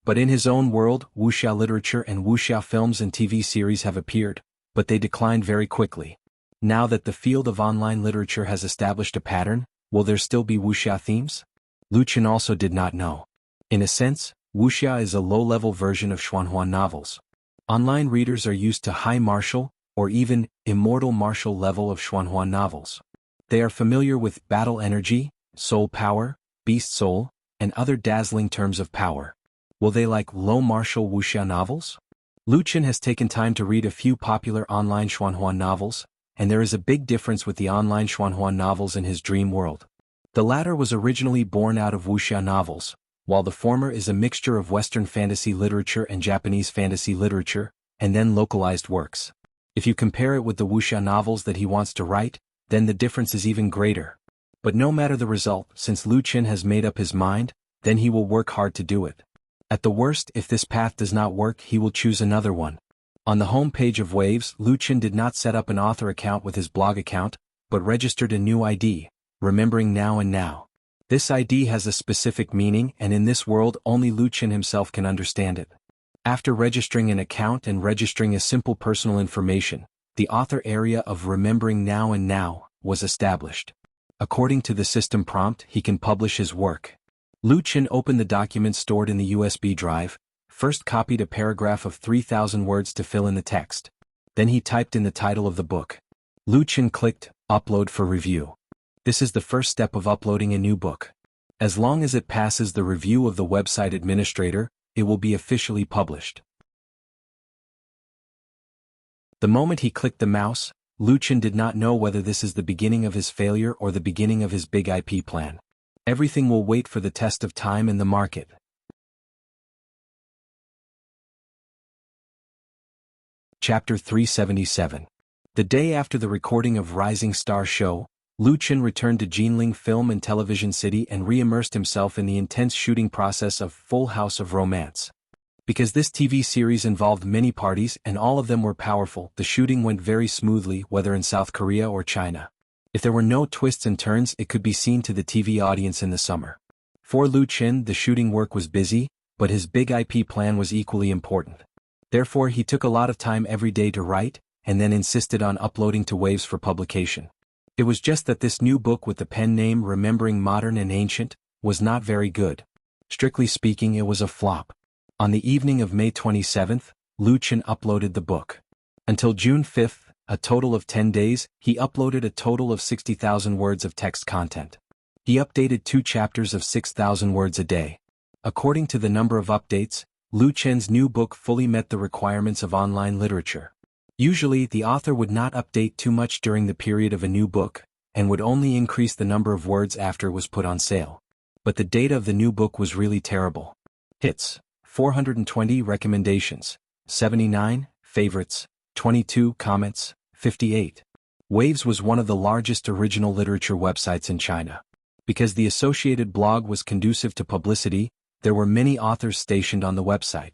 But in his own world, wuxia literature and wuxia films and TV series have appeared, but they declined very quickly. Now that the field of online literature has established a pattern, will there still be wuxia themes? Luchin also did not know. In a sense, wuxia is a low-level version of xuanhua novels. Online readers are used to high martial, or even immortal martial level of xuanhua novels. They are familiar with battle energy, soul power, beast soul, and other dazzling terms of power. Will they like low martial wuxia novels? Luchin has taken time to read a few popular online xuanhua novels, and there is a big difference with the online xuanhua novels in his dream world. The latter was originally born out of wuxia novels, while the former is a mixture of Western fantasy literature and Japanese fantasy literature, and then localized works. If you compare it with the wuxia novels that he wants to write, then the difference is even greater. But no matter the result, since Luchin has made up his mind, then he will work hard to do it. At the worst, if this path does not work, he will choose another one. On the home page of Waves, Luchin did not set up an author account with his blog account, but registered a new ID, remembering now and now. This ID has a specific meaning, and in this world only Luchin himself can understand it. After registering an account and registering a simple personal information, the author area of remembering now and now was established. According to the system prompt, he can publish his work. Lu Qin opened the document stored in the USB drive, first copied a paragraph of 3,000 words to fill in the text. Then he typed in the title of the book. Lu Qin clicked, Upload for review. This is the first step of uploading a new book. As long as it passes the review of the website administrator, it will be officially published. The moment he clicked the mouse, Lu Qin did not know whether this is the beginning of his failure or the beginning of his big IP plan. Everything will wait for the test of time in the market. Chapter 377. The day after the recording of Rising Star Show, Lu Qin returned to Jinling Film and Television City and re-immersed himself in the intense shooting process of Full House of Romance. Because this TV series involved many parties and all of them were powerful, the shooting went very smoothly whether in South Korea or China. If there were no twists and turns, it could be seen to the TV audience in the summer. For Lu Qin, the shooting work was busy, but his big IP plan was equally important. Therefore he took a lot of time every day to write, and then insisted on uploading to Waves for publication. It was just that this new book with the pen name Remembering Modern and Ancient was not very good. Strictly speaking, it was a flop. On the evening of May 27th, Lu Qin uploaded the book. Until June 5th, a total of 10 days, he uploaded a total of 60,000 words of text content. He updated 2 chapters of 6,000 words a day. According to the number of updates, Lu Qin's new book fully met the requirements of online literature. Usually, the author would not update too much during the period of a new book, and would only increase the number of words after it was put on sale. But the data of the new book was really terrible. Hits: 420 recommendations, 79 favorites, 22 comments, 58. Waves was one of the largest original literature websites in China. Because the associated blog was conducive to publicity, there were many authors stationed on the website.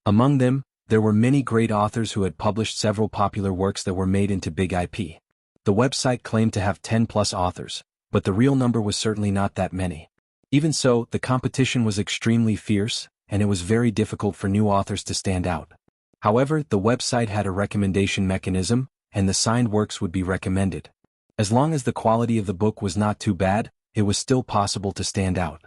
Among them, there were many great authors who had published several popular works that were made into big IP. The website claimed to have 10+ authors, but the real number was certainly not that many. Even so, the competition was extremely fierce, and it was very difficult for new authors to stand out. However, the website had a recommendation mechanism, and the signed works would be recommended. As long as the quality of the book was not too bad, it was still possible to stand out.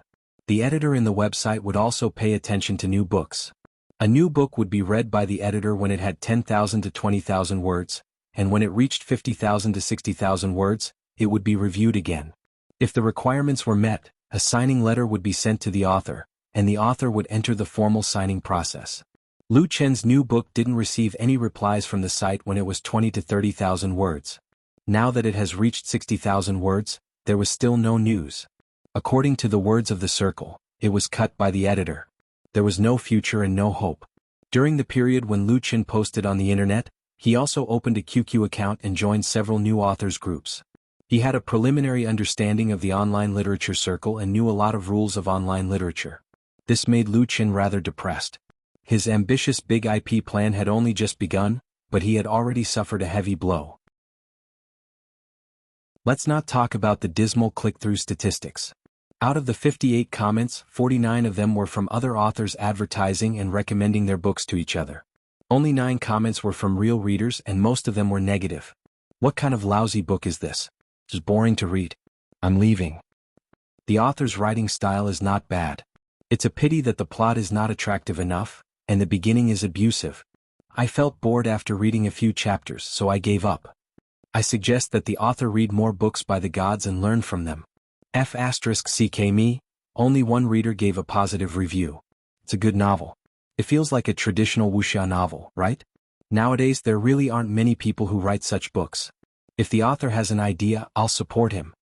The editor in the website would also pay attention to new books. A new book would be read by the editor when it had 10,000 to 20,000 words, and when it reached 50,000 to 60,000 words, it would be reviewed again. If the requirements were met, a signing letter would be sent to the author, and the author would enter the formal signing process. Lu Qin's new book didn't receive any replies from the site when it was 20 to 30,000 words. Now that it has reached 60,000 words, there was still no news. According to the words of the circle, it was cut by the editor. There was no future and no hope. During the period when Lu Qin posted on the internet, he also opened a QQ account and joined several new authors groups. He had a preliminary understanding of the online literature circle and knew a lot of rules of online literature. This made Lu Qin rather depressed. His ambitious big IP plan had only just begun, but he had already suffered a heavy blow. Let's not talk about the dismal click-through statistics. Out of the 58 comments, 49 of them were from other authors advertising and recommending their books to each other. Only 9 comments were from real readers and most of them were negative. What kind of lousy book is this? It's boring to read. I'm leaving. The author's writing style is not bad. It's a pity that the plot is not attractive enough, and the beginning is abusive. I felt bored after reading a few chapters, so I gave up. I suggest that the author read more books by the gods and learn from them. F***me, only one reader gave a positive review. It's a good novel. It feels like a traditional wuxia novel, right? Nowadays there really aren't many people who write such books. If the author has an idea, I'll support him.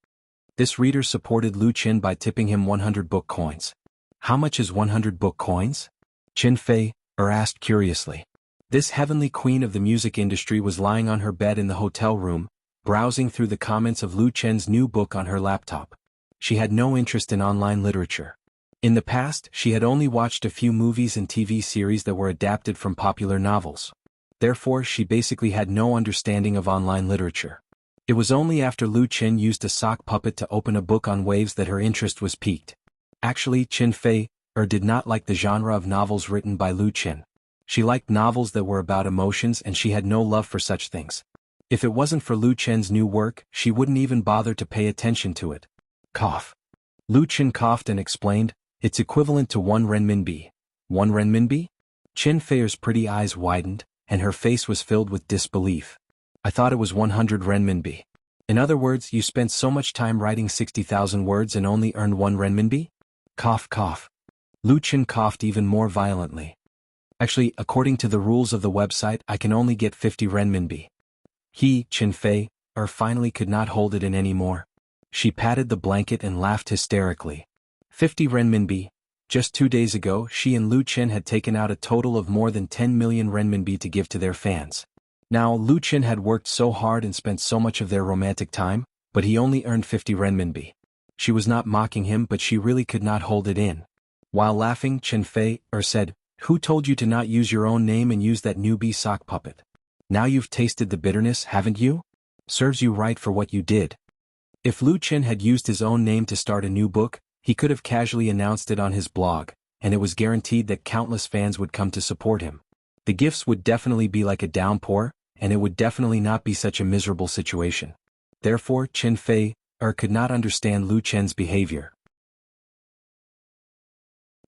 This reader supported Lu Qin by tipping him 100 book coins. How much is 100 book coins? Qin Fei asked curiously. This heavenly queen of the music industry was lying on her bed in the hotel room, browsing through the comments of Lu Qin's new book on her laptop. She had no interest in online literature. In the past, she had only watched a few movies and TV series that were adapted from popular novels. Therefore, she basically had no understanding of online literature. It was only after Lu Qin used a sock puppet to open a book on Waves that her interest was piqued. Actually, Qin Fei did not like the genre of novels written by Lu Qin. She liked novels that were about emotions and she had no love for such things. If it wasn't for Lu Qin's new work, she wouldn't even bother to pay attention to it. Cough. Lu Qin coughed and explained, It's equivalent to 1 renminbi. 1 renminbi? Qin Fei's pretty eyes widened, and her face was filled with disbelief. I thought it was 100 renminbi. In other words, you spent so much time writing 60,000 words and only earned 1 renminbi? Cough cough. Lu Qin coughed even more violently. Actually, according to the rules of the website, I can only get 50 renminbi. Qin Fei, finally could not hold it in anymore. She patted the blanket and laughed hysterically. 50 renminbi. Just 2 days ago, she and Lu Qin had taken out a total of more than 10 million renminbi to give to their fans. Now, Lu Qin had worked so hard and spent so much of their romantic time, but he only earned 50 renminbi. She was not mocking him, but she really could not hold it in. While laughing, Qin Fei said, "Who told you to not use your own name and use that newbie sock puppet? Now you've tasted the bitterness, haven't you? Serves you right for what you did." If Lu Qin had used his own name to start a new book, he could have casually announced it on his blog, and it was guaranteed that countless fans would come to support him. The gifts would definitely be like a downpour, and it would definitely not be such a miserable situation. Therefore, Qin Fei could not understand Lu Qin's behavior.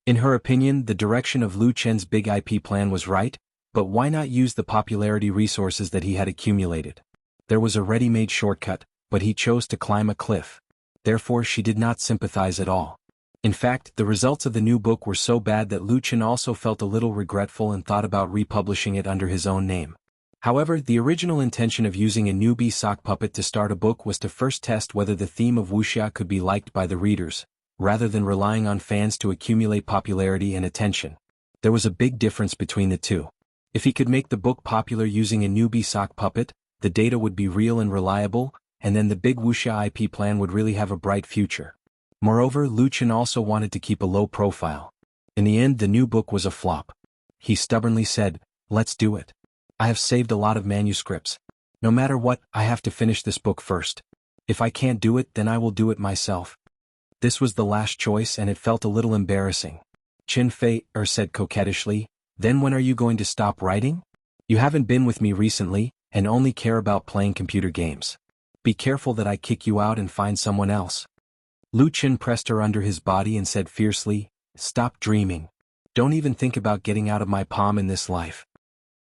In her opinion, the direction of Lu Qin's big IP plan was right, but why not use the popularity resources that he had accumulated? There was a ready-made shortcut, but he chose to climb a cliff. Therefore, she did not sympathize at all. In fact, the results of the new book were so bad that Lu Qin also felt a little regretful and thought about republishing it under his own name. However, the original intention of using a newbie sock puppet to start a book was to first test whether the theme of Wuxia could be liked by the readers, rather than relying on fans to accumulate popularity and attention. There was a big difference between the two. If he could make the book popular using a newbie sock puppet, the data would be real and reliable, and then the big Wuxia IP plan would really have a bright future. Moreover, Lu Qin also wanted to keep a low profile. In the end, the new book was a flop. He stubbornly said, "Let's do it. I have saved a lot of manuscripts. No matter what, I have to finish this book first. If I can't do it, then I will do it myself." This was the last choice, and it felt a little embarrassing. Qin Fei said coquettishly, "Then when are you going to stop writing? You haven't been with me recently, and only care about playing computer games. Be careful that I kick you out and find someone else." Lu Qin pressed her under his body and said fiercely, "Stop dreaming. Don't even think about getting out of my palm in this life."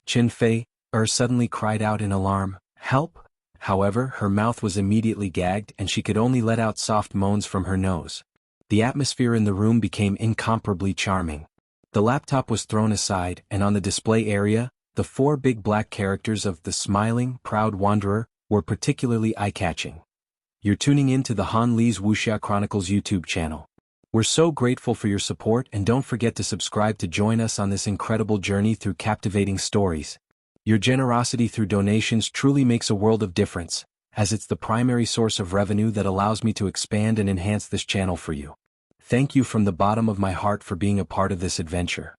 Qin Fei suddenly cried out in alarm, "Help!" However, her mouth was immediately gagged and she could only let out soft moans from her nose. The atmosphere in the room became incomparably charming. The laptop was thrown aside, and on the display area, the 4 big black characters of the smiling, proud wanderer were particularly eye-catching. You're tuning in to the Han Li's Wuxia Chronicles YouTube channel. We're so grateful for your support, and don't forget to subscribe to join us on this incredible journey through captivating stories. Your generosity through donations truly makes a world of difference, as it's the primary source of revenue that allows me to expand and enhance this channel for you. Thank you from the bottom of my heart for being a part of this adventure.